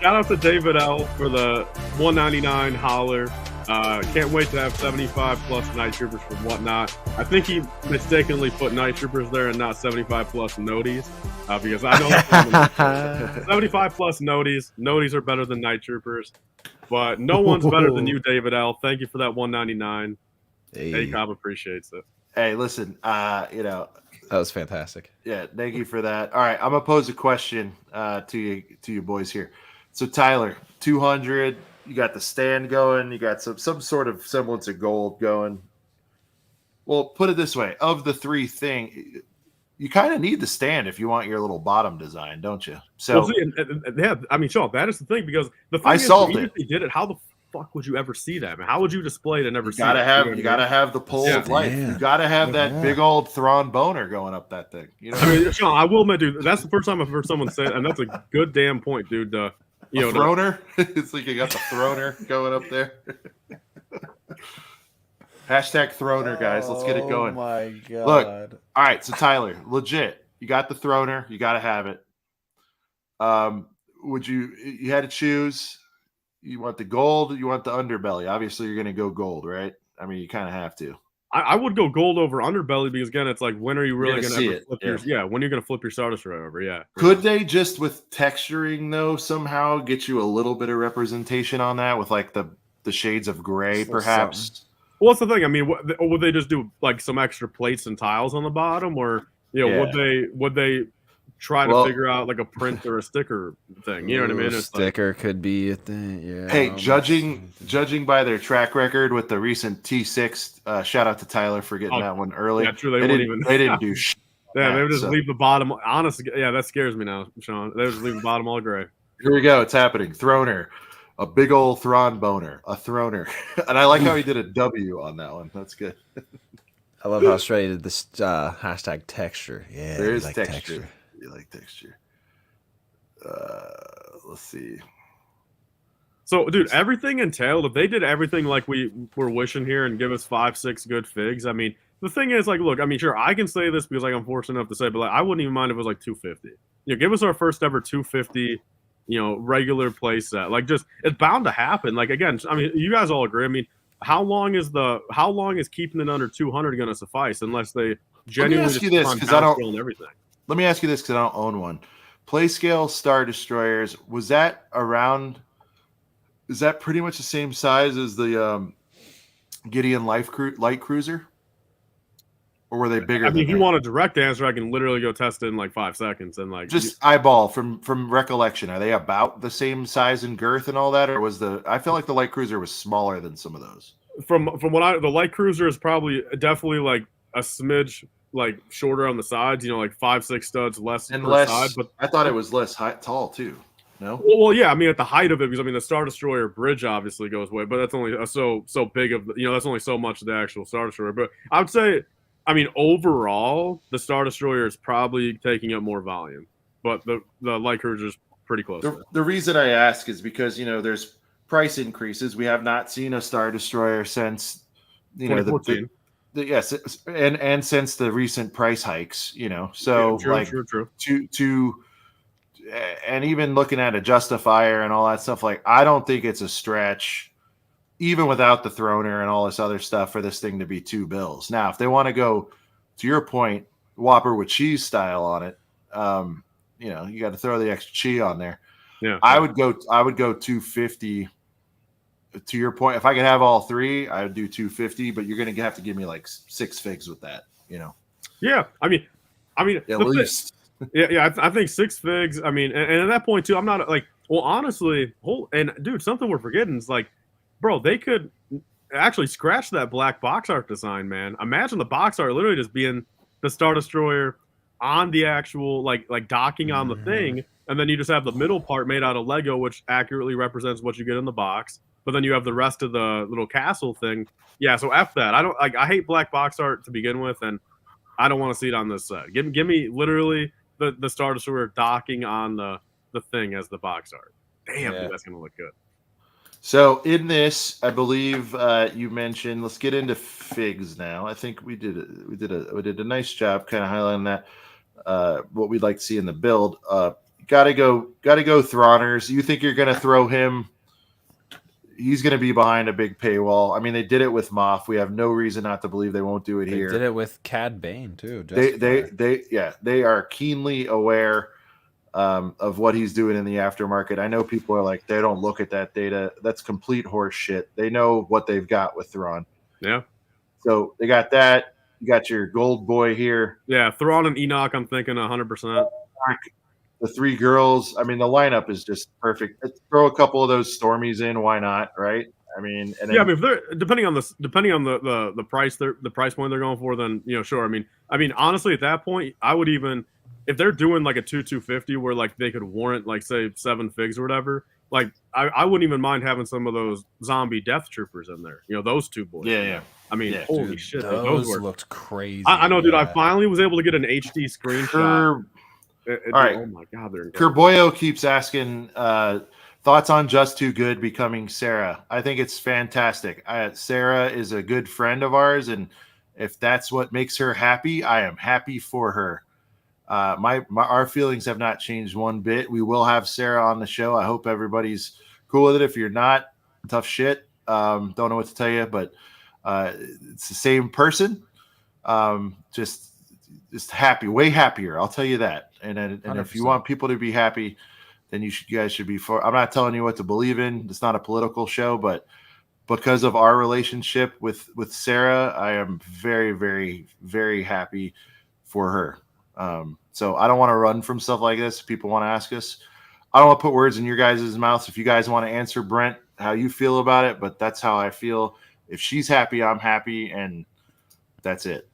Speaker 3: out to David L for the 199 holler. Can't wait to have 75 plus night troopers from Whatnot. I think he mistakenly put night troopers there and not 75 plus noties, because I know 75 plus noties. Noties are better than night troopers, but no one's better than you, David L. Thank you for that 199.
Speaker 2: Hey.
Speaker 3: ACOB appreciates it.
Speaker 1: Hey, listen, that
Speaker 2: was fantastic.
Speaker 1: Yeah, thank you for that. All right, I'm gonna pose a question to you boys here. So Tyler, 200. You got the stand going. You got some sort of semblance of gold going. Well, put it this way: of the three things, you kind of need the stand if you want your little bottom design, don't you? So,
Speaker 3: yeah, I mean, Sean, that is the thing, because the thing
Speaker 1: I solved it.
Speaker 3: If they did it, how the fuck would you ever see that? Man? How would you display it and never see it?
Speaker 1: You gotta have the pole of life.
Speaker 2: Yeah.
Speaker 1: You gotta have that big old Thrawn boner going up that thing. You know,
Speaker 3: I mean, Sean, I will admit, dude, that's the first time I've heard someone say it, and that's a good damn point, dude.
Speaker 1: Throner? It's like you got the throner going up there. Hashtag throner, guys. Let's get it going.
Speaker 2: Oh my god!
Speaker 1: Look, all right. So Tyler, legit, you got the throner. You got to have it. Would you had to choose? You want the gold? You want the underbelly? Obviously, you're going to go gold, right? I mean, you kind of have to.
Speaker 3: I would go gold over underbelly, because again, it's like, when are you really going to flip when are you going to flip your Star Destroyer over? Yeah.
Speaker 1: Could they just, with texturing though, somehow get you a little bit of representation on that with like the shades of gray, perhaps?
Speaker 3: Something. Well, what's the thing? I mean, would they just do like some extra plates and tiles on the bottom, or would they try to figure out like a print or a sticker thing? You know what I mean?
Speaker 2: Sticker could be a thing. Yeah.
Speaker 1: Hey, judging by their track record with the recent T6, shout out to Tyler for getting that one early.
Speaker 3: Yeah, true.
Speaker 1: They didn't do shit.
Speaker 3: Yeah, they would just leave the bottom. Honestly, yeah, that scares me now, Sean. They would just leave the bottom all gray.
Speaker 1: Here we go. It's happening. Throner. A big old Thrawn boner. A throner. And I like how he did a W on that one. That's good.
Speaker 2: I love how straight did this hashtag texture. Yeah,
Speaker 1: there is texture. You like texture. Let's see.
Speaker 3: So, dude, everything entailed, if they did everything like we were wishing here and give us 5-6 good figs, I mean, the thing is, like, look, I mean, sure, I can say this because, like, I'm fortunate enough to say, but like, I wouldn't even mind if it was like 250. Give us our first ever 250, regular play set. Like, just, it's bound to happen. Like, again, I mean, you guys all agree. I mean, how long is keeping it under 200 going to suffice unless they genuinely
Speaker 1: just because I don't
Speaker 3: everything?
Speaker 1: Let me ask you this, because I don't own one. Playscale Star Destroyers, was that around? Is that pretty much the same size as the Gideon Light Cruiser, or were they bigger?
Speaker 3: I mean, if you want a direct answer, I can literally go test it in like 5 seconds and like
Speaker 1: just eyeball from recollection. Are they about the same size and girth and all that, or was I feel like the Light Cruiser was smaller than some of those.
Speaker 3: From what the Light Cruiser is definitely like a smidge like shorter on the sides, like 5-6 studs less
Speaker 1: and
Speaker 3: per
Speaker 1: less
Speaker 3: side. But
Speaker 1: I thought it was less tall too. No.
Speaker 3: Well, yeah. I mean, at the height of it, because I mean, the Star Destroyer bridge obviously goes away, but that's only so big of that's only so much of the actual Star Destroyer. But I would say, I mean, overall, the Star Destroyer is probably taking up more volume, but the Light Cruiser is pretty close.
Speaker 1: The reason I ask is because there's price increases. We have not seen a Star Destroyer since
Speaker 3: 2014.
Speaker 1: Yes, and since the recent price hikes, so
Speaker 3: yeah,
Speaker 1: true. To and even looking at a justifier and all that stuff, like I don't think it's a stretch, even without the throner and all this other stuff, for this thing to be $2 Now, if they want to go, to your point, Whopper with cheese style on it, you got to throw the extra cheese on there.
Speaker 3: Yeah,
Speaker 1: I would go 250. To your point, if I could have all three, I would do 250, but you're going to have to give me like 6 figs with that,
Speaker 3: Yeah, I mean,
Speaker 1: at least.
Speaker 3: Yeah, I think 6 figs. I mean, and at that point too, I'm not like, well, honestly, and dude, something we're forgetting is like, bro, they could actually scratch that black box art design, man. Imagine the box art literally just being the Star Destroyer on the actual like docking on the thing, and then you just have the middle part made out of Lego, which accurately represents what you get in the box. But then you have the rest of the little castle thing. Yeah, so F that. I don't like. I hate black box art to begin with, and I don't want to see it on this set. Give me literally the Star Destroyer docking on the thing as the box art. Damn, dude, that's gonna look good.
Speaker 1: So in this, I believe you mentioned. Let's get into figs now. I think we did a nice job kind of highlighting that what we'd like to see in the build. Gotta go Thrawners. You think you're gonna throw him? He's going to be behind a big paywall. I mean, they did it with Moff. We have no reason not to believe they won't do it here.
Speaker 2: They did it with Cad Bane too.
Speaker 1: They are keenly aware of what he's doing in the aftermarket. I know people are like, they don't look at that data. That's complete horse shit. They know what they've got with Thrawn.
Speaker 3: Yeah.
Speaker 1: So they got that. You got your gold boy here.
Speaker 3: Yeah, Thrawn and Enoch, I'm thinking 100%.
Speaker 1: The three girls. I mean, the lineup is just perfect. Let's throw a couple of those Stormies in. Why not? Right? I mean, and then,
Speaker 3: yeah. I mean, if they're depending on the price the price point they're going for, then sure. I mean, honestly, at that point, I would even if they're doing like a 250 where like they could warrant like say 7 figs or whatever. Like I wouldn't even mind having some of those zombie death troopers in there. Those two boys.
Speaker 1: Yeah.
Speaker 3: I mean, holy shit,
Speaker 2: those looked crazy.
Speaker 3: I know, dude. I finally was able to get an HD screenshot.
Speaker 1: All right.
Speaker 3: Oh my god, they're incredible.
Speaker 1: Kerboyo keeps asking thoughts on Just Too Good becoming Sarah. I think it's fantastic. Sarah is a good friend of ours, and if that's what makes her happy, I am happy for her. Our feelings have not changed one bit. We will have Sarah on the show. I hope everybody's cool with it. If you're not, tough shit. Don't know what to tell you, but it's the same person. Just happy, way happier. I'll tell you that. And if you want people to be happy, then you guys should be for. I'm not telling you what to believe in. It's not a political show, but because of our relationship with Sarah, I am very, very, very happy for her. So I don't want to run from stuff like this. People want to ask us. I don't want to put words in your guys' mouths. If you guys want to answer Brent how you feel about it, but that's how I feel. If she's happy, I'm happy, and that's it.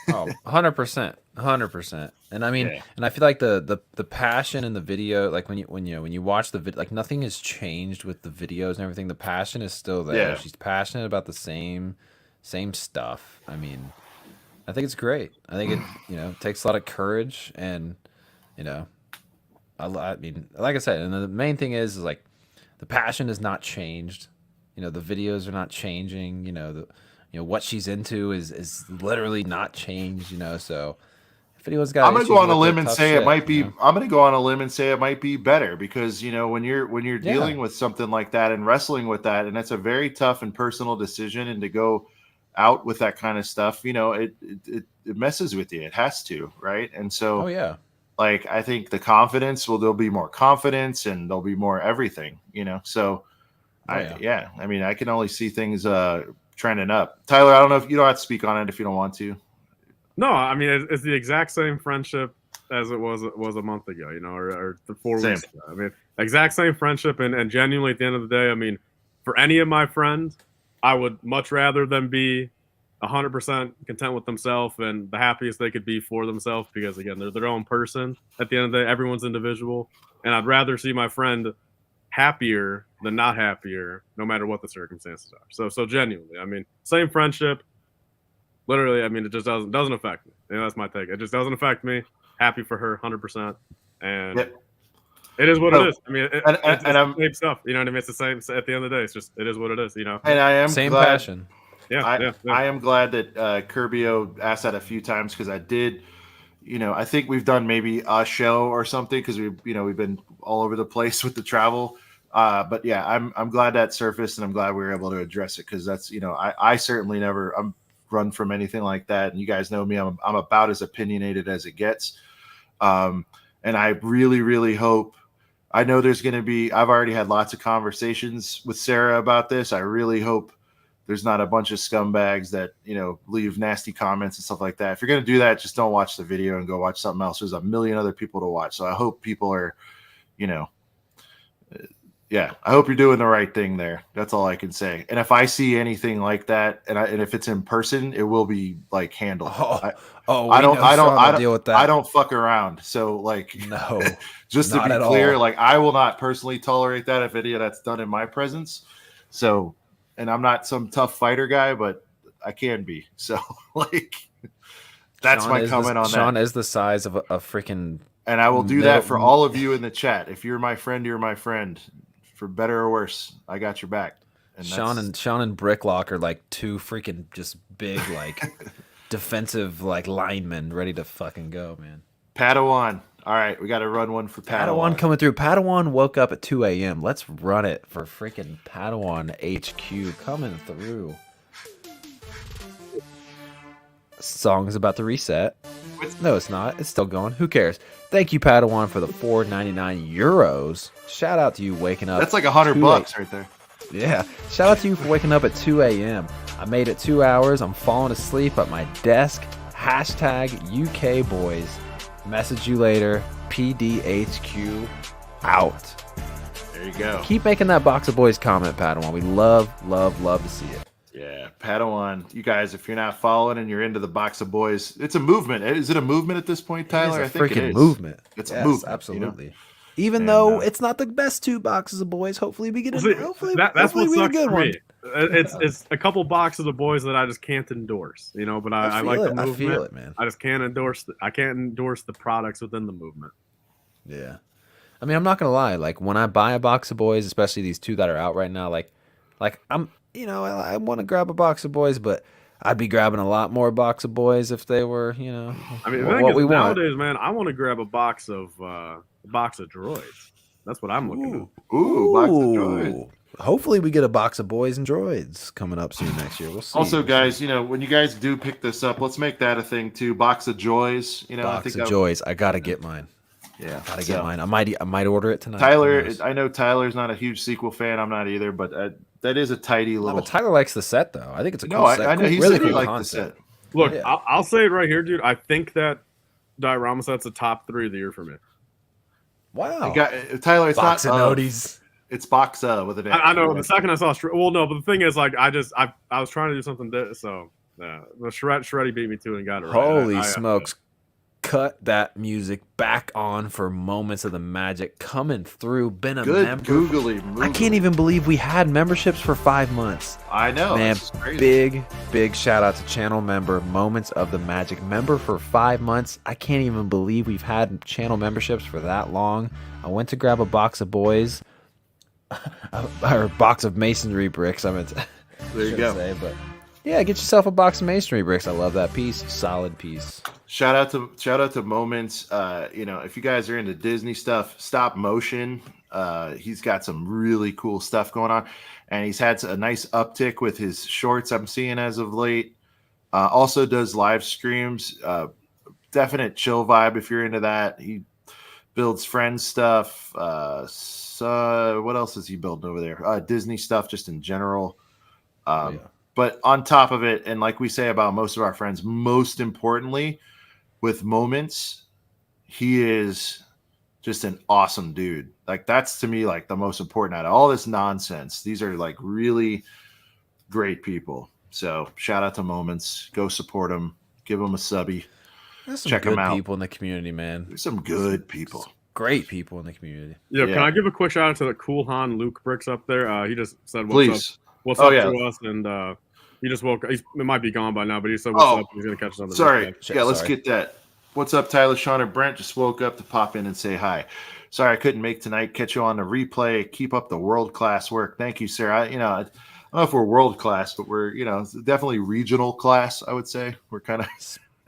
Speaker 2: 100%. 100%. And I mean, and I feel like the passion in the video, like when you watch the video, like nothing has changed with the videos and everything. The passion is still there.
Speaker 1: Yeah.
Speaker 2: She's passionate about the same stuff. I mean, I think it's great. I think it takes a lot of courage, and I mean, like I said, and the main thing is like the passion has not changed. The videos are not changing. What she's into is literally not changed. So if anyone's got,
Speaker 1: I'm gonna go on a limb and say it might be. I'm gonna go on a limb and say it might be better because when you're dealing with something like that and wrestling with that, and that's a very tough and personal decision, and to go out with that kind of stuff, it messes with you. It has to, right? And so, like I think the confidence there'll be more confidence and there'll be more everything, So, I mean, I can only see things trending up. Tyler, I don't know if you don't have to speak on it if you don't want to.
Speaker 3: No, I mean it's the exact same friendship as it was a month ago, or 4 weeks ago. I mean, exact same friendship, and genuinely at the end of the day, I mean, for any of my friends, I would much rather them be 100% content with themselves and the happiest they could be for themselves, because again, they're their own person. At the end of the day, everyone's individual, and I'd rather see my friend happier than not happier, no matter what the circumstances are. So genuinely, I mean, same friendship. Literally, I mean, it just doesn't affect me. That's my take. It just doesn't affect me. Happy for her, 100%, and it is what it is. I mean, it's the same stuff. You know what I mean? It's the same. At the end of the day, it's just it is what it is. And
Speaker 1: I am
Speaker 2: same
Speaker 1: glad,
Speaker 2: passion.
Speaker 1: I am glad that Kirbio asked that a few times because I did. I think we've done maybe a show or something because we've been all over the place with the travel. But yeah, I'm glad that surfaced, and I'm glad we were able to address it because that's I certainly never run from anything like that, and you guys know me. I'm about as opinionated as it gets, and I really, really hope. I know there's going to be. I've already had lots of conversations with Sarah about this. I really hope there's not a bunch of scumbags that leave nasty comments and stuff like that. If you're going to do that, just don't watch the video and go watch something else. There's a million other people to watch. So I hope people are, Yeah, I hope you're doing the right thing there. That's all I can say. And if I see anything like that, and if it's in person, it will be like handled. I don't
Speaker 2: deal with that.
Speaker 1: I don't fuck around. So like,
Speaker 2: no,
Speaker 1: just to be clear, like I will not personally tolerate that if any of that's done in my presence. So, and I'm not some tough fighter guy, but I can be. So like, that's my comment on that.
Speaker 2: Sean is the size of a freaking.
Speaker 1: And I will do that for all of you in the chat. If you're my friend, you're my friend. For better or worse, I got your back. And
Speaker 2: Sean and Bricklock are like two freaking just big like defensive like linemen ready to fucking go, man.
Speaker 1: Padawan. All right, we got to run one for Padawan.
Speaker 2: Coming through. Padawan woke up at 2 a.m. Let's run it for freaking Padawan HQ coming through. Song's about to reset. No, it's not. It's still going. Who cares? Thank you, Padawan, for the 4.99 euros. Shout out to you waking up.
Speaker 1: That's like $100 right there.
Speaker 2: Yeah. Shout out to you for waking up at 2 a.m. I made it 2 hours. I'm falling asleep at my desk. Hashtag UK boys. Message you later. PDHQ out.
Speaker 1: There you go.
Speaker 2: Keep making that Box of Boys comment, Padawan. We love to see it.
Speaker 1: Yeah, Padawan. You guys, if you're not following and you're into the Box of Boys, it's a movement. Is it a movement at this point, Tyler?
Speaker 2: I think it is. Movement.
Speaker 1: It's a movement.
Speaker 2: Absolutely. You know? Even though it's not the best 2 boxes of boys, hopefully we get a hopefully
Speaker 3: that's
Speaker 2: what
Speaker 3: sucks
Speaker 2: good
Speaker 3: for
Speaker 2: one.
Speaker 3: me. It's a couple boxes of boys that I just can't endorse, you know. But I like the movement.
Speaker 2: I feel it, man.
Speaker 3: I just can't endorse. I can't endorse the products within the movement.
Speaker 2: Yeah, I mean, I'm not gonna lie. Like when I buy a box of boys, especially these 2 that are out right now, like I'm, you know, I want to grab a box of boys, but I'd be grabbing a lot more box of boys if they were, you know,
Speaker 3: I mean,
Speaker 2: what we want.
Speaker 3: Nowadays, man, I want to grab a box of droids. That's what I'm looking at.
Speaker 1: Ooh, box of droids.
Speaker 2: Hopefully we get a box of boys and droids coming up soon next year. We'll see.
Speaker 1: Also, guys, you know, when you guys do pick this up, let's make that a thing too. Box of joys. You know,
Speaker 2: box of joys. I gotta get mine.
Speaker 1: Yeah,
Speaker 2: gotta get mine. I might order it tonight.
Speaker 1: Tyler, I know Tyler's not a huge sequel fan. I'm not either, but that is a tidy little.
Speaker 2: But Tyler likes the set though. I think it's a cool set.
Speaker 1: I know he
Speaker 2: really
Speaker 1: said he
Speaker 2: cool
Speaker 1: liked
Speaker 2: concept.
Speaker 1: the set.
Speaker 3: Look, yeah. I'll say it right here, dude. I think that diorama set's the top 3 of the year for me.
Speaker 2: Wow,
Speaker 1: Tyler, it's
Speaker 2: box
Speaker 1: not
Speaker 2: of noties.
Speaker 1: It's box with an.
Speaker 3: I know. The second I saw, well, no, but the thing is, like, I was trying to do something, so the Shreddy beat me to and got it right.
Speaker 2: Holy smokes! Cut that music back on for Moments of the Magic coming through. Been a
Speaker 1: good
Speaker 2: member.
Speaker 1: Googly moogly.
Speaker 2: I can't even believe we had memberships for 5 months.
Speaker 1: I know,
Speaker 2: man. Big shout out to channel member Moments of the Magic member for 5 months. I can't even believe we've had channel memberships for that long. I went to grab a box of boys, or a box of masonry bricks. I meant to.
Speaker 1: There you go.
Speaker 2: Say, but yeah, get yourself a box of masonry bricks. I love that piece. Solid piece.
Speaker 1: Shout out to Moments. You know, if you guys are into Disney stuff, stop motion. He's got some really cool stuff going on, and he's had a nice uptick with his shorts I'm seeing as of late. Also does live streams. Definite chill vibe if you're into that. He builds friends stuff. So what else is he building over there? Disney stuff just in general.
Speaker 2: Yeah.
Speaker 1: But on top of it, and like we say about most of our friends, most importantly, with Moments, he is just an awesome dude. Like that's to me like the most important out of all this nonsense. These are like really great people. So shout out to Moments. Go support him. Give him a subby.
Speaker 2: There's some
Speaker 1: Check
Speaker 2: good
Speaker 1: him out.
Speaker 2: people in the community, man.
Speaker 1: There's some good people.
Speaker 2: Great people in the community.
Speaker 3: Yeah, can I give a quick shout out to the Cool Han Luke Bricks up there? He just said what's up to us, and he just woke up. It might be gone by now, but he said what's up. He's gonna catch us on the
Speaker 1: Sorry. Yeah, let's get that. What's up, Tyler, Sean, and Brent? Just woke up to pop in and say hi. Sorry I couldn't make tonight. Catch you on the replay. Keep up the world-class work. Thank you, sir. I don't know if we're world-class, but we're, definitely regional class, I would say. We're kind of...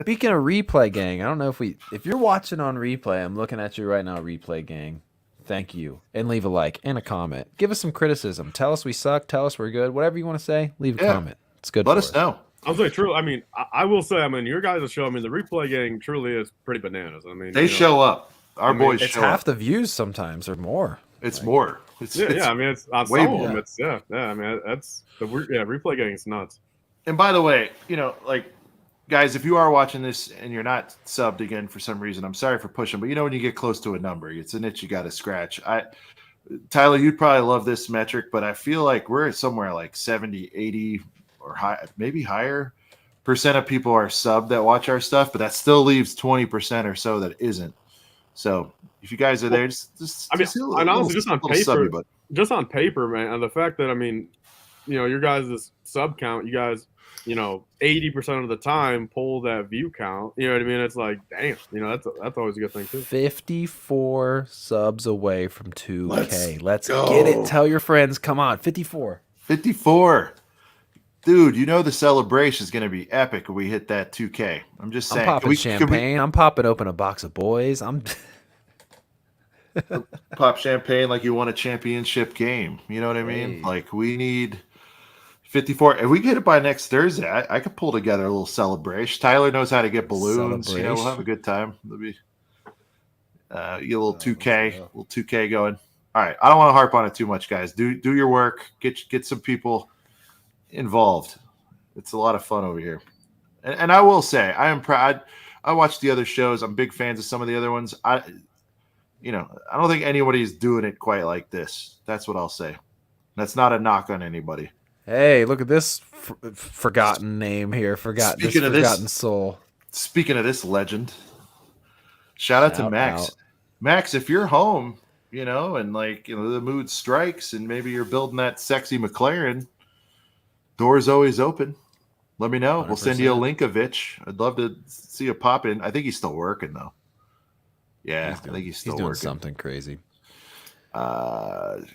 Speaker 2: Speaking of replay gang, I don't know if you're watching on replay, I'm looking at you right now, replay gang. Thank you. And leave a like and a comment. Give us some criticism. Tell us we suck. Tell us we're good. Whatever you want to say, leave a comment. It's good.
Speaker 1: Let us know.
Speaker 3: I'll say true. I mean, I will say, your guys' show, the replay gang truly is pretty bananas.
Speaker 1: They show up. Our boys show up.
Speaker 2: It's half the views sometimes or more.
Speaker 1: It's more.
Speaker 3: It's on
Speaker 1: way
Speaker 3: some
Speaker 1: more.
Speaker 3: of them. It's that's the replay gang is nuts.
Speaker 1: And by the way, guys, if you are watching this and you're not subbed again for some reason, I'm sorry for pushing, but when you get close to a number, it's an itch you got to scratch. Tyler, you'd probably love this metric, but I feel like we're somewhere like 70, 80 or high, maybe higher percent of people are sub that watch our stuff, but that still leaves 20% or so that isn't. So if you guys are there, just
Speaker 3: honestly, just on paper,
Speaker 1: subby, but
Speaker 3: just on paper, man, and the fact that, I mean, your guys' sub count, you guys, 80% of the time pull that view count. You know what I mean? It's like, damn, that's always a good thing too.
Speaker 2: 54 subs away from 2K. Let's
Speaker 1: go.
Speaker 2: Get it. Tell your friends. Come on, 54.
Speaker 1: 54. Dude, the celebration is going to be epic when we hit that 2K. I'm just saying.
Speaker 2: I'm popping champagne. I'm popping open a box of boys.
Speaker 1: Pop champagne like you won a championship game. You know what I mean?
Speaker 2: Hey.
Speaker 1: Like, we need 54. If we get it by next Thursday, I could pull together a little celebration. Tyler knows how to get balloons. We'll have a good time. It'll be get a little 2K, little 2K going. All right, I don't want to harp on it too much, guys. Do your work. Get some people involved. It's a lot of fun over here. And I will say, I am proud. I watch the other shows. I'm big fans of some of the other ones. I don't think anybody's doing it quite like this. That's what I'll say. That's not a knock on anybody.
Speaker 2: Hey, look at this forgotten name here. Forgotten soul.
Speaker 1: Speaking of this legend, shout out to Max. Max, if you're home, and the mood strikes and maybe you're building that sexy McLaren, door's always open. Let me know. 100%. We'll send you a link of it. I'd love to see you pop in. I think he's still working, though. Yeah, I think he's still
Speaker 2: doing
Speaker 1: working.
Speaker 2: Something crazy.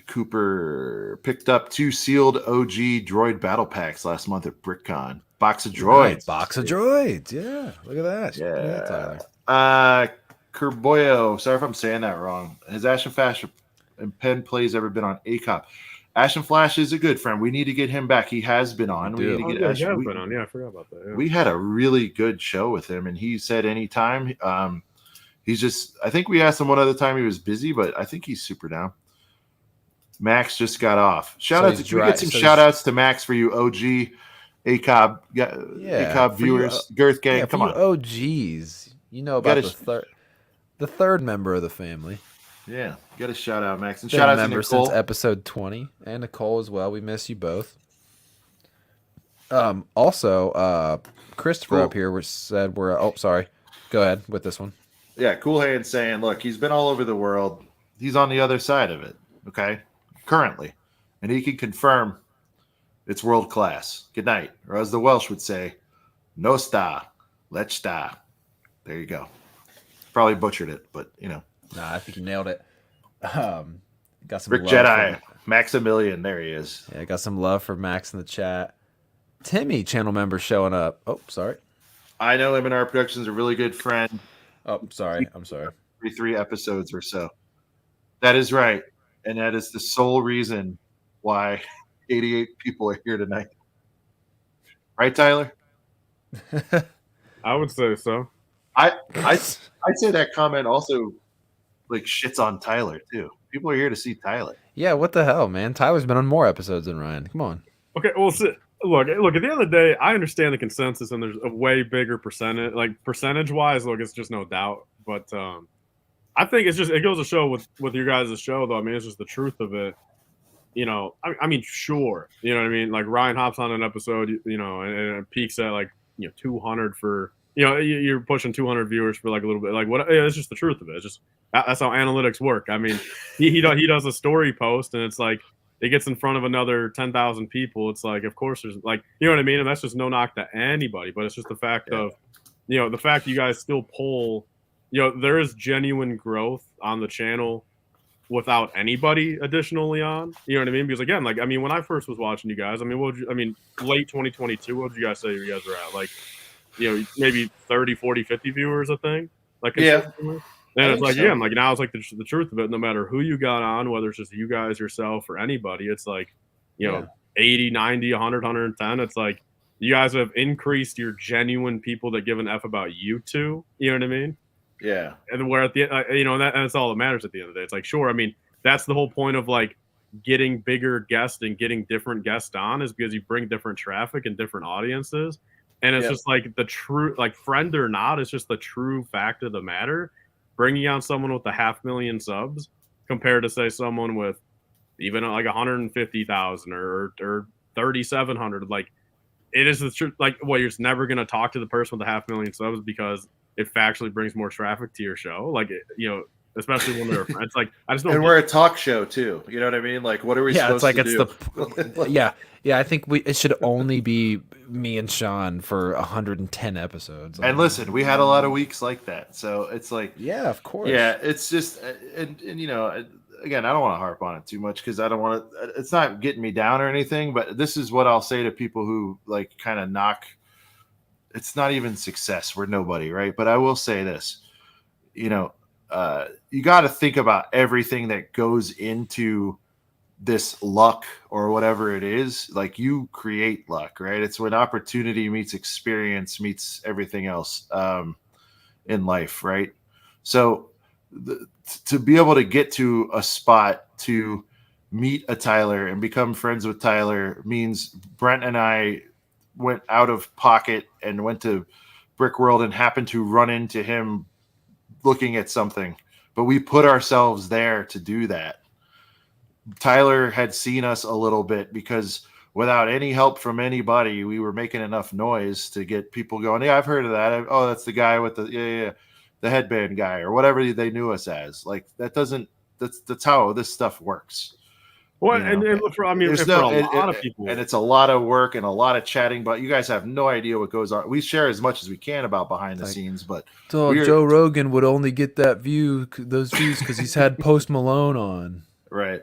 Speaker 1: Cooper picked up 2 sealed OG droid battle packs last month at BrickCon. Box of droids.
Speaker 2: Right, box of droids. Yeah, look at that.
Speaker 1: Yeah.
Speaker 2: Look at that, Tyler.
Speaker 1: Kerboyo, sorry if I'm saying that wrong. Has Ashen Flash and Pen Plays ever been on ACOB? Ashen Flash is a good friend. We need to get him back. He has been on. We need to get Ashen.
Speaker 3: Been on. Yeah, I forgot about that. Yeah.
Speaker 1: We had a really good show with him, and he said anytime. He's just, I think we asked him one other time he was busy, but I think he's super down. Max just got off. Can we get some shout outs to Max for you OG ACOB, ACOB viewers, Girth Gang? Come on.
Speaker 2: OGs. About the third member of the family.
Speaker 1: Yeah. Get a shout out, Max. And
Speaker 2: Been
Speaker 1: shout out
Speaker 2: a member
Speaker 1: to Nicole.
Speaker 2: Since episode 20. And Nicole as well. We miss you both. Also, Christopher up here said we're sorry. Go ahead with this one.
Speaker 1: Yeah, Cool Hand saying, look, he's been all over the world. He's on the other side of it, okay? Currently. And he can confirm it's world class. Good night. Or as the Welsh would say, no sta, lech sta. There you go. Probably butchered it, but,
Speaker 2: Nah, I think you nailed it. Got some
Speaker 1: Rick Jedi, Maximilian, there he is.
Speaker 2: Yeah, got some love for Max in the chat. Timmy, channel member, showing up. Oh, sorry.
Speaker 1: I know him and our production's a really good friend.
Speaker 2: Oh, sorry. I'm sorry.
Speaker 1: 3 episodes or so. That is right. And that is the sole reason why 88 people are here tonight. Right, Tyler?
Speaker 3: I would say so.
Speaker 1: I'd say that comment also shits on Tyler too. People are here to see Tyler.
Speaker 2: Yeah, what the hell, man? Tyler's been on more episodes than Ryan. Come on.
Speaker 3: Okay, well, look. At the end of the day, I understand the consensus, and there's a way bigger percentage, percentage-wise. Look, it's just no doubt. But I think it goes to show with your guys' show, though. I mean, it's just the truth of it. I mean, sure. You know what I mean? Like Ryan hops on an episode, and it peaks at 200 for. You're pushing 200 viewers for a little bit. It's just the truth of it. It's just that's how analytics work. I mean, he does a story post, and it's it gets in front of another 10,000 people. It's of course there's you know what I mean? And that's just no knock to anybody, but it's just the fact of, the fact you guys still pull, there is genuine growth on the channel without anybody additionally on, you know what I mean? Because again, when I first was watching you guys, late 2022, what would you guys say you guys were at? Maybe 30, 40, 50 viewers, I think.
Speaker 1: Yeah.
Speaker 3: And it's now it's the truth of it, no matter who you got on, whether it's just you guys, yourself, or anybody, it's 80, 90, 100, 110. It's you guys have increased your genuine people that give an F about you two. You know what I mean?
Speaker 1: Yeah.
Speaker 3: And where at the and that's all that matters at the end of the day. It's sure, I mean, that's the whole point of getting bigger guests and getting different guests on, is because you bring different traffic and different audiences. And it's just the true, friend or not, it's just the true fact of the matter. Bringing on someone with 500,000 subs compared to say someone with even like 150,000 or 3,700. Like, it is the truth. Like, well, you're just never gonna talk to the person with 500,000 subs because it factually brings more traffic to your show. Like, especially when they're friends. Like, I just don't.
Speaker 1: And we're a talk show too. You know what I mean? Like, what are we supposed to do?
Speaker 2: Yeah. I think it should only be me and Sean for 110 episodes.
Speaker 1: And listen, we had a lot of weeks like that, so it's like,
Speaker 2: yeah, of course.
Speaker 1: Yeah, it's just, and again, I don't want to harp on it too much because I don't want to. It's not getting me down or anything, but this is what I'll say to people who like kind of knock. It's not even success. We're nobody, right? But I will say this, you got to think about everything that goes into this luck or whatever it is. Like, you create luck, right? It's when opportunity meets experience meets everything else in life, right? So to be able to get to a spot to meet a Tyler and become friends with Tyler means Brent and I went out of pocket and went to Brick World and happened to run into him looking at something, but we put ourselves there to do that. Tyler had seen us a little bit because without any help from anybody, we were making enough noise to get people going, yeah, I've heard of that. Oh, that's the guy with the headband guy or whatever they knew us as. Like, that's how this stuff works.
Speaker 3: Well, for a lot of people,
Speaker 1: and it's a lot of work and a lot of chatting, but you guys have no idea what goes on. We share as much as we can about behind the scenes, but
Speaker 2: Joe Rogan would only get those views because he's had Post Malone on.
Speaker 1: Right.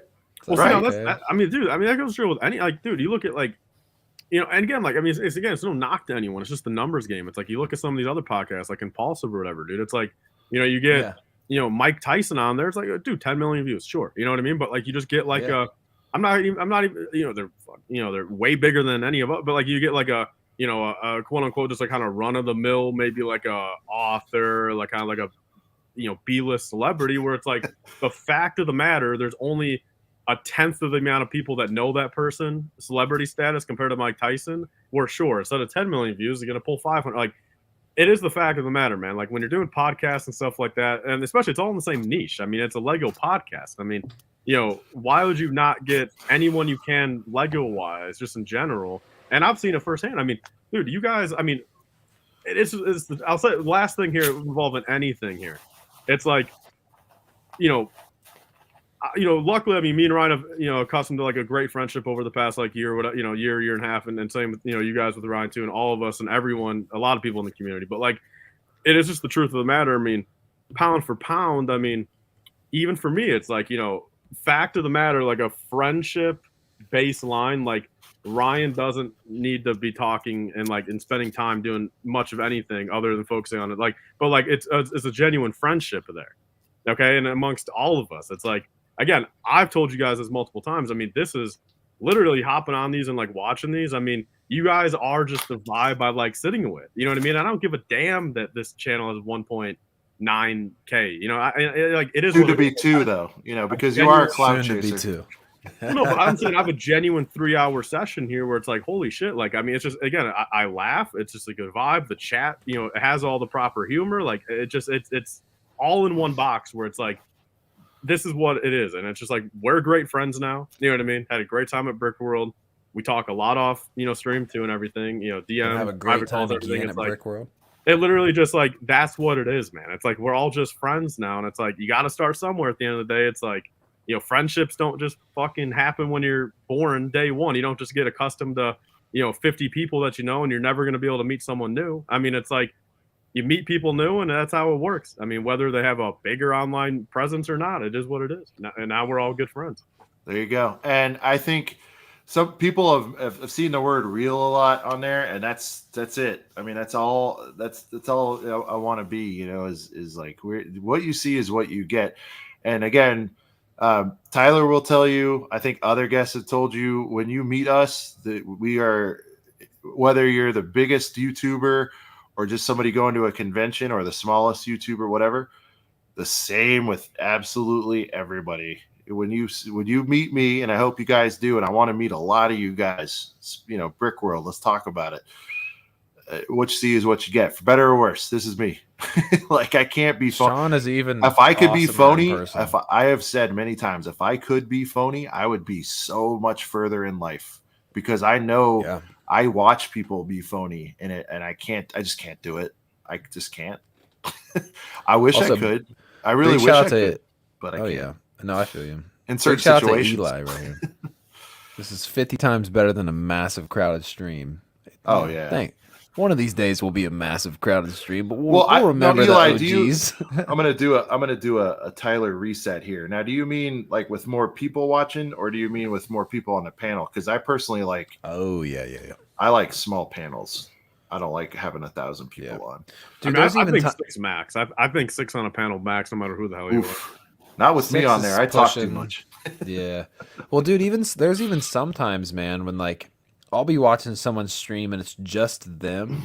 Speaker 3: Well, right. That goes true with any, like, dude, you look at, like, and again, like, I mean, it's no knock to anyone. It's just the numbers game. It's like, you look at some of these other podcasts, like Impulsive or whatever, dude. It's like, you get, Mike Tyson on there. It's like, dude, 10 million views. Sure. You know what I mean? But like, you just get like I'm not even, they're way bigger than any of us, but like, you get like a quote unquote, just like kind of run of the mill, maybe like a author, like kind of like a, B-list celebrity, where it's like, the fact of the matter, there's only a tenth of the amount of people that know that person, celebrity status, compared to Mike Tyson. Where sure, instead of 10 million views, they're going to pull 500. Like, it is the fact of the matter, man. Like, when you're doing podcasts and stuff like that, and especially it's all in the same niche. I mean, it's a Lego podcast. I mean, why would you not get anyone you can Lego-wise, just in general? And I've seen it firsthand. I mean, dude, you guys, I mean, I'll say the last thing here involving anything here. It's like, luckily, I mean, me and Ryan have, accustomed to like a great friendship over the past like year, year and a half, and same with, you guys with Ryan too, and all of us and everyone, a lot of people in the community. But like, it is just the truth of the matter. I mean, pound for pound, I mean, even for me, it's like, fact of the matter, like a friendship baseline, like, Ryan doesn't need to be talking and spending time doing much of anything other than focusing on it. Like, but like, it's a genuine friendship there. Okay. And amongst all of us, it's like, again, I've told you guys this multiple times. I mean, this is literally hopping on these and like watching these. I mean, you guys are just the vibe I like sitting with. You know what I mean? I don't give a damn that this channel is 1.9K. Like, it is
Speaker 1: soon to be 2 though. Because you are a cloud chaser.
Speaker 3: No, but I'm saying I have a genuine 3-hour session here where it's like, holy shit. Like, I mean, it's just, again, I laugh. It's just a good vibe. The chat, it has all the proper humor. Like, it's all in one box where it's like, this is what it is. And it's just like, we're great friends now. You know what I mean? Had a great time at Brick World. We talk a lot off, stream too and everything. DM,
Speaker 2: have a great time again at Brick World.
Speaker 3: It literally just like, that's what it is, man. It's like, we're all just friends now. And it's like, you got to start somewhere at the end of the day. It's like, friendships don't just fucking happen when you're born day one. You don't just get accustomed to, 50 people that and you're never going to be able to meet someone new. I mean, it's like, you meet people new, and that's how it works. I mean, whether they have a bigger online presence or not, it is what it is. And now we're all good friends.
Speaker 1: There you go. And I think some people have seen the word real a lot on there, and that's it. I mean, that's all I want to be, is like, what you see is what you get. And again, Tyler will tell you, I think other guests have told you, when you meet us, that we are, whether you're the biggest YouTuber or just somebody going to a convention or the smallest YouTuber, whatever, the same with absolutely everybody. When you meet me, and I hope you guys do, and I want to meet a lot of you guys, Brick World, let's talk about it. what you see is what you get, for better or worse. This is me. Like, I can't be phony.
Speaker 2: Sean is even.
Speaker 1: If I could be phony,
Speaker 2: person.
Speaker 1: if I have said many times, if I could be phony, I would be so much further in life, because I know I watch people be phony in it, and I just can't do it. I just can't. I wish
Speaker 2: also,
Speaker 1: I could. I really wish I could, but I can't.
Speaker 2: Yeah, no, I feel you.
Speaker 1: In certain situations.
Speaker 2: Eli right here. This is 50 times better than a massive crowded stream.
Speaker 1: Oh yeah.
Speaker 2: One of these days will be a massive crowded stream, but we'll remember
Speaker 1: Eli,
Speaker 2: the OGs.
Speaker 1: I'm gonna do a Tyler reset here. Now, do you mean like with more people watching, or do you mean with more people on the panel? Because I personally like.
Speaker 2: Oh yeah.
Speaker 1: I like small panels. I don't like having 1,000 people on.
Speaker 3: Dude, I think 6 max. I think 6 on a panel max, no matter who the hell you are.
Speaker 1: Not with me on there. I talk too much.
Speaker 2: Yeah. Well, dude, there's even sometimes, man, when like I'll be watching someone stream and it's just them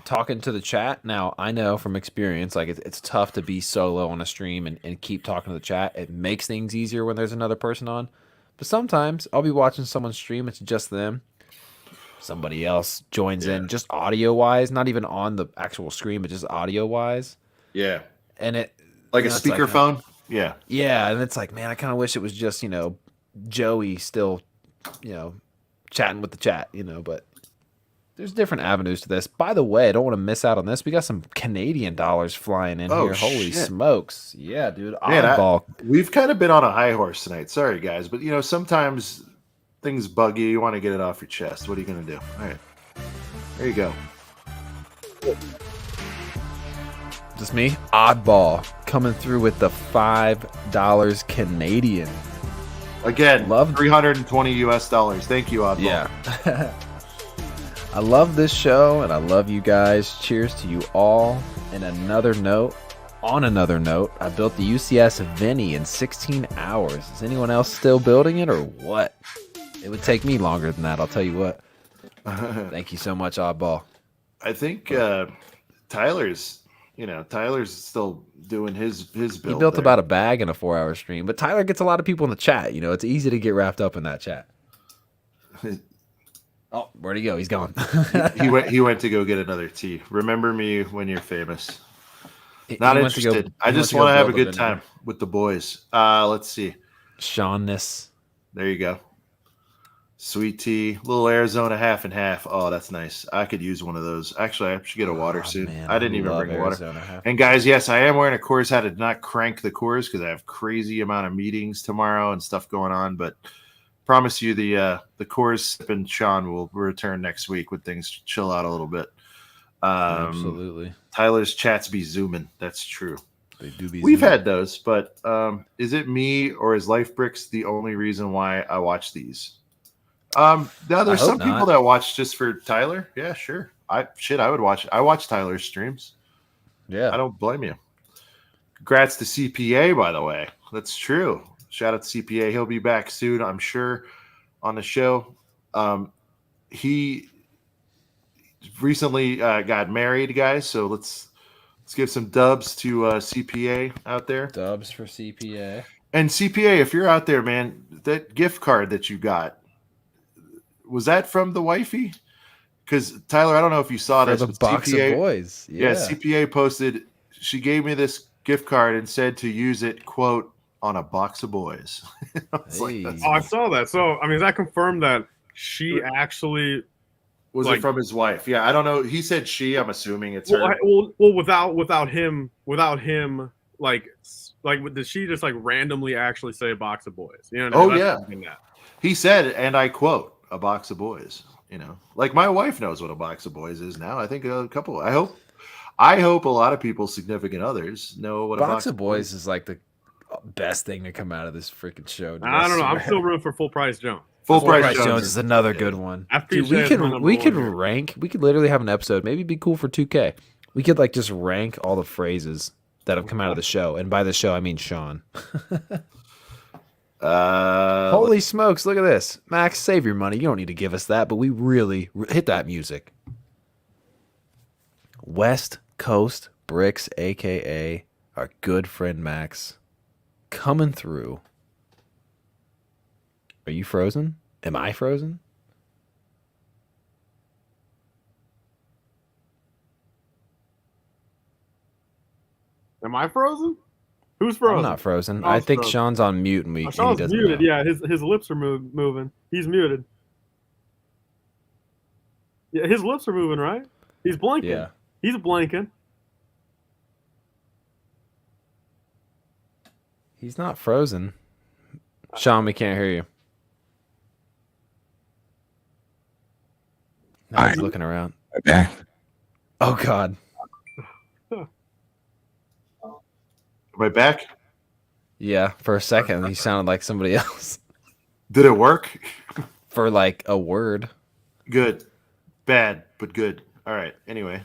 Speaker 2: talking to the chat. Now, I know from experience, like it's tough to be solo on a stream and keep talking to the chat. It makes things easier when there's another person on. But sometimes I'll be watching someone stream, it's just them. Somebody else joins in, just audio-wise, not even on the actual screen, but just audio-wise.
Speaker 1: Yeah.
Speaker 2: And it...
Speaker 1: Like a speakerphone? Yeah.
Speaker 2: Yeah, and it's like, man, I kind of wish it was just, Joey still, chatting with the chat, but there's different avenues to this. By the way, I don't want to miss out on this. We got some Canadian dollars flying in here. Holy smokes. Yeah, dude.
Speaker 1: Man, we've kind of been on a high horse tonight. Sorry, guys. But, sometimes things bug you. You want to get it off your chest. What are you going to do? All right. There you go.
Speaker 2: Just me? Oddball coming through with the $5 Canadian.
Speaker 1: Again, love $320 US. Thank you, Oddball.
Speaker 2: Yeah. I love this show and I love you guys. Cheers to you all. On another note, I built the UCS Vinny in 16 hours. Is anyone else still building it or what? It would take me longer than that, I'll tell you what. Thank you so much, Oddball.
Speaker 1: I think Tyler's still doing his build.
Speaker 2: He built about a bag in a 4-hour stream, but Tyler gets a lot of people in the chat. It's easy to get wrapped up in that chat. Oh, where'd he go? He's gone.
Speaker 1: he went to go get another tea. Remember me when you're famous. Not interested. I just want to have a good time with the boys. Let's see.
Speaker 2: Shaunness.
Speaker 1: There you go. Sweet tea, little Arizona half and half. Oh, that's nice. I could use one of those. Actually, I should get a water soon. Man, I didn't even bring water. And guys, yes, I am wearing a Coors hat. I did not crank the Coors because I have crazy amount of meetings tomorrow and stuff going on. But promise you, the Coors sip and Sean will return next week when things chill out a little bit.
Speaker 2: Absolutely.
Speaker 1: Tyler's chats be zooming. That's true.
Speaker 2: They do be.
Speaker 1: We've had those, but is it me or is Life Bricks the only reason why I watch these? Now there's some people that watch just for Tyler. Yeah, sure. I would watch. I watch Tyler's streams.
Speaker 2: Yeah,
Speaker 1: I don't blame you. Congrats to CPA, by the way. That's true. Shout out to CPA. He'll be back soon, I'm sure, on the show. He recently got married, guys. So let's give some dubs to CPA out there.
Speaker 2: Dubs for CPA.
Speaker 1: And CPA, if you're out there, man, that gift card that you got. Was that from the wifey? Because Tyler, I don't know if you saw this.
Speaker 2: The box
Speaker 1: CPA,
Speaker 2: of boys.
Speaker 1: Yeah, CPA posted. She gave me this gift card and said to use it, quote, on a box of boys.
Speaker 3: I saw that. So I mean, is that confirmed that she actually
Speaker 1: was it from his wife? Yeah, I don't know. He said she. I'm assuming it's
Speaker 3: her.
Speaker 1: Well,
Speaker 3: without him, like did she just like randomly actually say a box of boys? You know?
Speaker 1: Yeah. He said, and I quote, a box of boys. Like my wife knows what a box of boys is now. I think a couple. I hope a lot of people's significant others know what a box
Speaker 2: of boys is. Like the best thing to come out of this freaking show.
Speaker 3: I don't know. I'm still rooting for Full Price Jones.
Speaker 2: Full Price Jones is another good one. Dude, we could rank. We could literally have an episode. Maybe it'd be cool for 2K. We could like just rank all the phrases that have come out of the show, and by the show I mean Sean. Holy smokes, look at this. Max, save your money. You don't need to give us that, but we really hit that music. West Coast Bricks, aka our good friend Max, coming through. Are you frozen? Am I frozen?
Speaker 3: Am I frozen? Who's frozen?
Speaker 2: I'm not frozen. I think
Speaker 3: frozen.
Speaker 2: Sean's on mute and
Speaker 3: Sean's
Speaker 2: he doesn't
Speaker 3: muted.
Speaker 2: know.
Speaker 3: Yeah, his lips are moving. He's muted. Yeah, his lips are moving, right? He's blinking.
Speaker 2: Yeah.
Speaker 3: He's blinking.
Speaker 2: He's not frozen. Sean, we can't hear you. Now he's looking around.
Speaker 4: Okay.
Speaker 2: Oh, God.
Speaker 1: Am I back?
Speaker 2: Yeah, for a second, he sounded like somebody else.
Speaker 1: Did it work?
Speaker 2: For like a word.
Speaker 1: Good. Bad, but good. All right. Anyway.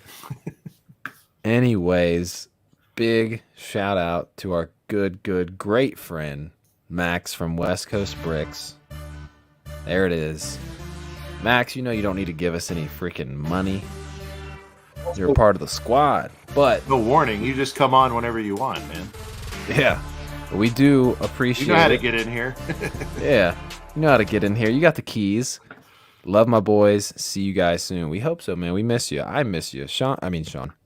Speaker 2: Anyways, big shout out to our great friend, Max from West Coast Bricks. There it is. Max, you know you don't need to give us any freaking money. You're a part of the squad. But
Speaker 1: no warning. You just come on whenever you want, man.
Speaker 2: Yeah. We do appreciate it.
Speaker 1: You know how to get in here.
Speaker 2: Yeah. You know how to get in here. You got the keys. Love my boys. See you guys soon. We hope so, man. We miss you. I miss you. Sean.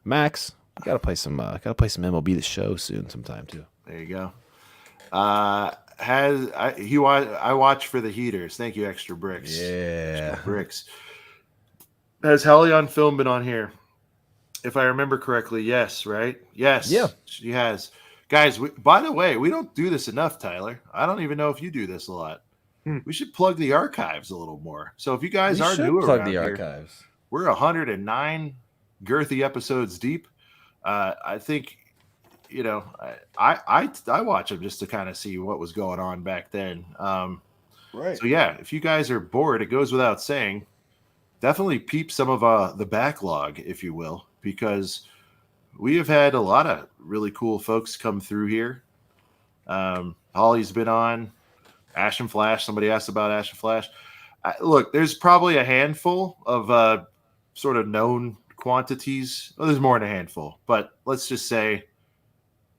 Speaker 2: Max, you gotta play some MLB The Show soon sometime too.
Speaker 1: There you go. I watch for the heaters. Thank you, Extra Bricks.
Speaker 2: Yeah.
Speaker 1: Extra Bricks. Has Hellion Film been on here? If I remember correctly, yes, right? Yes.
Speaker 2: Yeah.
Speaker 1: She has. Guys, by the way, we don't do this enough, Tyler. I don't even know if you do this a lot. We should plug the archives a little more. So if you guys are new
Speaker 2: plug
Speaker 1: around
Speaker 2: the
Speaker 1: here,
Speaker 2: archives.
Speaker 1: we're 109 girthy episodes deep. I think, you know, I watch them just to kind of see what was going on back then.
Speaker 4: Right.
Speaker 1: So yeah, if you guys are bored, it goes without saying, definitely peep some of the backlog, if you will, because we have had a lot of really cool folks come through here. Holly's been on. Ash and Flash. Somebody asked about Ash and Flash. Look, there's probably a handful of sort of known quantities. Well, there's more than a handful, but let's just say,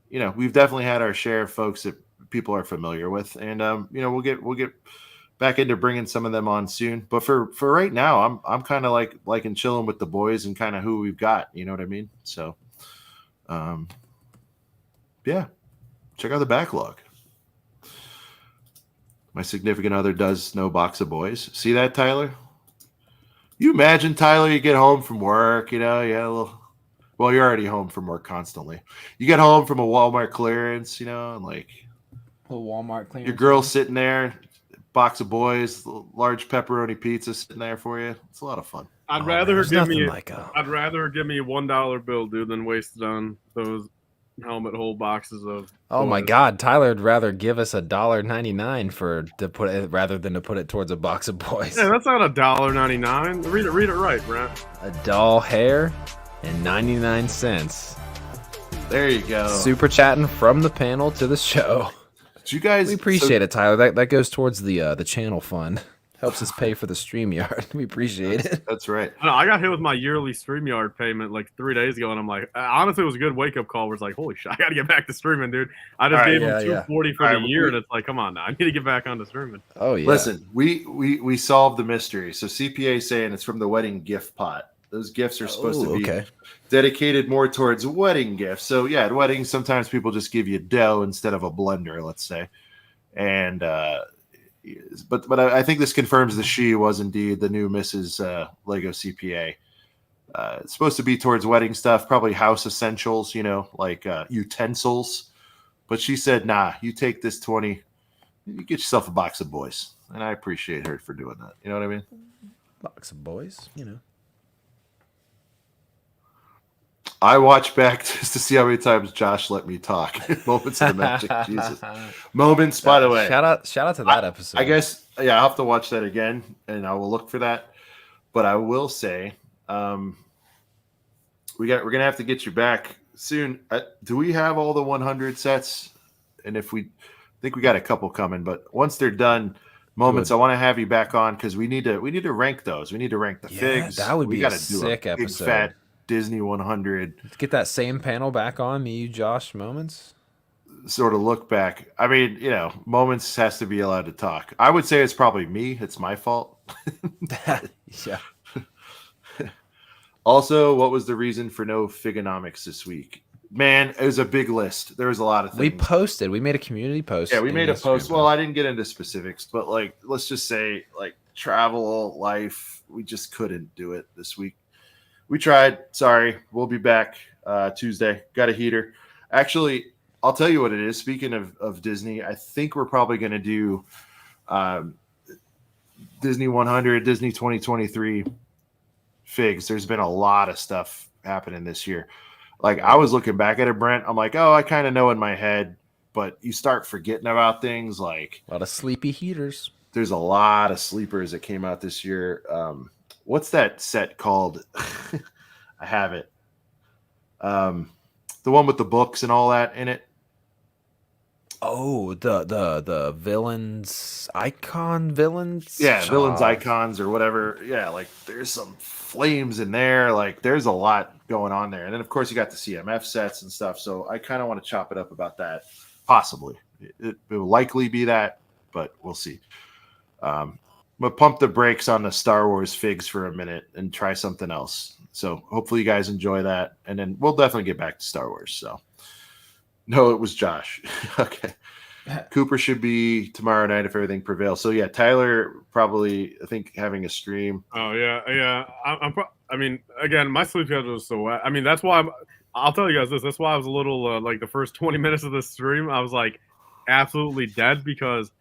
Speaker 1: you know, we've definitely had our share of folks that people are familiar with, and you know, we'll get back into bringing some of them on soon. But for right now, I'm kind of liking chilling with the boys and kind of who we've got. You know what I mean? So, yeah, check out the backlog. My significant other does know Box of Boys. See that, Tyler? You imagine, Tyler, you get home from work, you know, you had a little. Well, you're already home from work constantly. You get home from a Walmart clearance, you know, and like
Speaker 2: A Walmart clearance.
Speaker 1: your girl's sitting there, Box of Boys, large pepperoni pizza sitting there for you. It's a lot of fun.
Speaker 3: I'd rather her give me
Speaker 2: I'd
Speaker 3: rather her give me a $1 bill, dude, than waste it on those helmet whole boxes of.
Speaker 2: Oh my God, Tyler would rather give us $1.99 to put it rather than to put it towards a box of boys.
Speaker 3: Yeah, that's not $1.99. Read it right, Brent.
Speaker 2: A doll hair and 99 cents.
Speaker 1: There you go.
Speaker 2: Super chatting from the panel to the show.
Speaker 1: Did you guys?
Speaker 2: We appreciate it, Tyler. That goes towards the channel fund. Helps us pay for the StreamYard. We appreciate it.
Speaker 1: That's right.
Speaker 3: I got hit with my yearly StreamYard payment like 3 days ago, and I'm like, honestly, it was a good wake up call. Where it's like, holy shit, I got to get back to streaming, dude. I just gave him $240 for the year, and it's like, come on now, I need to get back onto streaming.
Speaker 2: Oh yeah.
Speaker 1: Listen, we solved the mystery. So CPA saying it's from the wedding gift pot. Those gifts are supposed to be dedicated more towards wedding gifts. So yeah, at weddings, sometimes people just give you dough instead of a blender, let's say, and. But I think this confirms that she was indeed the new Mrs. Lego CPA. It's supposed to be towards wedding stuff, probably house essentials, you know, like utensils. But she said, nah, you take this 20, you get yourself a box of boys. And I appreciate her for doing that. You know what I mean?
Speaker 2: Box of boys, you know.
Speaker 1: I watch back just to see how many times Josh let me talk. Moments of the magic, Jesus. Moments, by the way.
Speaker 2: Shout out to that episode.
Speaker 1: I guess, yeah, I'll have to watch that again, and I will look for that. But I will say, we're gonna have to get you back soon. Do we have all the 100 sets? And if I think we got a couple coming, but once they're done, Moments, I want to have you back on because we need to rank those. We need to rank the figs.
Speaker 2: That would be a sick
Speaker 1: big,
Speaker 2: episode.
Speaker 1: Fat Disney 100.
Speaker 2: Let's get that same panel back on, me, you, Josh, Moments.
Speaker 1: Sort of look back. I mean, you know, Moments has to be allowed to talk. I would say it's probably me. It's my fault.
Speaker 2: Yeah.
Speaker 1: Also, what was the reason for no Figonomics this week? Man, it was a big list. There was a lot of things.
Speaker 2: We posted. We made a community post.
Speaker 1: Yeah, we made a post. Well, I didn't get into specifics, but like, let's just say like travel, life, we just couldn't do it this week. We tried. Sorry. We'll be back Tuesday. Got a heater. Actually, I'll tell you what it is. Speaking of Disney, I think we're probably going to do Disney 100, Disney 2023 figs. There's been a lot of stuff happening this year. Like, I was looking back at it, Brent. I'm like, oh, I kind of know in my head, but you start forgetting about things. Like,
Speaker 2: a lot of sleepy heaters.
Speaker 1: There's a lot of sleepers that came out this year. What's that set called? I have it. The one with the books and all that in it.
Speaker 2: Oh, the villains villains.
Speaker 1: Yeah, villains icons or whatever. Yeah, like there's some flames in there. Like there's a lot going on there. And then of course you got the CMF sets and stuff. So I kind of want to chop it up about that. Possibly. It will likely be that, but we'll see. But pump the brakes on the Star Wars figs for a minute and try something else. So hopefully you guys enjoy that. And then we'll definitely get back to Star Wars. So no, it was Josh. Okay. Cooper should be tomorrow night if everything prevails. So yeah, Tyler probably, I think, having a stream.
Speaker 3: Oh yeah. I mean, again, my sleep schedule is so wet. I mean, that's why I'll tell you guys this. That's why I was a little like the first 20 minutes of this stream, I was like absolutely dead because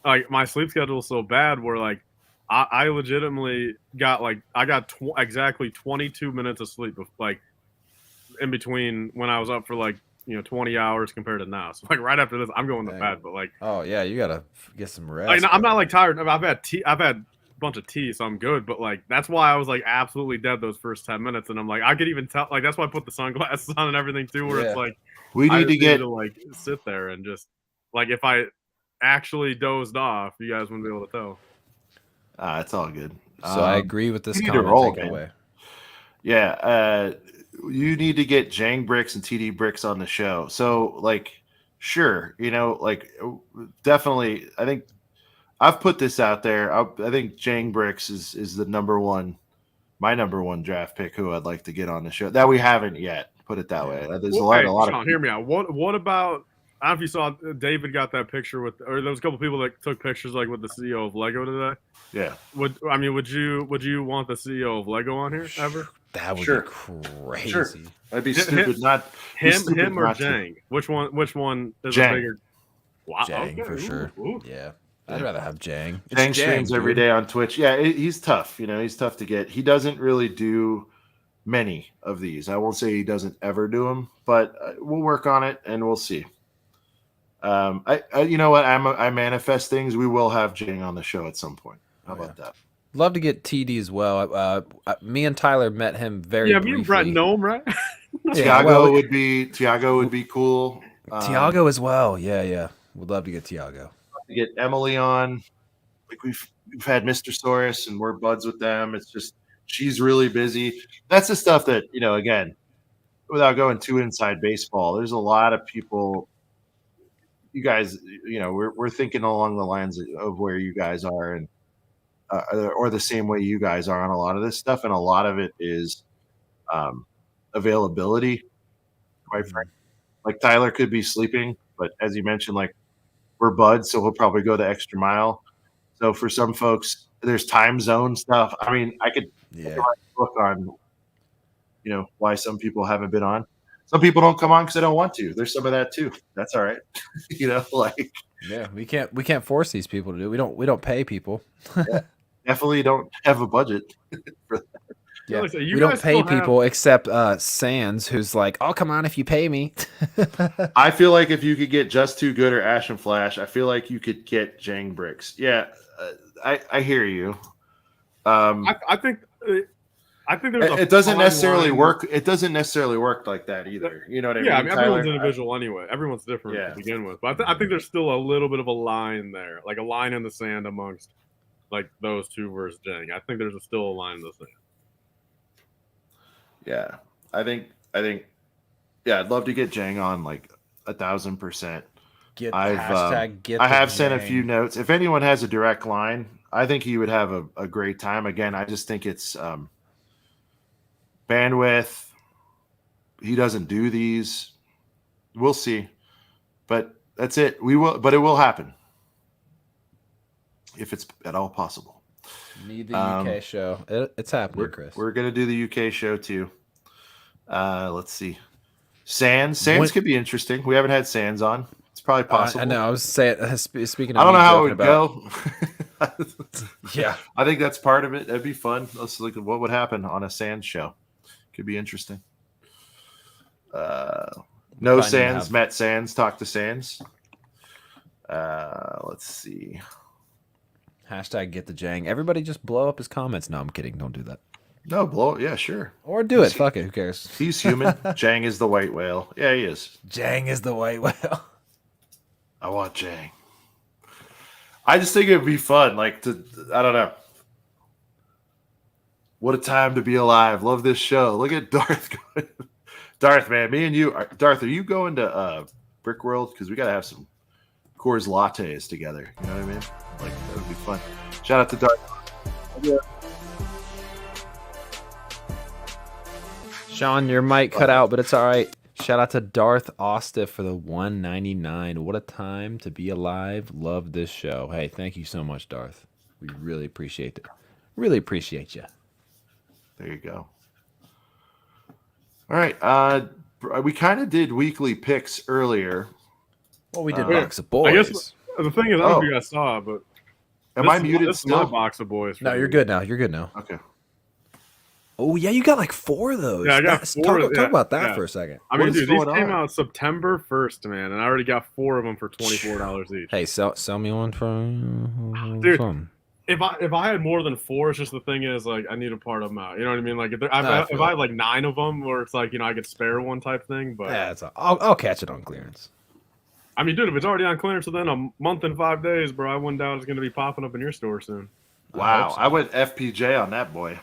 Speaker 3: like my sleep schedule is so bad. Where like I legitimately got like exactly 22 minutes of sleep, like in between when I was up for like 20 hours compared to now. So like right after this, I'm going to bed. But like,
Speaker 2: oh yeah, you gotta get some rest.
Speaker 3: I'm not like tired. I've had tea. I've had a bunch of tea, so I'm good. But like that's why I was like absolutely dead those first 10 minutes, and I'm like I could even tell. Like that's why I put the sunglasses on and everything too. Where it's like
Speaker 1: we need to
Speaker 3: like sit there and just like if I actually dozed off, you guys wouldn't be able to tell.
Speaker 1: It's all good.
Speaker 2: So I agree with this comment takeaway.
Speaker 1: Yeah. You need to get Jang Bricks and TD Bricks on the show. So, like, sure, like, definitely. I think I've put this out there. I think Jang Bricks is the my number one draft pick who I'd like to get on the show that we haven't yet. Put it that way. There's a lot
Speaker 3: of. Hear me out. What about? I don't know if you saw David got that picture or there was a couple people that took pictures like with the CEO of Lego today.
Speaker 1: Yeah.
Speaker 3: Would you want the CEO of Lego on here ever?
Speaker 2: That would be crazy.
Speaker 1: Sure. That'd be stupid.
Speaker 3: Him or Jang? Which one is
Speaker 1: Jang.
Speaker 3: a bigger?
Speaker 2: Wow, Jang for sure.
Speaker 3: Ooh.
Speaker 2: Yeah. I'd rather have Jang.
Speaker 1: Jang streams every day on Twitch. Yeah, he's tough. He's tough to get. He doesn't really do many of these. I won't say he doesn't ever do them, but we'll work on it and we'll see. I you know what? I manifest things. We will have Jang on the show at some point. How about that?
Speaker 2: Love to get TD as well. Me and Tyler met him very briefly.
Speaker 3: Me and Brett know him, right?
Speaker 1: Tiago would be cool.
Speaker 2: Tiago as well. Yeah. We'd love to get Tiago.
Speaker 1: To get Emily on. Like we've had Mr. Saurus and we're buds with them. It's just she's really busy. That's the stuff that, again, without going too inside baseball, there's a lot of people. You guys, we're thinking along the lines of where you guys are and or the same way you guys are on a lot of this stuff. And a lot of it is availability, quite frankly. Like Tyler could be sleeping, but as you mentioned, like we're buds, so he'll probably go the extra mile. So for some folks, there's time zone stuff. I mean, I could write a book on, why some people haven't been on. Some people don't come on because they don't want to. There's some of that too. That's all right.
Speaker 2: We can't force these people to do. We don't pay people.
Speaker 1: Definitely don't have a budget for that.
Speaker 2: Yeah, we don't pay people except Sands, who's like, "I'll come on if you pay me."
Speaker 1: I feel like if you could get Just Too Good or Ash and Flash, I feel like you could get Jang Bricks. Yeah, I hear you.
Speaker 3: I think there's
Speaker 1: it doesn't necessarily work. It doesn't necessarily work like that either. You know what I mean?
Speaker 3: Yeah, I mean everyone's individual anyway. Everyone's different to begin with. But I think there's still a little bit of a line there, like a line in the sand amongst like those two versus Jang. I think there's still a line in the sand.
Speaker 1: Yeah, I think, yeah, I'd love to get Jang on like 1,000%. I have sent a few notes. If anyone has a direct line, I think he would have a great time. Again, I just think it's bandwidth. He doesn't do these. We'll see. But that's it. But it will happen. If it's at all possible.
Speaker 2: Need the UK show. It's happening, Chris.
Speaker 1: We're going to do the UK show too. Let's see. Sands could be interesting. We haven't had Sands on. It's probably possible.
Speaker 2: I know. I was saying, speaking of,
Speaker 1: I don't know how it would go.
Speaker 2: Yeah,
Speaker 1: I think that's part of it. That'd be fun. Let's look at what would happen on a Sands show. Could be interesting. No Sands, met Sands, talk to Sands. Let's see.
Speaker 2: Hashtag get the Jang. Everybody just blow up his comments. No, I'm kidding. Don't do that.
Speaker 1: No, blow it. Yeah, sure.
Speaker 2: Or do it. Fuck it. Who cares?
Speaker 1: He's human. Jang is the white whale. Yeah, he is.
Speaker 2: Jang is the white whale.
Speaker 1: I want Jang. I just think it'd be fun. I don't know. What a time to be alive. Love this show. Look at Darth going. Darth, man, me and you. Darth, are you going to Brick World? Because we got to have some Coors lattes together. You know what I mean? That would be fun. Shout out to Darth. Yeah.
Speaker 2: Sean, your mic cut out, but it's all right. Shout out to Darth Ostiff for the $1.99. What a time to be alive. Love this show. Hey, thank you so much, Darth. We really appreciate it. Really appreciate you.
Speaker 1: There you go. All right. We kind of did weekly picks earlier.
Speaker 2: Well, we did Box of Boys.
Speaker 3: I guess the thing is, I don't know if you guys saw, but
Speaker 1: am I muted
Speaker 3: this
Speaker 1: still?
Speaker 3: is my Box of Boys.
Speaker 2: No, you're good now. You're good now.
Speaker 1: Okay.
Speaker 2: Oh, yeah, you got like 4 of those.
Speaker 3: Yeah, I got 4.
Speaker 2: Talk about that for a second.
Speaker 3: I mean, dude, these came out September 1st, man, and I already got 4 of them for $24 each.
Speaker 2: Hey, sell me one for
Speaker 3: dude.
Speaker 2: Fun.
Speaker 3: If I had more than 4, it's just the thing is, I need to part them out. You know what I mean? If I had 9 of them, where it's I could spare one type thing. But
Speaker 2: yeah, I'll catch it on clearance.
Speaker 3: I mean, dude, if it's already on clearance within a month and 5 days, bro, I wouldn't doubt it's going to be popping up in your store soon.
Speaker 1: Wow, I went FPJ on that boy.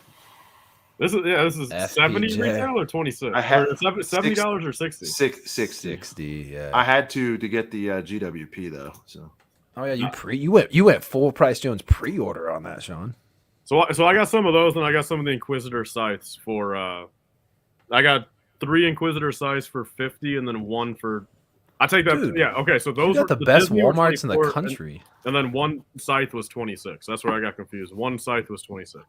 Speaker 3: This is FPJ. 70 retail or 26.
Speaker 1: I had
Speaker 3: $70 or 60.
Speaker 1: 60.
Speaker 2: Yeah.
Speaker 1: I had to get the GWP though. So.
Speaker 2: Oh yeah, you went full price Jones pre-order on that, Sean.
Speaker 3: So I got some of those, and I got some of the Inquisitor sights for. I got 3 Inquisitor sights for 50, and then 1 for. I take that.
Speaker 2: Dude,
Speaker 3: yeah. Okay. So those
Speaker 2: are the best Walmarts in the country.
Speaker 3: And then 1 scythe was 26. That's where I got confused. 1 scythe was 26.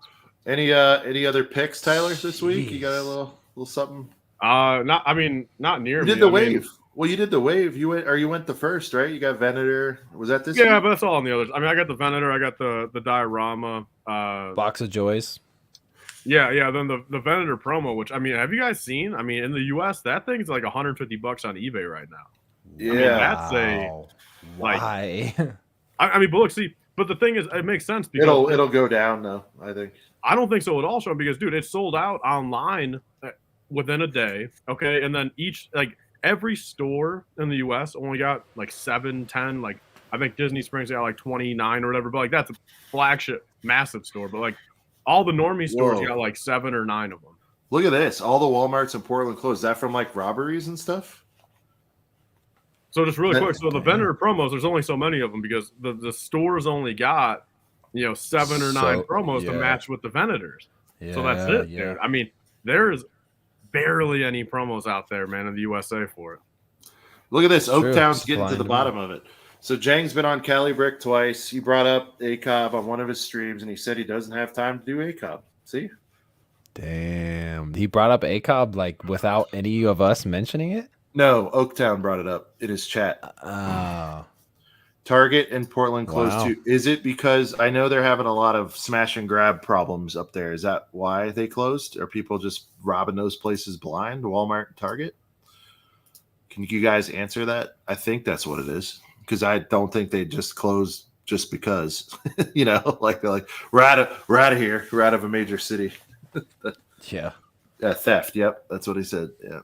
Speaker 1: Any other picks, Tyler, this week? You got a little something?
Speaker 3: Not near.
Speaker 1: You did the wave. Well, you did the wave. You went the first, right? You got Venator. Was that this?
Speaker 3: Yeah,
Speaker 1: week?
Speaker 3: but that's all on the others. I mean, I got the Venator. I got the diorama.
Speaker 2: Box of Joys.
Speaker 3: Yeah. Then the Venator promo, which I mean, have you guys seen? I mean, in the U.S., that thing's like $150 on eBay right now.
Speaker 1: Yeah,
Speaker 3: I mean, that's
Speaker 2: why?
Speaker 3: I mean, but look, see, but the thing is, it makes sense because
Speaker 1: it'll go down though. I think.
Speaker 3: I don't think so at all, Sean, because dude, it's sold out online within a day. Okay, and then every store in the U.S. only got 7, 10. I think Disney Springs got 29 or whatever. But that's a flagship, massive store. But all the normie stores got 7 or 9 of them.
Speaker 1: Look at this! All the WalMarts in Portland closed. Is that from robberies and stuff?
Speaker 3: So just really quick, so the vendor promos, there's only so many of them because the stores only got 7 or 9 promos to match with the vendors. Yeah, so that's it, dude. I mean, there's barely any promos out there, man, in the USA for it.
Speaker 1: Look at this. Oaktown's getting to the bottom of it. So Jang's been on Cali Brick twice. He brought up ACOB on one of his streams, and he said he doesn't have time to do ACOB. See?
Speaker 2: Damn. He brought up ACOB without any of us mentioning it?
Speaker 1: No, Oaktown brought it up in his chat. Target and Portland closed too. Is it because I know they're having a lot of smash and grab problems up there? Is that why they closed? Are people just robbing those places blind, Walmart and Target? Can you guys answer that? I think that's what it is, because I don't think they just closed just because. They're we're out of here. We're out of a major city.
Speaker 2: Yeah.
Speaker 1: Theft. Yep, that's what he said. Yeah.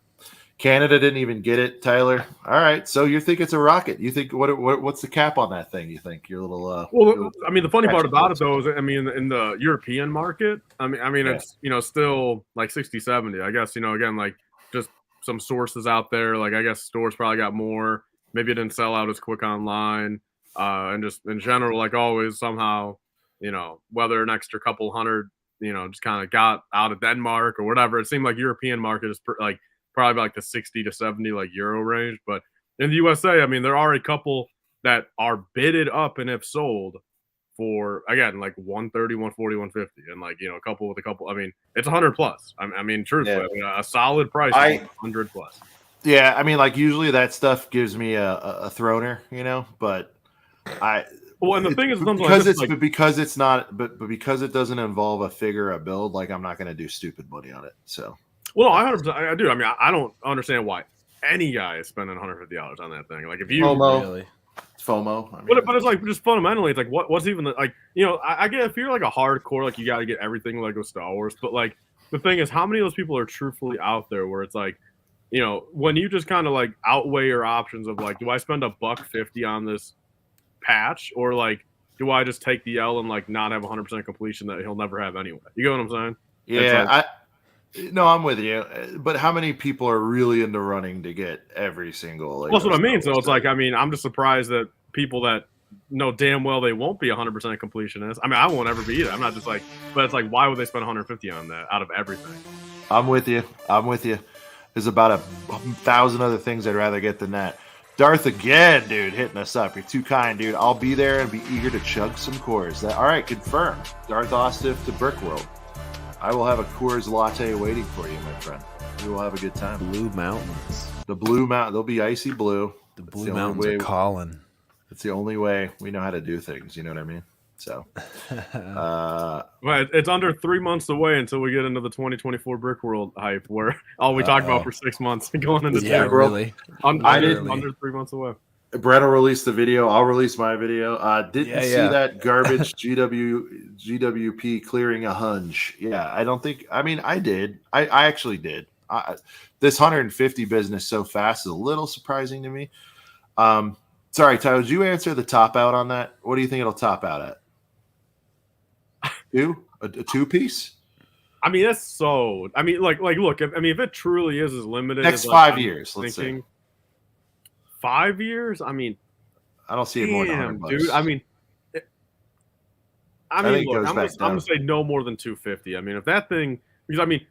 Speaker 1: Canada didn't even get it, Tyler. All right, so you think it's a rocket? You think what's the cap on that thing? You think your little?
Speaker 3: Well, I mean, the funny part about it though is, I mean, in the European market, I mean, it's still 60, 70. I guess again, just some sources out there. I guess stores probably got more. Maybe it didn't sell out as quick online, and just in general, always, somehow, whether an extra couple hundred, just kind of got out of Denmark or whatever. It seemed like European market is probably like the 60 to 70 like euro range. But in the USA, I mean, there are a couple that are bidded up and if sold for, again, like 130, 140, 150, and like, a couple. I mean, it's 100 plus. I mean, truthfully, a solid price is 100 plus.
Speaker 1: Yeah, I mean, like usually that stuff gives me a throner, but
Speaker 3: well, and the thing is,
Speaker 1: because it's not, but because it doesn't involve a figure, a build, like I'm not going to do stupid money on it. So,
Speaker 3: well, no, 100%, I do. I mean, I don't understand why any guy is spending $150 on that thing. Like, if you
Speaker 1: FOMO. I mean,
Speaker 3: but it's like just fundamentally, it's like what's even like I get if you're like a hardcore, like you got to get everything Lego Star Wars, but like the thing is, how many of those people are truthfully out there where it's like, when you just kind of like outweigh your options of like, do I spend $150 on this patch, or like, do I just take the L and like not have 100% completion that he'll never have anyway? You get what I'm saying?
Speaker 1: Yeah, no, I'm with you. But how many people are really in the running to get every single?
Speaker 3: Well, that's what I mean. So it's like, I mean, I'm just surprised that people that know damn well they won't be 100% completionist. I mean, I won't ever be either. I'm not just like, but it's like, why would they spend 150 on that out of everything?
Speaker 1: I'm with you. There's about 1,000 other things I'd rather get than that. Darth again, dude, hitting us up. You're too kind, dude. I'll be there and be eager to chug some Coors. All right, confirmed. Darth Ostif to Brickworld. I will have a Coors latte waiting for you, my friend. We will have a good time.
Speaker 2: Blue Mountains.
Speaker 1: The Blue Mountain. They'll be icy blue.
Speaker 2: The Blue Mountains are calling.
Speaker 1: It's the only way we know how to do things. You know what I mean? So,
Speaker 3: but it's under 3 months away until we get into the 2024 Brickworld hype, where all we talk about for 6 months going into
Speaker 2: really
Speaker 3: under 3 months away.
Speaker 1: Brett will release the video. I'll release my video. Didn't see that garbage GWP clearing a hunch. Yeah, I don't think. I mean, I did. I actually did. This 150 business so fast is a little surprising to me. Sorry, Tyler, did you answer the top out on that? What do you think it'll top out at? A two-piece?
Speaker 3: I mean, that's so. I mean, like, look. I mean, if it truly is as limited
Speaker 1: next
Speaker 3: as
Speaker 1: 5 years, let's say
Speaker 3: 5 years. I mean,
Speaker 1: I don't see it more than $100,
Speaker 3: dude. I mean, look, I'm gonna say no more than 250. I mean, if that thing, because I mean,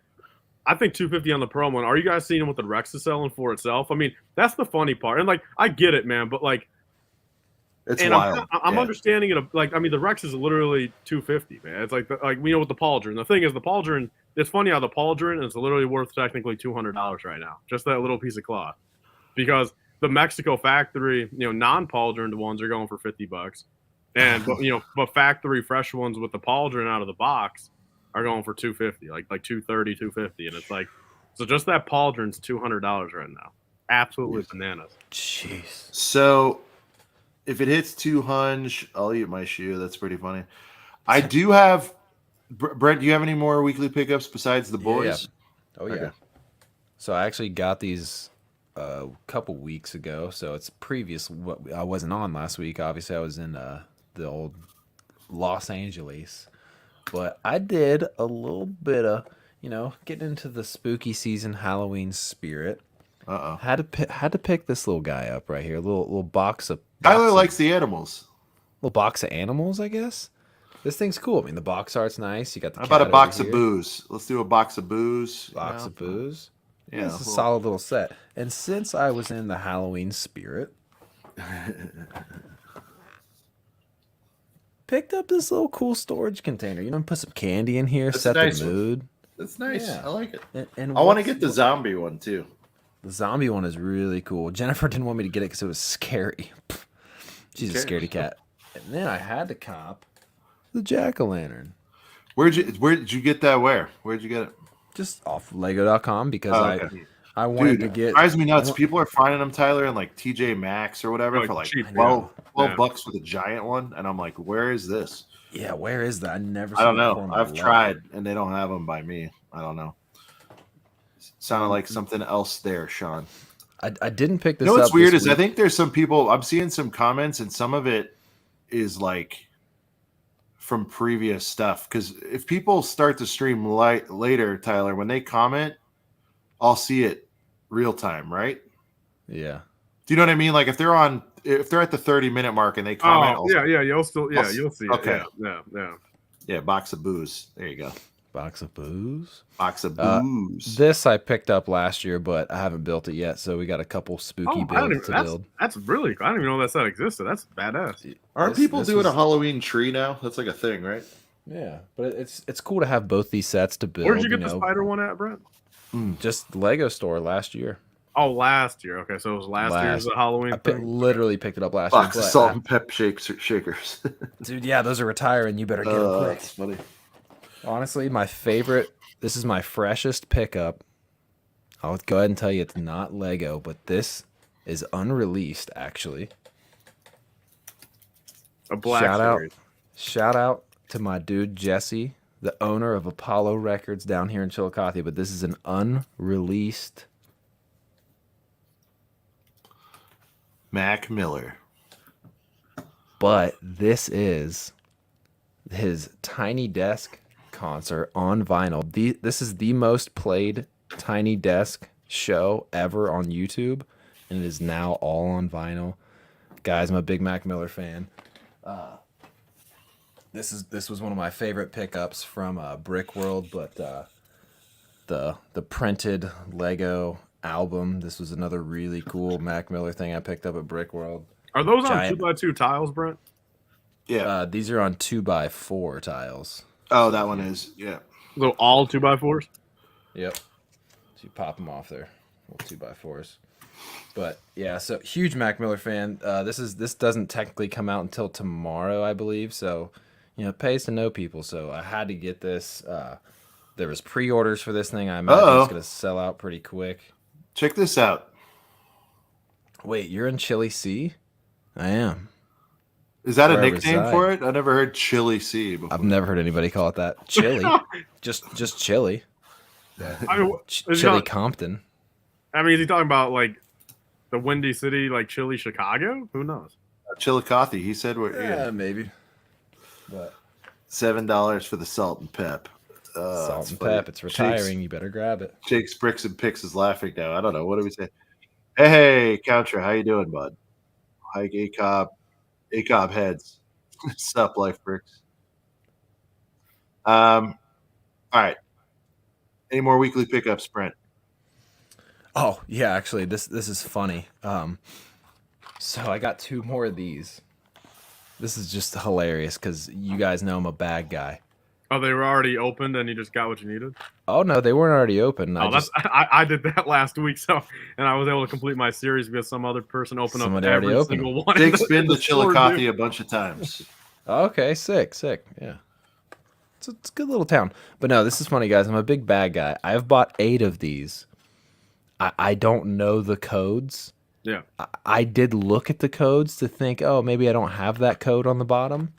Speaker 3: I think 250 on the Pro one. Are you guys seeing what the Rex is selling for itself? I mean, that's the funny part. And like, I get it, man, but like.
Speaker 1: It's wild.
Speaker 3: I'm understanding it. Like, I mean, the Rex is literally 250, man. It's like we know with the Pauldron. The thing is, the Pauldron. It's funny how the Pauldron is literally worth technically $200 right now, just that little piece of cloth, because the Mexico factory, non-Pauldron ones are going for $50, and but factory fresh ones with the Pauldron out of the box are going for $250, like 230, 250, and it's like, so just that Pauldron's $200 right now. Absolutely bananas.
Speaker 2: Jeez.
Speaker 1: So. If it hits 200, I'll eat my shoe. That's pretty funny. I do have Brent. Do you have any more weekly pickups besides the boys?
Speaker 2: Yeah. Oh yeah. Okay. So I actually got these a couple weeks ago. So it's previous. I wasn't on last week. Obviously, I was in the old Los Angeles, but I did a little bit of getting into the spooky season, Halloween spirit. Had to pick this little guy up right here. Little box of.
Speaker 1: Tyler likes the animals.
Speaker 2: Little box of animals, I guess. This thing's cool. I mean, the box art's nice. You got the.
Speaker 1: How about a box of booze? Let's do a box of booze.
Speaker 2: Box of booze.
Speaker 1: Yeah,
Speaker 2: it's a solid little set. And since I was in the Halloween spirit, picked up this little cool storage container. Put some candy in here, set the mood.
Speaker 1: That's nice. Yeah. I like it.
Speaker 2: And
Speaker 1: I want to get the zombie one too.
Speaker 2: The zombie one is really cool. Jennifer didn't want me to get it because it was scary. She's a scaredy cat. And then I had to cop the jack-o'-lantern.
Speaker 1: Where'd you get that? Where'd you get it?
Speaker 2: Just off Lego.com because I wanted to get.
Speaker 1: It drives me nuts. People are finding them, Tyler, in like TJ Maxx or whatever for like cheap, $12 for the giant one, and I'm like, where is this?
Speaker 2: Yeah, where is that?
Speaker 1: I don't know. I've tried, and they don't have them by me. I don't know. Sounded like something else there, Sean.
Speaker 2: I didn't pick this up.
Speaker 1: What's weird is I think there's some people, I'm seeing some comments, and some of it is like from previous stuff. Because if people start to stream later, Tyler, when they comment, I'll see it real time, right?
Speaker 2: Yeah.
Speaker 1: Do you know what I mean? Like if they're at the 30-minute mark and they comment.
Speaker 3: You'll see it.
Speaker 1: Okay.
Speaker 3: Yeah.
Speaker 1: Yeah, box of booze. There you go.
Speaker 2: Box of booze.
Speaker 1: Box of booze.
Speaker 2: This I picked up last year, but I haven't built it yet, so we got a couple spooky builds to build.
Speaker 3: That's really cool. I didn't even know that set existed. That's badass.
Speaker 1: Aren't people doing a Halloween tree now? That's like a thing, right?
Speaker 2: Yeah, but it's cool to have both these sets to build.
Speaker 3: Where'd you get the spider one at, Brent?
Speaker 2: Just Lego store last year.
Speaker 3: Oh, last year. Okay, so it was last year's Halloween thing?
Speaker 2: Literally picked it up last
Speaker 1: Box
Speaker 2: year.
Speaker 1: of salt and pep shakers.
Speaker 2: Dude, yeah, those are retiring. You better get them quick.
Speaker 1: That's funny.
Speaker 2: Honestly, my favorite, this is my freshest pickup. I'll go ahead and tell you it's not Lego, but this is unreleased, actually.
Speaker 3: A black
Speaker 2: Shout out to my dude, Jesse, the owner of Apollo Records down here in Chillicothe, but this is an unreleased
Speaker 1: Mac Miller.
Speaker 2: But this is his Tiny Desk concert on vinyl. This is the most played Tiny Desk show ever on YouTube, and it is now all on vinyl. Guys, I'm a big Mac Miller fan. This was one of my favorite pickups from Brick World, but the printed Lego album. This was another really cool Mac Miller thing I picked up at Brick World.
Speaker 3: Are those on 2x2 tiles, Brent?
Speaker 1: Yeah.
Speaker 2: These are on 2x4 tiles.
Speaker 1: Oh, that one is. Yeah.
Speaker 3: So all 2x4s?
Speaker 2: Yep. So you pop them off there. Little 2x4s. But yeah, so huge Mac Miller fan. This doesn't technically come out until tomorrow, I believe. So, it pays to know people. So I had to get this. There was pre-orders for this thing. I imagine it's going to sell out pretty quick.
Speaker 1: Check this out.
Speaker 2: Wait, you're in Chili Sea? I am.
Speaker 1: Is that a nickname for it? I never heard Chili Sea before.
Speaker 2: I've never heard anybody call it that. Chili. just Chili. Chili Compton.
Speaker 3: I mean, is he talking about like the Windy City, like Chili Chicago? Who knows?
Speaker 1: Chillicothe. He said,
Speaker 2: maybe. But
Speaker 1: $7 for the salt and pep.
Speaker 2: Salt and pep. It's retiring. You better grab it.
Speaker 1: Jake's Bricks and Picks is laughing now. I don't know. What do we say? Hey, Counter. How you doing, bud? Hi, ACOB heads. Sup, Life Bricks. All right. Any more weekly pickups, Brent?
Speaker 2: Oh, yeah, actually, this is funny. So I got 2 more of these. This is just hilarious because you guys know I'm a bad guy.
Speaker 3: Oh, they were already opened and you just got what you needed?
Speaker 2: Oh, no, they weren't already open.
Speaker 3: I did that last week, and I was able to complete my series because some other person opened up every single one.
Speaker 1: Jake's been to Chillicothe a bunch of times.
Speaker 2: Okay, sick. Yeah. It's a good little town. But no, this is funny, guys. I'm a big bad guy. I've bought 8 of these. I don't know the codes.
Speaker 3: Yeah.
Speaker 2: I did look at the codes to think, oh, maybe I don't have that code on the bottom.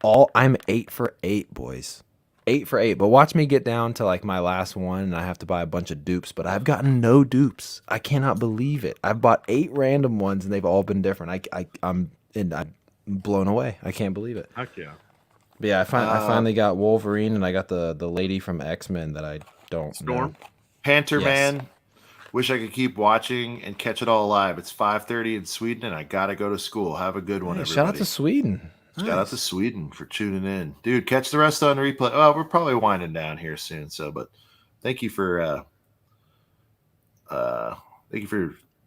Speaker 2: I'm 8 for 8, boys. 8 for 8. But watch me get down to like my last one, and I have to buy a bunch of dupes. But I've gotten no dupes. I cannot believe it. I've bought 8 random ones, and they've all been different. I'm blown away. I can't believe it.
Speaker 3: Heck yeah.
Speaker 2: But yeah, I finally got Wolverine, and I got the lady from X-Men that I don't know.
Speaker 1: Panther Man. Wish I could keep watching and catch it all live. It's 5:30 in Sweden, and I gotta go to school. Have a good one, everybody.
Speaker 2: Shout out to Sweden.
Speaker 1: Shout out to Sweden for tuning in, dude. Catch the rest on replay. Well, we're probably winding down here soon, but thank you for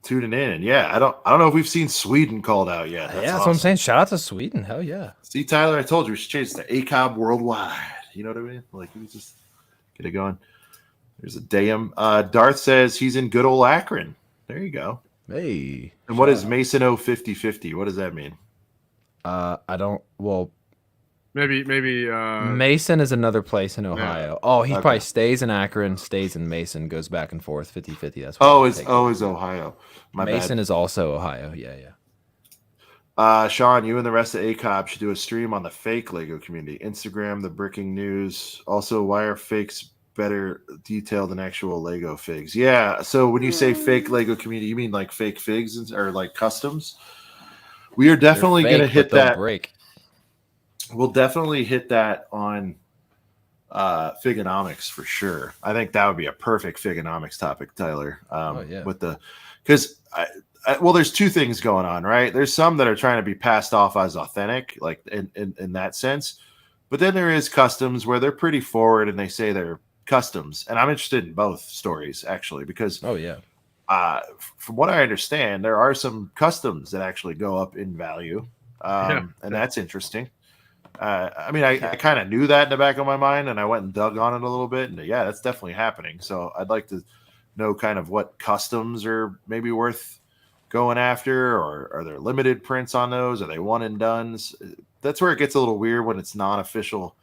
Speaker 1: tuning in. And yeah, I don't know if we've seen Sweden called out yet.
Speaker 2: That's what I'm saying. Shout out to Sweden. Hell yeah.
Speaker 1: See, Tyler, I told you we should change it to ACOB worldwide. You know what I mean? Like we just get it going. There's a damn. Darth says he's in good old Akron. There you go.
Speaker 2: Hey.
Speaker 1: And what is Mason 5050? What does that mean?
Speaker 2: I don't. Well,
Speaker 3: maybe.
Speaker 2: Mason is another place in Ohio. Yeah. Oh, he probably stays in Akron, stays in Mason, goes back and forth 50-50. That's what
Speaker 1: is Ohio.
Speaker 2: Mason is also Ohio. Yeah.
Speaker 1: Sean, you and the rest of ACOB should do a stream on the fake Lego community. Instagram, the bricking news. Also, why are fakes better detailed than actual Lego figs? Yeah. So when you say fake Lego community, you mean like fake figs or like customs? We are definitely going to hit that.
Speaker 2: Break.
Speaker 1: We'll definitely hit that on Figonomics for sure. I think that would be a perfect Figonomics topic, Tyler. Because there's 2 things going on, right? There's some that are trying to be passed off as authentic, like in that sense. But then there is customs where they're pretty forward and they say they're customs, and I'm interested in both stories actually because from what I understand, there are some customs that actually go up in value, and that's interesting. I mean, I kind of knew that in the back of my mind, and I went and dug on it a little bit, and yeah, that's definitely happening. So I'd like to know kind of what customs are maybe worth going after, or are there limited prints on those? Are they one and dones? That's where it gets a little weird when it's non-official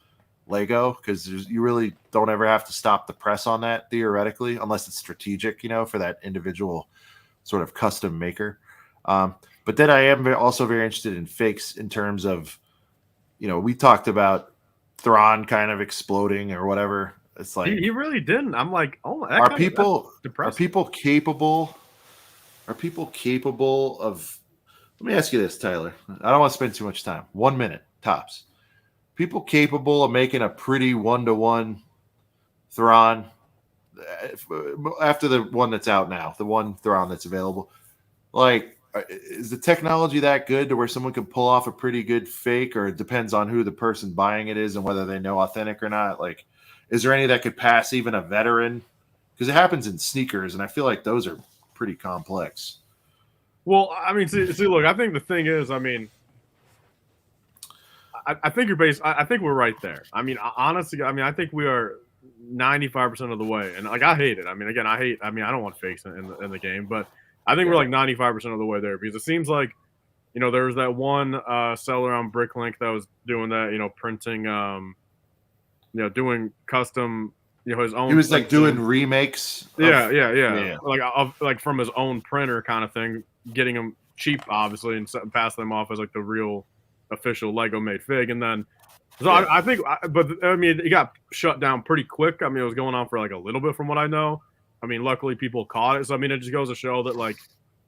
Speaker 1: Lego, because you really don't ever have to stop the press on that theoretically, unless it's strategic, for that individual sort of custom maker. But then I am also very interested in fakes in terms of, we talked about Thrawn kind of exploding or whatever. It's like
Speaker 3: he really didn't. I'm like, oh,
Speaker 1: are people capable? Are people capable of? Let me ask you this, Tyler. I don't want to spend too much time. 1 minute tops. People capable of making a pretty 1-to-1 Thrawn after the one that's out now, the one Thrawn that's available. Like, is the technology that good to where someone can pull off a pretty good fake, or it depends on who the person buying it is and whether they know authentic or not? Like, is there any that could pass even a veteran? Because it happens in sneakers, and I feel like those are pretty complex.
Speaker 3: Well, I mean, see, look, I think the thing is, I mean, I think I think we're right there. I mean, honestly, I think we are 95% of the way, and like I hate it. I mean, again, I don't want fakes in the game, but I think we're like 95% of the way there, because it seems like, there was that one seller on Bricklink that was doing that, printing, doing custom, his own.
Speaker 1: He was like doing remakes.
Speaker 3: Like from his own printer kind of thing, getting them cheap, obviously, and passing them off as like the real official Lego made fig. And then I think, but I mean, it got shut down pretty quick. I mean, it was going on for like a little bit from what I know. I mean, luckily people caught it. So I mean, it just goes to show that like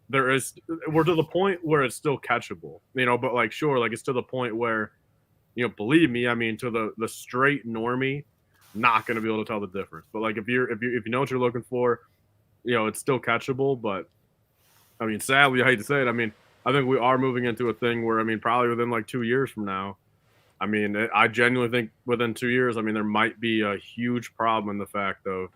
Speaker 3: we're to the point where it's still catchable, but like, sure, like it's to the point where, believe me, I mean, to the straight normie, not going to be able to tell the difference. But like if you know what you're looking for, it's still catchable. But I mean, sadly, I hate to say it, I mean, I think we are moving into a thing where, I mean, probably within like 2 years from now, I mean, I genuinely think within 2 years, I mean, there might be a huge problem in the fact of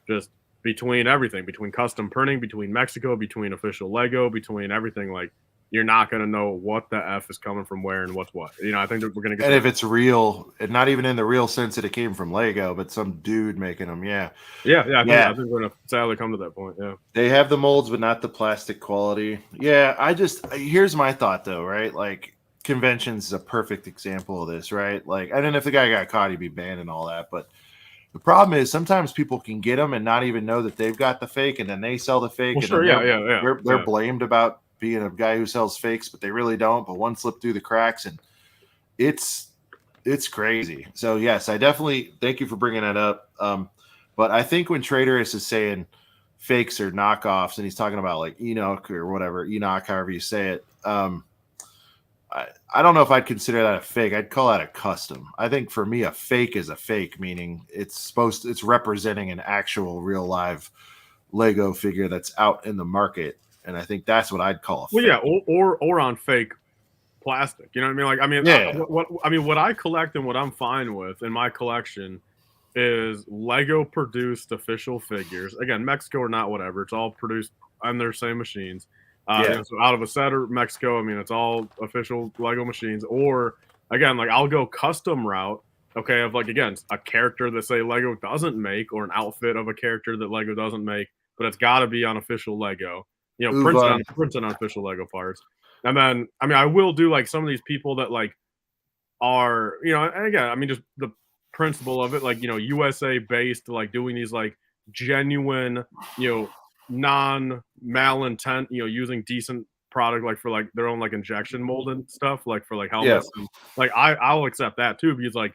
Speaker 3: just between everything, between custom printing, between Mexico, between official Lego, between everything, like you're not going to know what the F is coming from where and what's what. I think that we're going to get.
Speaker 1: And if it's real, and not even in the real sense that it came from Lego, but some dude making them,
Speaker 3: I think we're going to sadly come to that point. Yeah,
Speaker 1: they have the molds, but not the plastic quality. Yeah, here's my thought though, right? Like, conventions is a perfect example of this, right? Like, I don't know if the guy got caught, he'd be banned and all that, but the problem is sometimes people can get them and not even know that they've got the fake, and then they sell the fake.
Speaker 3: Well, sure,
Speaker 1: they're blamed about being a guy who sells fakes, but they really don't. But one slipped through the cracks, and it's crazy. So yes, I definitely thank you for bringing that up. But I think when Traitorous is saying fakes or knockoffs, and he's talking about like Enoch or whatever, Enoch, however you say it. I don't know if I'd consider that a fake. I'd call that a custom. I think for me, a fake is a fake, meaning it's representing an actual real live Lego figure that's out in the market. And I think that's what I'd call a fake.
Speaker 3: Well, yeah, or on fake plastic. You know what I mean? What I collect and what I'm fine with in my collection is Lego produced official figures. Again, Mexico or not, whatever. It's all produced on their same machines. So out of a set or Mexico, I mean, it's all official Lego machines. Or again, like I'll go custom route. Okay, of like again a character that say Lego doesn't make, or an outfit of a character that Lego doesn't make, but it's got to be on official Lego. Printed on official Lego parts. And then, I mean, I will do like some of these people that like are, and again, I mean, just the principle of it, like, USA based, like doing these like genuine, non-malintent, using decent product, like for like their own like injection molded stuff, like for like helmets. And, like I'll accept that too, because like,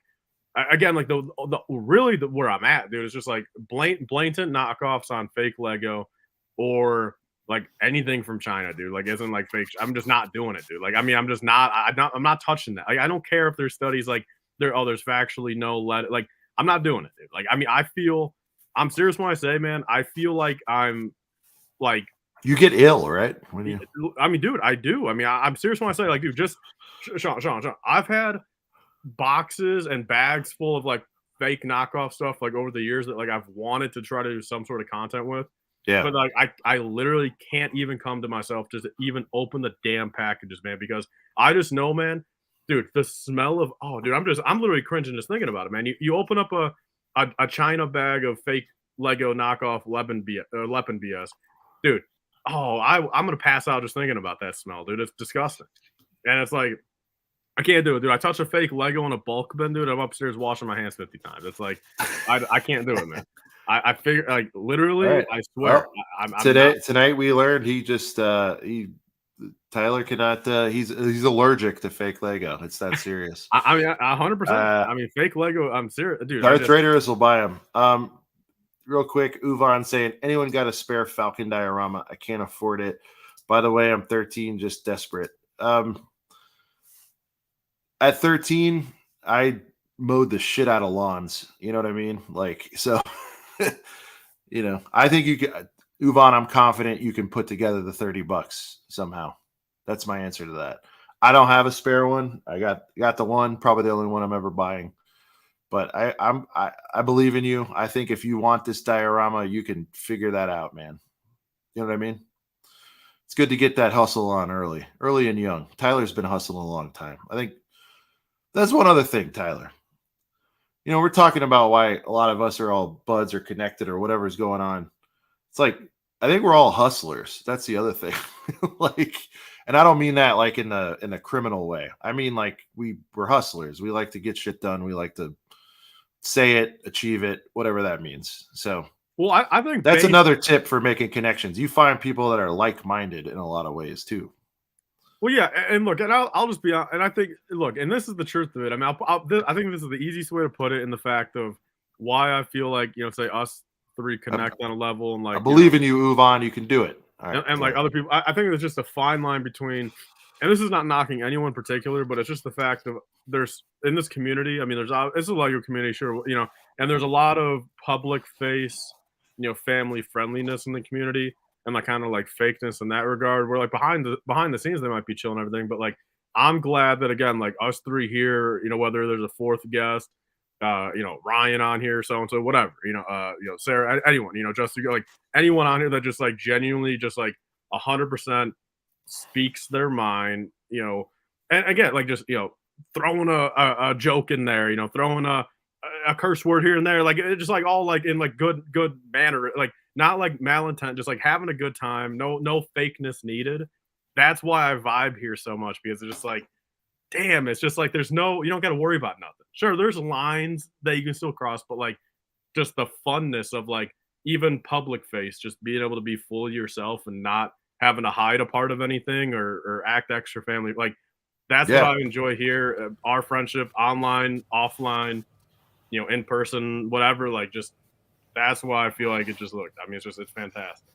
Speaker 3: again, like the where I'm at, dude, is just like blatant knockoffs on fake Lego, or like anything from China, dude. Like, isn't like fake. I'm just not doing it, dude. Like, I mean, I'm not touching that. Like, I don't care if there's studies like there's factually no like, I'm not doing it, dude. Like, I mean, I'm serious when I say, man, I feel like I'm like,
Speaker 1: you get ill, right?
Speaker 3: I mean, dude, I do. I mean, I'm serious when I say, like, dude, just Sean, I've had boxes and bags full of like fake knockoff stuff like over the years that like I've wanted to try to do some sort of content with.
Speaker 1: Yeah.
Speaker 3: But like I literally can't even come to myself just to even open the damn packages, man, because I just know, man, dude, the smell of I'm literally cringing just thinking about it, man. You open up a China bag of fake Lego knockoff Lepin BS, dude. Oh, I'm gonna pass out just thinking about that smell, dude. It's disgusting, and it's like I can't do it, dude. I touch a fake Lego in a bulk bin, dude. I'm upstairs washing my hands 50 times. It's like I can't do it, man. I figure like literally,
Speaker 1: right.
Speaker 3: I swear.
Speaker 1: Well, tonight we learned Tyler cannot. He's allergic to fake Lego. It's that serious.
Speaker 3: I mean, 100%. I mean, fake Lego. I'm serious, dude.
Speaker 1: Darth Raiders will buy them. Real quick, Uvan saying, anyone got a spare Falcon diorama? I can't afford it. By the way, I'm 13, just desperate. At 13, I mowed the shit out of lawns. You know what I mean? Like, so, you know, I think you can, Uvan, I'm confident you can put together the $30 somehow. That's my answer to that. I don't have a spare one. I got the one, probably the only one I'm ever buying. But I believe in you. I think if you want this diorama, you can figure that out, man. You know what I mean? It's good to get that hustle on early and young. Tyler's been hustling a long time. I think that's one other thing, Tyler. You know, we're talking about why a lot of us are all buds or connected or whatever's going on. It's like, I think we're all hustlers. That's the other thing. Like, and I don't mean that like in a criminal way. I mean, like we're hustlers. We like to get shit done. We like to say it, achieve it, whatever that means. So,
Speaker 3: well, I think
Speaker 1: that's another tip for making connections. You find people that are like-minded in a lot of ways too.
Speaker 3: Well, yeah, and look, and I'll just be honest, and I think, look, and this is the truth of it. I mean, I think this is the easiest way to put it in the fact of why I feel like, you know, say us three connect on a level, and like
Speaker 1: I believe in you, Uvan. You can do it.
Speaker 3: All right, and like other people, I think there's just a fine line between, and this is not knocking anyone in particular, but it's just the fact of there's in this community. I mean, it's a Lego community, sure, you know, and there's a lot of public face, you know, family friendliness in the community, and like kind of like fakeness in that regard. Where like behind the scenes they might be chilling and everything, but like I'm glad that again, like us three here, you know, whether there's a fourth guest, you know, Ryan on here, so and so, whatever, you know, Sarah, anyone, you know, just like anyone on here that just like genuinely just like 100% speaks their mind, you know, and again, like just, you know, throwing a joke in there, you know, throwing a curse word here and there, like it just like all like in like good manner, like not like malintent, just like having a good time, no fakeness needed. That's why I vibe here so much, because it's just like, damn, it's just like you don't got to worry about nothing. Sure, there's lines that you can still cross, but like just the funness of like even public face, just being able to be fully yourself and not having to hide a part of anything or act extra family. Like that's what I enjoy here. Our friendship, online, offline, you know, in person, whatever. Like just that's why I feel like it just looked. I mean, it's fantastic.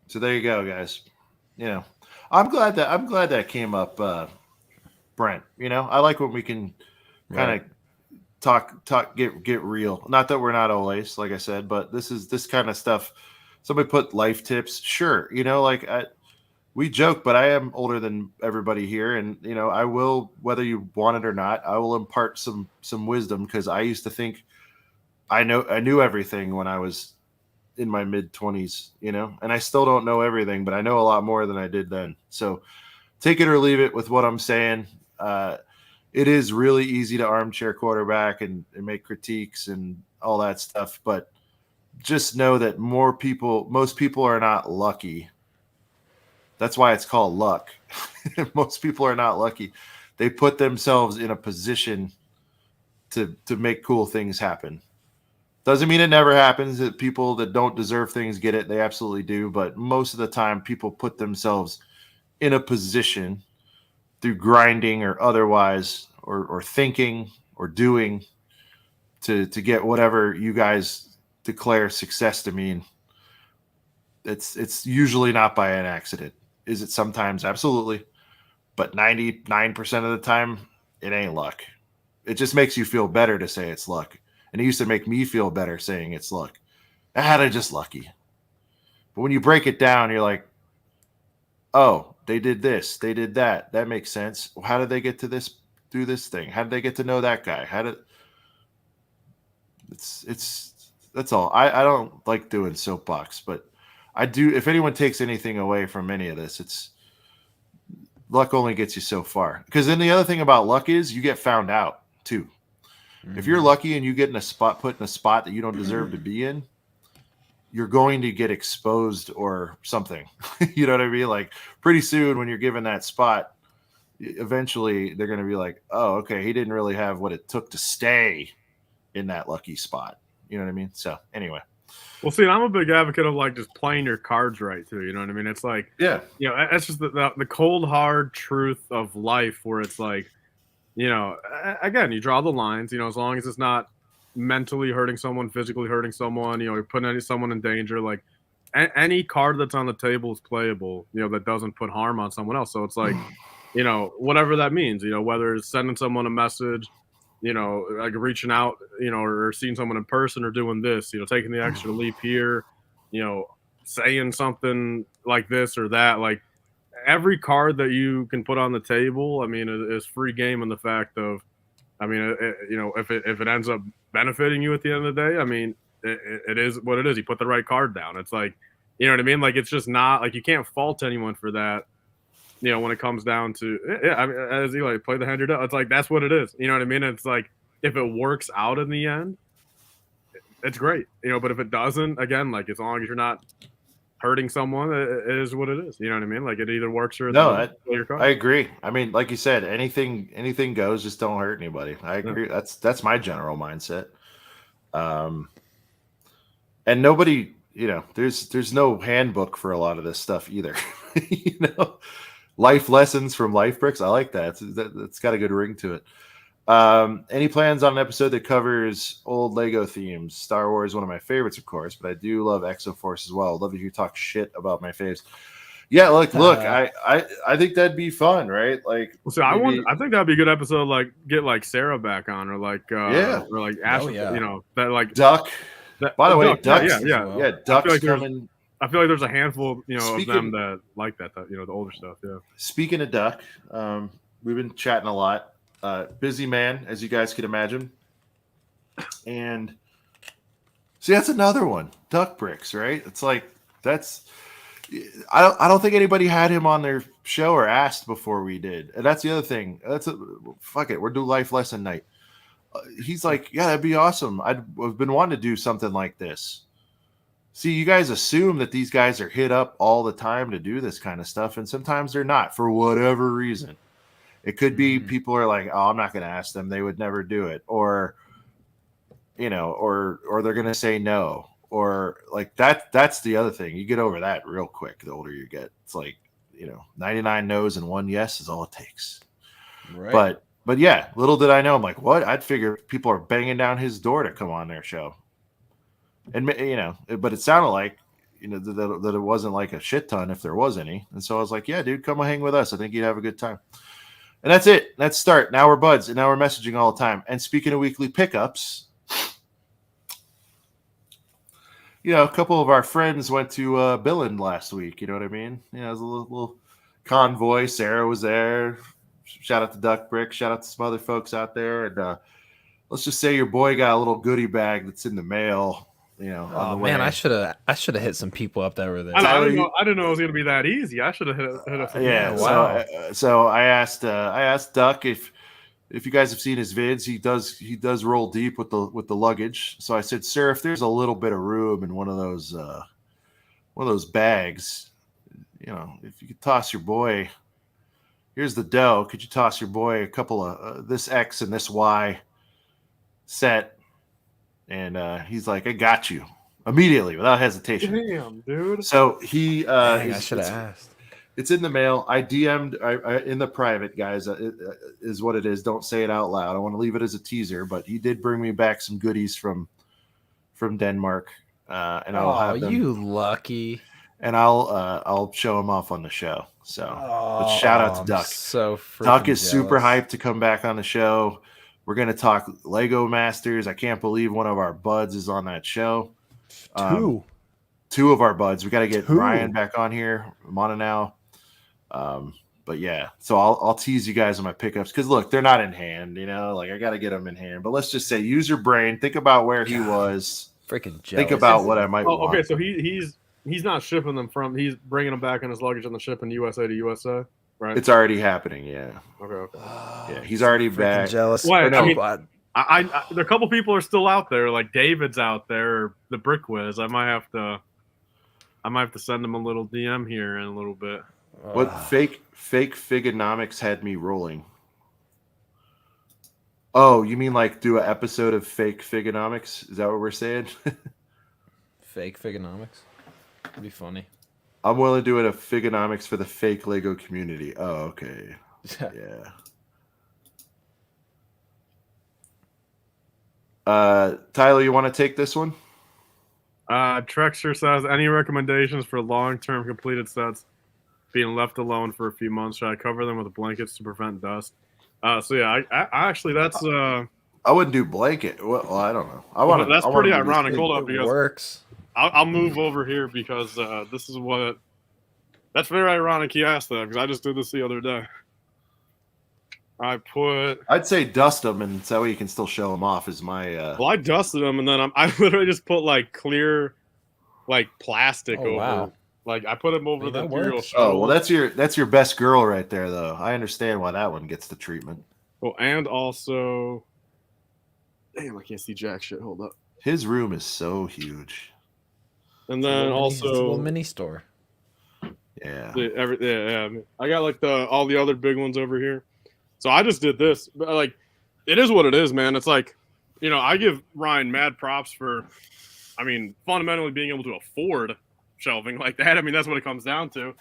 Speaker 1: So there you go, guys. You know, I'm glad that came up, Brent. You know, I like when we can kind of talk, get real. Not that we're not always, like I said, but this kind of stuff. Somebody put life tips. Sure, you know, like we joke, but I am older than everybody here, and you know, I will, whether you want it or not, I will impart some wisdom, because I used to think I knew everything when I was in my mid-20s, you know, and I still don't know everything, but I know a lot more than I did then. So take it or leave it with what I'm saying. It is really easy to armchair quarterback and make critiques and all that stuff, but just know that most people are not lucky. That's why it's called luck. Most people are not lucky. They put themselves in a position to make cool things happen. Doesn't mean it never happens, that people that don't deserve things get it. They absolutely do. But most of the time, people put themselves in a position through grinding or otherwise, or thinking or doing to get whatever you guys declare success to mean. It's usually not by an accident. Is it sometimes? Absolutely. But 99% of the time, it ain't luck. It just makes you feel better to say it's luck. And it used to make me feel better saying it's luck. They're just lucky. But when you break it down, you're like, oh, they did this, they did that. That makes sense. Well, how did they get to this do this thing? How did they get to know that guy? That's all. I don't like doing soapbox, but I do. If anyone takes anything away from any of this, it's luck only gets you so far. Because then the other thing about luck is you get found out too. If you're lucky and you get put in a spot that you don't deserve to be in, you're going to get exposed or something. You know what I mean? Like pretty soon when you're given that spot, eventually they're going to be like, oh, okay, he didn't really have what it took to stay in that lucky spot. You know what I mean? So anyway.
Speaker 3: Well, see, I'm a big advocate of like just playing your cards right too. You know what I mean? It's like,
Speaker 1: yeah,
Speaker 3: you know, that's just the cold hard truth of life where it's like, you know, again, you draw the lines, you know, as long as it's not mentally hurting someone, physically hurting someone, you know, you're putting someone in danger. Like any card that's on the table is playable, you know, that doesn't put harm on someone else. So it's like, you know, whatever that means, you know, whether it's sending someone a message, you know, like reaching out, you know, or seeing someone in person or doing this, you know, taking the extra leap here, you know, saying something like this or that, like, every card that you can put on the table, I mean, is free game in the fact of, I mean, you know, if it ends up benefiting you at the end of the day, I mean, it is what it is. You put the right card down. It's like, you know what I mean? Like, it's just not like you can't fault anyone for that. You know, when it comes down to, yeah, I mean, as you like play the hand you're dealt, it's like that's what it is. You know what I mean? It's like if it works out in the end, it's great. You know, but if it doesn't, again, like as long as you're not hurting someone, it is what it is. You know what I mean? Like it either works or
Speaker 1: no. I agree. I mean, like you said, anything goes. Just don't hurt anybody. I agree. Yeah. That's my general mindset. And nobody, you know, there's no handbook for a lot of this stuff either. You know, life lessons from Life Bricks. I like that. That's got a good ring to it. Any plans on an episode that covers old Lego themes? Star Wars is one of my favorites, of course, but I do love Exo Force as well. I'd love to hear you talk shit about my faves. Yeah, look, I think that'd be fun, right? Like,
Speaker 3: so I think that'd be a good episode. Like, get like Sarah back on, or like, or like Ashley, you know, that like
Speaker 1: Duck. By the way, Ducks,
Speaker 3: yeah,
Speaker 1: Ducks coming.
Speaker 3: I feel like there's a handful, you know, of them that like that, you know, the older stuff. Yeah.
Speaker 1: Speaking of Duck, we've been chatting a lot. Busy man, as you guys can imagine. And see, that's another one. Duck Bricks, right? It's like I don't think anybody had him on their show or asked before we did. And that's the other thing. Fuck it. We're doing life lesson night. He's like, yeah, that'd be awesome. I've been wanting to do something like this. See, you guys assume that these guys are hit up all the time to do this kind of stuff, and sometimes they're not for whatever reason. It could be people are like, oh, I'm not going to ask them. They would never do it. Or, you know, or they're going to say no. Or like that's the other thing. You get over that real quick the older you get. It's like, you know, 99 no's and 1 yes is all it takes. Right. But yeah, little did I know. I'm like, what? I'd figure people are banging down his door to come on their show. And, you know, but it sounded like, you know, that it wasn't like a shit ton if there was any. And so I was like, yeah, dude, come hang with us. I think you'd have a good time. And that's it. Let's start. Now we're buds, and now we're messaging all the time. And speaking of weekly pickups, you know, a couple of our friends went to Billund last week. You know what I mean? You know, it was a little convoy. Sarah was there. Shout out to Duck Brick. Shout out to some other folks out there. And let's just say your boy got a little goodie bag that's in the mail. You know, on the way.
Speaker 2: Man, I should have hit some people up that were there.
Speaker 3: I didn't know it was gonna be that easy. I should have hit up.
Speaker 1: Yeah, wow. So I asked Duck if you guys have seen his vids. He does roll deep with the luggage. So I said, sir, if there's a little bit of room in one of those bags, you know, if you could toss your boy, here's the dough. Could you toss your boy a couple of this X and this Y set? And he's like, I got you immediately without hesitation.
Speaker 3: Damn, dude.
Speaker 1: So he
Speaker 2: I should have asked.
Speaker 1: It's in the mail. I DM'd in the private, guys. It is what it is. Don't say it out loud. I want to leave it as a teaser, but he did bring me back some goodies from Denmark, and I'll have them.
Speaker 2: You lucky.
Speaker 1: And I'll show him off on the show. So, but shout out to Duck.
Speaker 2: So
Speaker 1: Duck is super hyped to come back on the show. We're going to talk Lego Masters. I can't believe one of our buds is on that show. Two of our buds. We got to get Ryan back on here. Mona now. But yeah, so I'll tease you guys on my pickups because look, they're not in hand. Like I got to get them in hand. But let's just say, use your brain. Think about where he was.
Speaker 2: Freaking jealous.
Speaker 1: Think about what I might want.
Speaker 3: Okay, so he's not shipping them he's bringing them back in his luggage on the ship in USA to USA, right?
Speaker 1: It's already happening. Yeah.
Speaker 3: Okay.
Speaker 1: Yeah, he's already back.
Speaker 2: Jealous.
Speaker 3: Well,
Speaker 1: no,
Speaker 3: I mean, I there a couple people are still out there, like David's out there, the Brick Whiz. I might have to send him a little DM here in a little bit.
Speaker 1: What fake Figonomics had me rolling? Oh, you mean like do an episode of fake Figonomics? Is that what we're saying?
Speaker 2: Fake Figonomics? That'd be funny.
Speaker 1: I'm willing to do it a Figonomics for the fake Lego community. Oh, okay. Yeah. Tyler, you want to take this one?
Speaker 3: Trexter says, any recommendations for long-term completed sets being left alone for a few months? Should I cover them with blankets to prevent dust? So yeah, I actually that's
Speaker 1: I wouldn't do blanket. Well, I don't know.
Speaker 3: That's pretty ironic. Hold up,
Speaker 2: it works.
Speaker 3: I'll move over here because this is what. That's very ironic. He asked that because I just did this the other day.
Speaker 1: I'd say dust them, and so that way you can still show them off. Is my
Speaker 3: Well, I dusted them, and then I literally just put like clear, like plastic over.
Speaker 2: Wow.
Speaker 3: Like I put them over the Imperial.
Speaker 1: Oh well, that's your best girl right there, though. I understand why that one gets the treatment.
Speaker 3: Oh, and also, damn, I can't see jack shit. Hold up.
Speaker 1: His room is so huge.
Speaker 3: And then
Speaker 2: it's a little mini store.
Speaker 1: Yeah.
Speaker 3: Yeah. I got like all the other big ones over here. So I just did this, but like, it is what it is, man. It's like, I give Ryan mad props for, fundamentally being able to afford shelving like that. That's what it comes down to.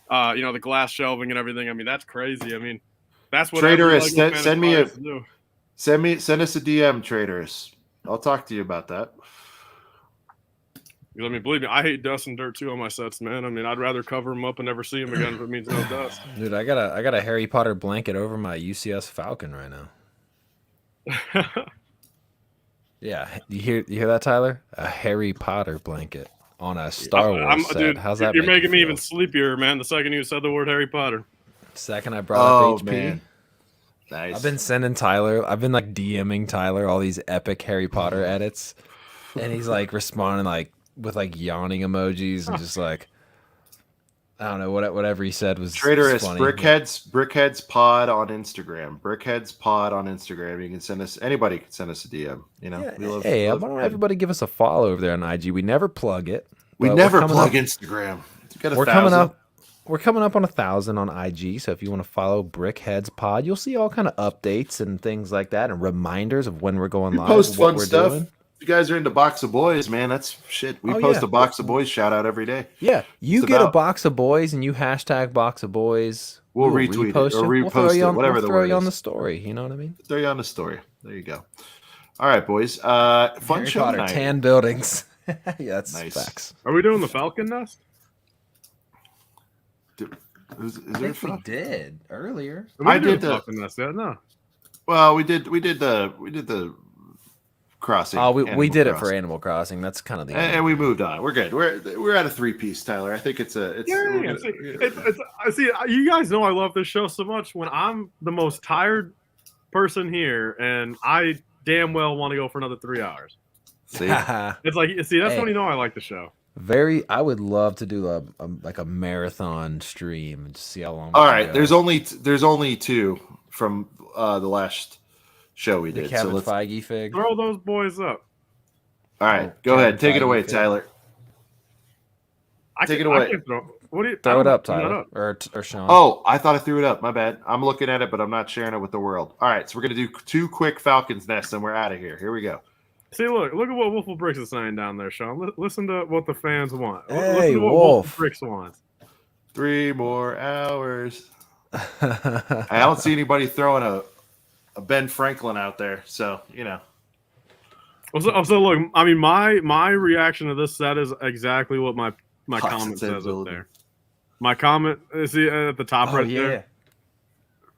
Speaker 3: The glass shelving and everything. That's crazy. That's what
Speaker 1: Traitorous. Send us a DM, Traitorous. I'll talk to you about that.
Speaker 3: Believe me, I hate dust and dirt too on my sets, man. I'd rather cover them up and never see them again if it means no dust.
Speaker 2: Dude, I got a Harry Potter blanket over my UCS Falcon right now. Yeah, you hear that, Tyler? A Harry Potter blanket on a Star Wars set.
Speaker 3: Dude,
Speaker 2: how's that?
Speaker 3: You're making me even sleepier, man. The second you said the word Harry Potter.
Speaker 2: Second I brought up HP.
Speaker 1: Man. Nice.
Speaker 2: I've been sending Tyler. I've been like DMing Tyler all these epic Harry Potter edits, and he's like responding like with like yawning emojis and just like I don't know whatever he said was
Speaker 1: Traitorous.
Speaker 2: funny.
Speaker 1: Brickheads Pod on Instagram. Brickheads Pod on Instagram. You can send us. Anybody can send us a DM.
Speaker 2: Why don't everybody give us a follow over there on IG? We never plug it.
Speaker 1: We never plug Instagram.
Speaker 2: We're coming up on 1,000 on IG. So if you want to follow Brickheads Pod, you'll see all kind of updates and things like that, and reminders of when we're going live.
Speaker 1: Post
Speaker 2: what
Speaker 1: fun
Speaker 2: we're
Speaker 1: stuff.
Speaker 2: Doing.
Speaker 1: You guys are into Box of Boys, man. That's shit. We post a Box of Boys shout out every day.
Speaker 2: Yeah, you get a Box of Boys and you hashtag Box of Boys.
Speaker 1: We'll retweet it or repost it, whatever the word is.
Speaker 2: We'll throw you on the story. You know what I mean?
Speaker 1: Throw you on the story. There you go. All right, boys. Fun
Speaker 2: Harry
Speaker 1: show
Speaker 2: Potter,
Speaker 1: tonight.
Speaker 2: 10 buildings. Yeah, that's
Speaker 1: Nice.
Speaker 2: facts.
Speaker 3: Are we doing the Falcon Nest?
Speaker 2: I think we did earlier.
Speaker 1: I did the
Speaker 3: Falcon Nest. Yeah, no.
Speaker 1: Well, we did the crossing.
Speaker 2: Oh, we did it for Animal Crossing. That's kind of the
Speaker 1: and we moved on. We're good. We're at a 3-piece, Tyler. I think it's
Speaker 3: See, you guys know I love this show so much. When I'm the most tired person here, and I damn well want to go for another 3 hours.
Speaker 1: See,
Speaker 3: it's like that's when you know I like the show.
Speaker 2: I would love to do a marathon stream and just see how long.
Speaker 1: All right, there's only 2 from the last show we did.
Speaker 2: Kevin
Speaker 1: so let's
Speaker 2: Feige fig.
Speaker 3: Throw those boys up.
Speaker 1: All right, go ahead. Take it away, Tyler. Take it away.
Speaker 2: Throw it up, Tyler. Or Sean.
Speaker 1: Oh, I thought I threw it up. My bad. I'm looking at it, but I'm not sharing it with the world. All right, so we're going to do 2 quick Falcons nests, and we're out of here. Here we go.
Speaker 3: See, look at what Wolf Bricks is saying down there, Sean. Listen to what the fans want.
Speaker 2: Hey,
Speaker 3: listen to what Wolf Bricks wants.
Speaker 1: 3 more hours. I don't see anybody throwing a Ben Franklin out there, so
Speaker 3: So look, my reaction to this set is exactly what my comment says up there. My comment is at the top there.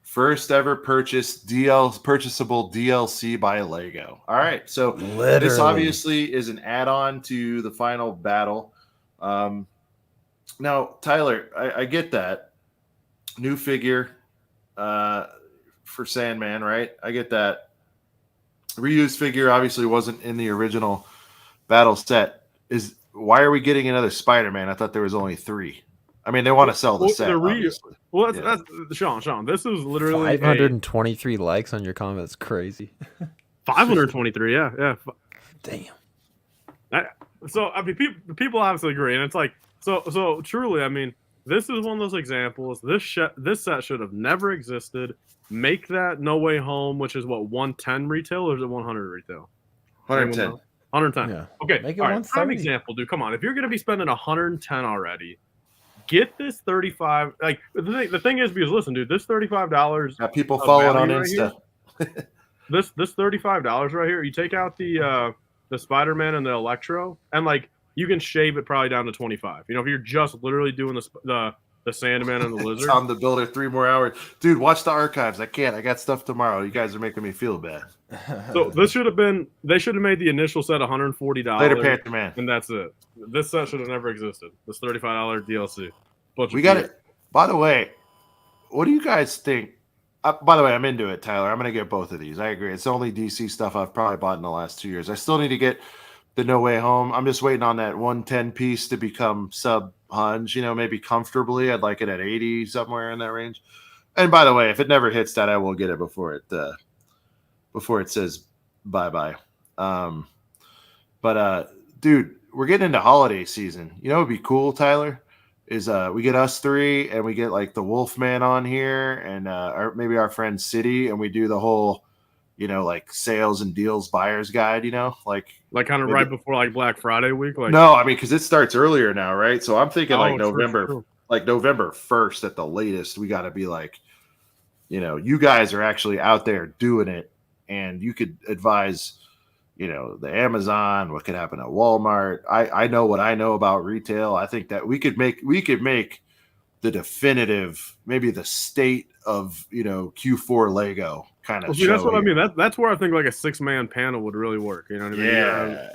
Speaker 1: First ever purchasable DLC by Lego. All right, so this obviously is an add-on to the final battle. Now, Tyler, I get that. new figure for Sandman, right? I get that. Reused figure obviously wasn't in the original battle set. Why are we getting another Spider-Man? I thought there was only 3. I mean, they want to sell the set, obviously.
Speaker 3: Well, that's Sean. This is literally
Speaker 2: 523 likes on your comment. That's crazy.
Speaker 3: 523. Yeah.
Speaker 2: Damn.
Speaker 3: So I mean, people obviously agree, and it's like so. Truly, I mean, this is one of those examples. This set should have never existed. Make that No Way Home, which is what 110 retail, or is it 100 retail?
Speaker 1: 110.
Speaker 3: 110.
Speaker 2: Yeah.
Speaker 3: Okay.
Speaker 2: Make it
Speaker 3: all right. Prime
Speaker 2: 130.
Speaker 3: example, dude. Come on. If you're gonna be spending 110 already, get this 35. Like the thing is, because listen, dude, this $35.
Speaker 1: Got people following on
Speaker 3: right
Speaker 1: Insta.
Speaker 3: This $35 right here. You take out the Spider-Man and the Electro, and like you can shave it probably down to 25. You know, if you're just literally doing the Sandman and the Lizard.
Speaker 1: On the builder 3 more hours. Dude, watch the archives. I can't. I got stuff tomorrow. You guys are making me feel bad.
Speaker 3: So they should have made the initial set $140.
Speaker 1: Later, Panther Man.
Speaker 3: And that's it. This set should have never existed. This $35 DLC.
Speaker 1: We got it. By the way, what do you guys think? By the way, I'm into it, Tyler. I'm going to get both of these. I agree. It's the only DC stuff I've probably bought in the last 2 years. I still need to get the No Way Home. I'm just waiting on that 110 piece to become sub 100, you know, maybe comfortably. I'd like it at 80, somewhere in that range. And by the way, if it never hits that, I will get it before it says bye-bye. Dude, we're getting into holiday season. You know what would be cool, Tyler? Is we get us 3 and we get like the Wolfman on here and maybe our friend City, and we do the whole, you know, like sales and deals buyer's guide, you know, like
Speaker 3: kind of right before like Black Friday week. Like
Speaker 1: no, I mean, because it starts earlier now, right? So I'm thinking like
Speaker 3: November
Speaker 1: 1st at the latest. We got to be like, you know, you guys are actually out there doing it, and you could advise, you know, the Amazon, what could happen at Walmart. I know what I know about retail. I think that we could make the definitive, maybe the state of, you know, Q4 Lego kind of show.
Speaker 3: That's what I mean. That's where I think like a 6-man panel would really work. You know what I mean?
Speaker 1: Yeah.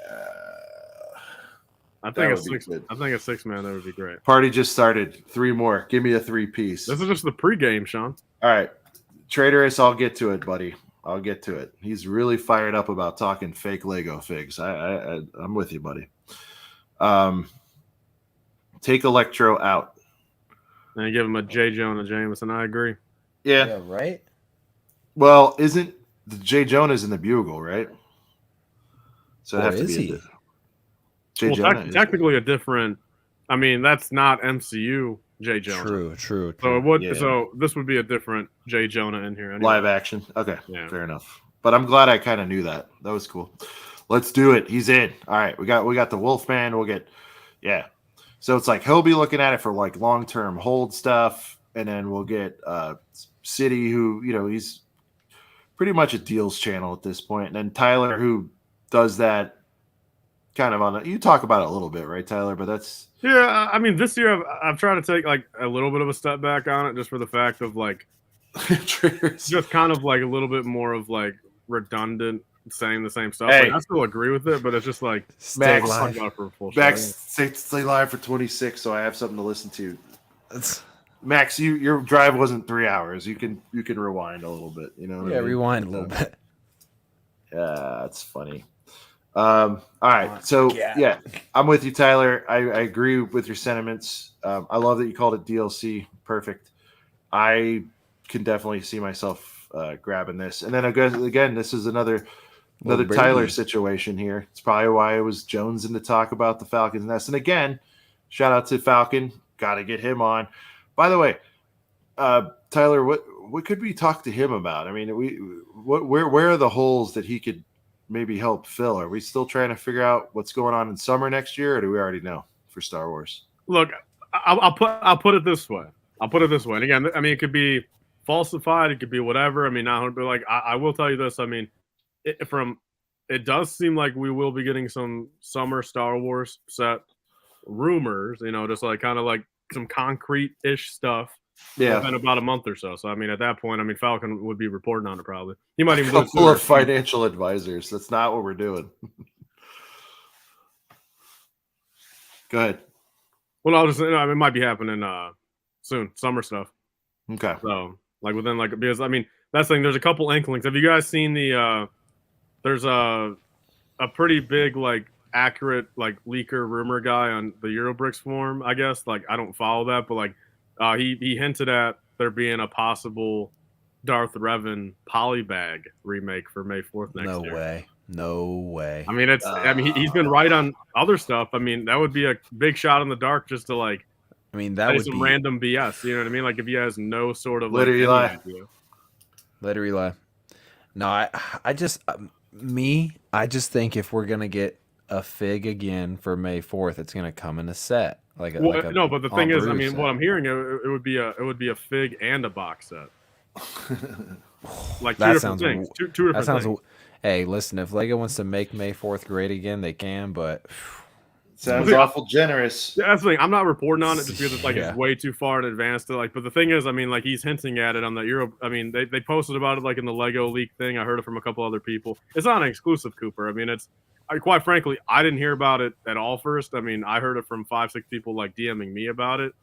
Speaker 3: I think a 6-man, that would be great.
Speaker 1: Party just started. 3 more. Give me a 3-piece.
Speaker 3: This is just the pregame, Sean.
Speaker 1: All right. Traitorous, I'll get to it, buddy. I'll get to it. He's really fired up about talking fake Lego figs. I'm with you, buddy. Take Electro out.
Speaker 3: And you give him a J. Jonah Jameson. I agree.
Speaker 1: Yeah,
Speaker 2: right?
Speaker 1: Well, isn't the J. Jonah's in the Bugle, right? So
Speaker 2: or is he?
Speaker 1: J. Jonah
Speaker 3: technically a different. I mean, that's not MCU J. Jonah.
Speaker 2: True.
Speaker 3: So it would. Yeah. So this would be a different J. Jonah in here. Anyway.
Speaker 1: Live action. Okay, fair enough. But I'm glad I kind of knew that. That was cool. Let's do it. He's in. All right, we got the Wolfman. We'll get So it's like he'll be looking at it for like long-term hold stuff, and then we'll get City, who, you know, he's pretty much a deals channel at this point, and then Tyler, who does that kind of you talk about it a little bit, right, Tyler? But that's
Speaker 3: I mean, this year I've tried to take like a little bit of a step back on it, just for the fact of like just kind of like a little bit more of like redundant saying the same stuff.
Speaker 1: Hey.
Speaker 3: Like, I still agree with it, but it's just like
Speaker 1: Max, stay live for 26, so I have something to listen to. Max, your drive wasn't 3 hours. You can rewind a little bit. You know.
Speaker 2: Rewind a little bit.
Speaker 1: Yeah, that's funny. All right, so I'm with you, Tyler. I agree with your sentiments. I love that you called it DLC. Perfect. I can definitely see myself grabbing this, and then again, this is another Tyler situation here. It's probably why it was jonesing to talk about the Falcon's Nest. And again, shout out to Falcon. Got to get him on. By the way, Tyler, what could we talk to him about? I mean, where are the holes that he could maybe help fill? Are we still trying to figure out what's going on in summer next year, or do we already know for Star Wars?
Speaker 3: Look, I'll put it this way. And again, I mean, it could be falsified. It could be whatever. I mean, not but like I will tell you this. I mean, it does seem like we will be getting some summer Star Wars set rumors. You know, just like kind of like some concrete-ish stuff.
Speaker 1: Yeah,
Speaker 3: in about a month or so. So I mean, at that point, I mean, Falcon would be reporting on it probably. He might even
Speaker 1: do it full of financial advisors. That's not what we're doing. Go ahead.
Speaker 3: Well, I'll just it might be happening soon. Summer stuff.
Speaker 1: Okay.
Speaker 3: So like within like because I mean that's the thing. There's a couple inklings. Have you guys seen the? There's a pretty big like accurate like leaker rumor guy on the Eurobricks forum. I guess like I don't follow that, but like he hinted at there being a possible Darth Revan polybag remake for May 4th next year.
Speaker 2: No way.
Speaker 3: I mean, he's been right on other stuff. I mean, that would be a big shot in the dark just to like.
Speaker 2: I mean, that would
Speaker 3: some
Speaker 2: be
Speaker 3: random BS. You know what I mean? Like if he has no sort of
Speaker 1: Later, Eli.
Speaker 2: Later, Eli. No, I just I just think if we're gonna get a fig again for May 4th, it's gonna come in a set. But
Speaker 3: the thing is, I mean, what I'm hearing, it would be a fig and a box set. Like two different things. Two different things.
Speaker 2: Hey, listen, if Lego wants to make May 4th great again, they can, but
Speaker 1: sounds awful generous.
Speaker 3: Yeah, that's the thing. I'm not reporting on it just because it's way too far in advance to like. But the thing is, I mean, like he's hinting at it on the Euro. I mean, they posted about it like in the Lego leak thing. I heard it from a couple other people. It's not an exclusive, Cooper. I mean, quite frankly, I didn't hear about it at all first. I mean, I heard it from 5-6 people like DMing me about it.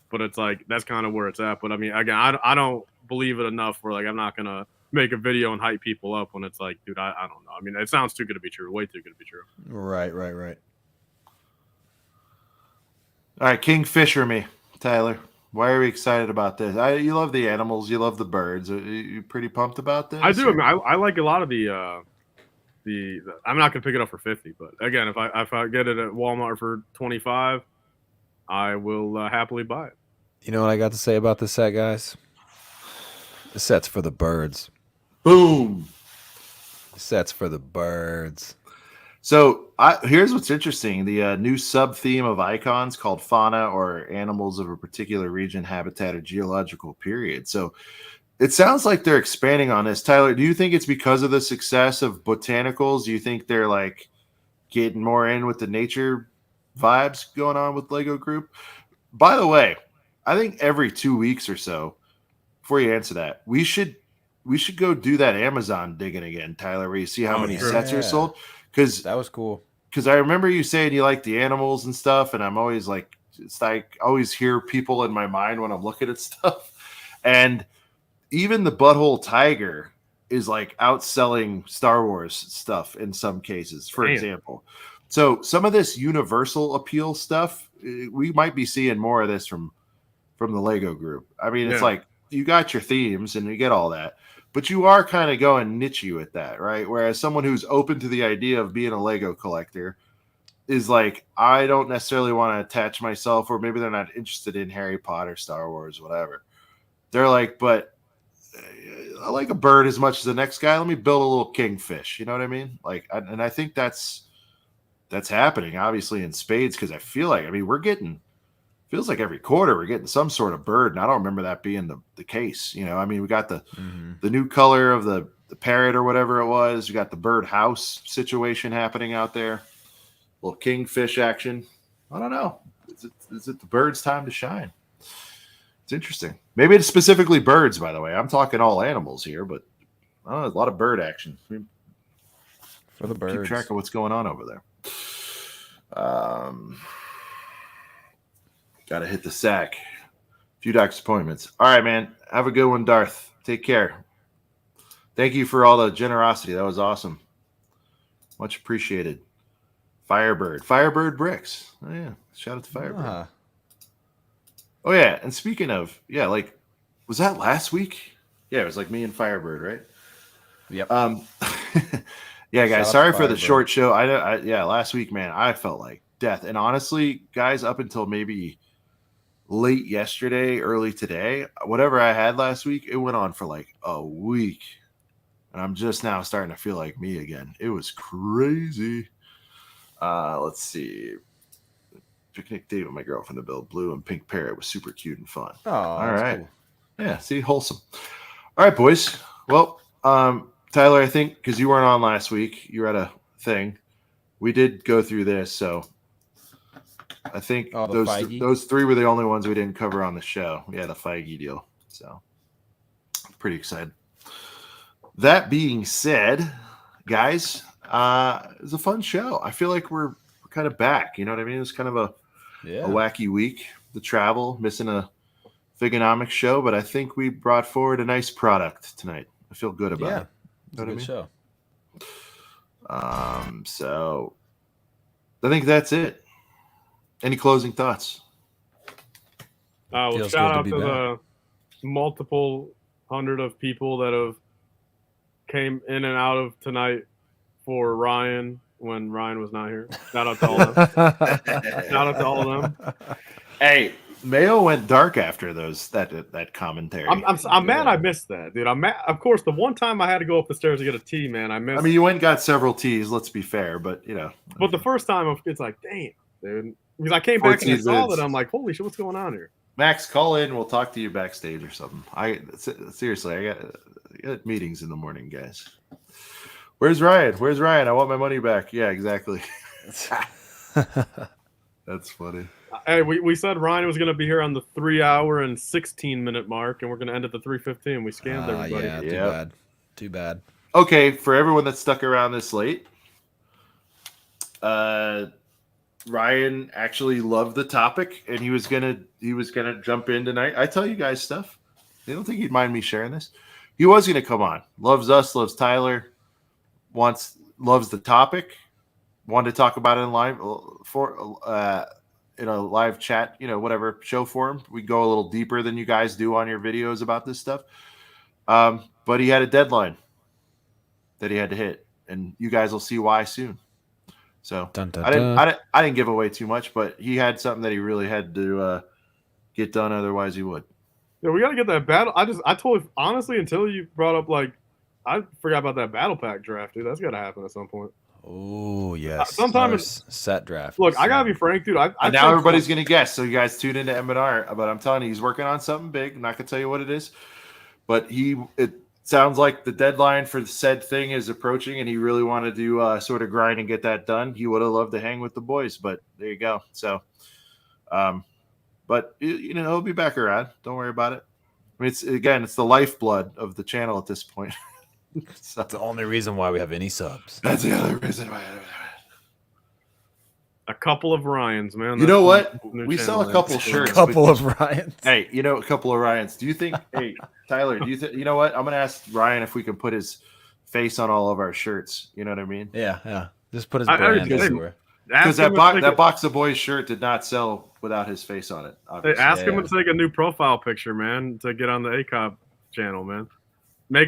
Speaker 3: But it's like that's kind of where it's at. But I mean, again, I don't believe it enough where like I'm not gonna make a video and hype people up when it's like, dude, I don't know. I mean, it sounds too good to be true. Way too good to be true.
Speaker 2: Right.
Speaker 1: All right, Kingfisher me, Tyler. Why are we excited about this? You love the animals. You love the birds. Are you pretty pumped about this?
Speaker 3: I do. I mean, I like a lot of the I'm not gonna pick it up for 50, but again, if I get it at Walmart for 25, I will happily buy it.
Speaker 2: You know what I got to say about this set, guys? The set's for the birds.
Speaker 1: Boom.
Speaker 2: The set's for the birds.
Speaker 1: So here's what's interesting. The new sub-theme of icons called fauna or animals of a particular region, habitat, or geological period. So it sounds like they're expanding on this. Tyler, do you think it's because of the success of botanicals? Do you think they're like getting more in with the nature vibes going on with Lego Group? By the way, I think every 2 weeks or so, before you answer that, we should go do that Amazon digging again, Tyler, where you see how many sets are sold. Because
Speaker 2: that was cool.
Speaker 1: Because I remember you saying you like the animals and stuff, and I'm always like, it's like I always hear people in my mind when I'm looking at stuff, and even the butthole tiger is like outselling Star Wars stuff in some cases, for example. So some of this universal appeal stuff, we might be seeing more of this from the Lego Group. I mean, it's like you got your themes and you get all that, but you are kind of going niche with that, right? Whereas someone who's open to the idea of being a Lego collector is like, I don't necessarily want to attach myself, or maybe they're not interested in Harry Potter, Star Wars, whatever. They're like, but I like a bird as much as the next guy. Let me build a little kingfish. You know what I mean? Like, and I think that's happening obviously in spades, because I feel like, I mean, feels like every quarter we're getting some sort of bird, and I don't remember that being the case. You know, I mean, we got the new color of the parrot or whatever it was. We got the bird house situation happening out there. A little kingfish action. I don't know. Is it the bird's time to shine? It's interesting. Maybe it's specifically birds, by the way. I'm talking all animals here, but I don't know, a lot of bird action. I mean,
Speaker 2: for the birds.
Speaker 1: Keep track of what's going on over there. Got to hit the sack. A few doctor's appointments. All right, man. Have a good one, Darth. Take care. Thank you for all the generosity. That was awesome. Much appreciated. Firebird bricks. Oh, yeah. Shout out to Firebird. Oh, yeah. And speaking of, like, was that last week? Yeah, it was like me and Firebird, right?
Speaker 2: Yep.
Speaker 1: Yeah, guys. Sorry for the short show. Last week, man, I felt like death. And honestly, guys, up until maybe late yesterday, early today, whatever I had last week, it went on for like a week. And I'm just now starting to feel like me again. It was crazy. Let's see. Picnic date with my girlfriend to build blue and pink parrot was super cute and fun.
Speaker 2: Oh,
Speaker 1: all right.
Speaker 2: Cool.
Speaker 1: Yeah, see, wholesome. All right, boys. Well, Tyler, I think because you weren't on last week, you were at a thing. We did go through this, so I think those three were the only ones we didn't cover on the show. Yeah, the Feige deal. So pretty excited. That being said, guys, it was a fun show. I feel like we're kind of back. You know what I mean? It was kind of a wacky week. The travel, missing a Figonomics show, but I think we brought forward a nice product tonight. I feel good about it.
Speaker 2: It's a good show.
Speaker 1: So I think that's it. Any closing thoughts?
Speaker 3: Well, shout out to the multiple hundred of people that have came in and out of tonight for Ryan when Ryan was not here. Shout out to all of them. Shout out to all of them.
Speaker 1: Hey, Mayo went dark after that commentary.
Speaker 3: I'm mad I missed that, dude. I'm mad. Of course, the one time I had to go up the stairs to get a tea, man, I missed.
Speaker 1: I mean, you went and got several teas. Let's be fair, but you know.
Speaker 3: But the first time, it's like, damn, dude. Because I came back and I saw that, I'm like, holy shit, what's going on here?
Speaker 1: Max, call in. We'll talk to you backstage or something. Seriously, I got meetings in the morning, guys. Where's Ryan? I want my money back. Yeah, exactly. That's funny.
Speaker 3: Hey, we said Ryan was going to be here on the 3-hour and 16-minute mark, and we're going to end at the 3:15. We scammed everybody.
Speaker 2: Yeah, too bad.
Speaker 1: Okay, for everyone that stuck around this late, Ryan actually loved the topic, and he was gonna jump in tonight. I tell you guys stuff. I don't think he'd mind me sharing this. He was gonna come on. Loves us. Loves Tyler. Loves the topic. Wanted to talk about it in live in a live chat. Whatever show form. We go a little deeper than you guys do on your videos about this stuff. But he had a deadline that he had to hit, and you guys will see why soon. So I didn't give away too much, but he had something that he really had to get done. Otherwise, he would.
Speaker 3: Yeah, we got to get that battle. I totally, honestly, until you brought up, I forgot about that battle pack draft, dude. That's got to happen at some point.
Speaker 2: Oh, yes.
Speaker 3: Sometimes
Speaker 2: set draft.
Speaker 3: Look, I got to be frank, dude.
Speaker 1: Now everybody's going to guess. So you guys tune into M&R, but I'm telling you, he's working on something big. I'm not going to tell you what it is, but it sounds like the deadline for the said thing is approaching, and he really wanted to sort of grind and get that done. He would have loved to hang with the boys, but there you go. So, but he'll be back around. Don't worry about it. I mean, it's the lifeblood of the channel at this point.
Speaker 2: So, that's the only reason why we have any subs.
Speaker 1: That's the other reason why.
Speaker 3: A couple of Ryans, man.
Speaker 1: You know what? We sell a couple shirts.
Speaker 2: A couple of Ryans.
Speaker 1: Hey, a couple of Ryans. Do you think? Hey, Tyler, do you think? You know what? I'm gonna ask Ryan if we can put his face on all of our shirts. You know what I mean?
Speaker 2: Yeah. Just put his brand everywhere.
Speaker 1: Because that box of boys shirt did not sell without his face on it.
Speaker 3: Ask him to take a new profile picture, man, to get on the ACOB channel, man.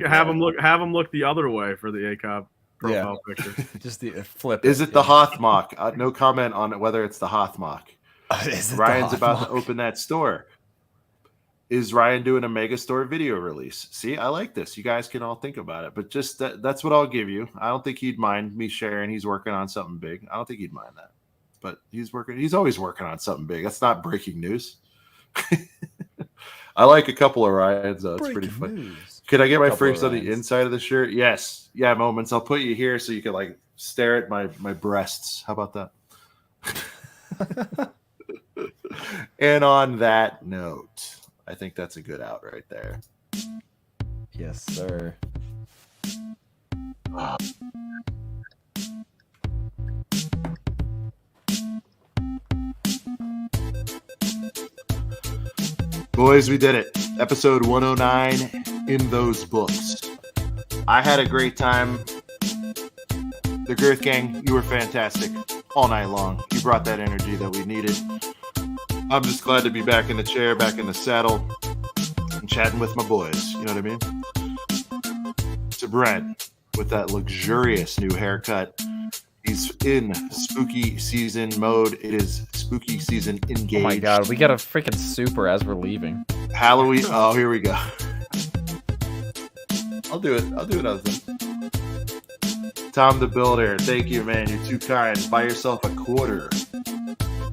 Speaker 3: Have him look the other way for the ACOB profile picture.
Speaker 2: Just the flip.
Speaker 1: Is it the Hoth mock? No comment on whether it's the Hoth mock. Ryan's about to open that store. Is Ryan doing a mega store video release? See, I like this. You guys can all think about it, but just that's what I'll give you. I don't think he'd mind me sharing. He's working on something big. I don't think he'd mind that, but he's always working on something big. That's not breaking news. I like a couple of Ryans though. It's pretty fun. Could I get my face on the inside of the shirt? Yes. Yeah, Moments. I'll put you here so you can stare at my breasts. How about that? And on that note, I think that's a good out right there.
Speaker 2: Yes, sir.
Speaker 1: Boys, we did it. Episode 109 in those books. I had a great time. The Girth Gang, you were fantastic all night long. You brought that energy that we needed. I'm just glad to be back in the chair, back in the saddle, and chatting with my boys. You know what I mean? To Brent with that luxurious new haircut. He's in spooky season mode. It is spooky season engaged.
Speaker 2: Oh my god, we got a freaking super as we're leaving.
Speaker 1: Halloween. Oh, here we go. I'll do it. Other thing. Tom the Builder. Thank you, man. You're too kind. Buy yourself a quarter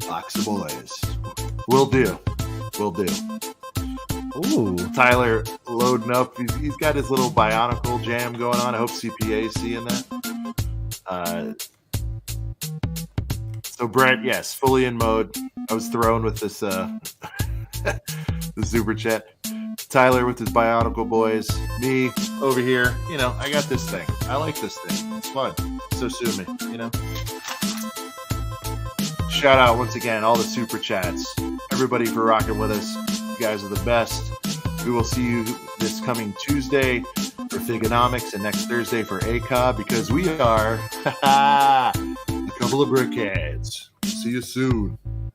Speaker 1: box of boys. Will do. Ooh. Tyler loading up. He's got his little Bionicle jam going on. I hope CPA is seeing that. So Brent, yes, fully in mode. I was thrown with this the super chat. Tyler with his Bionicle boys. Me over here. I got this thing. I like this thing. It's fun. So sue me. Shout out once again all the super chats. Everybody for rocking with us. You guys are the best. We will see you this coming Tuesday for Figonomics and next Thursday for ACOB, because we are a couple of brickheads. See you soon.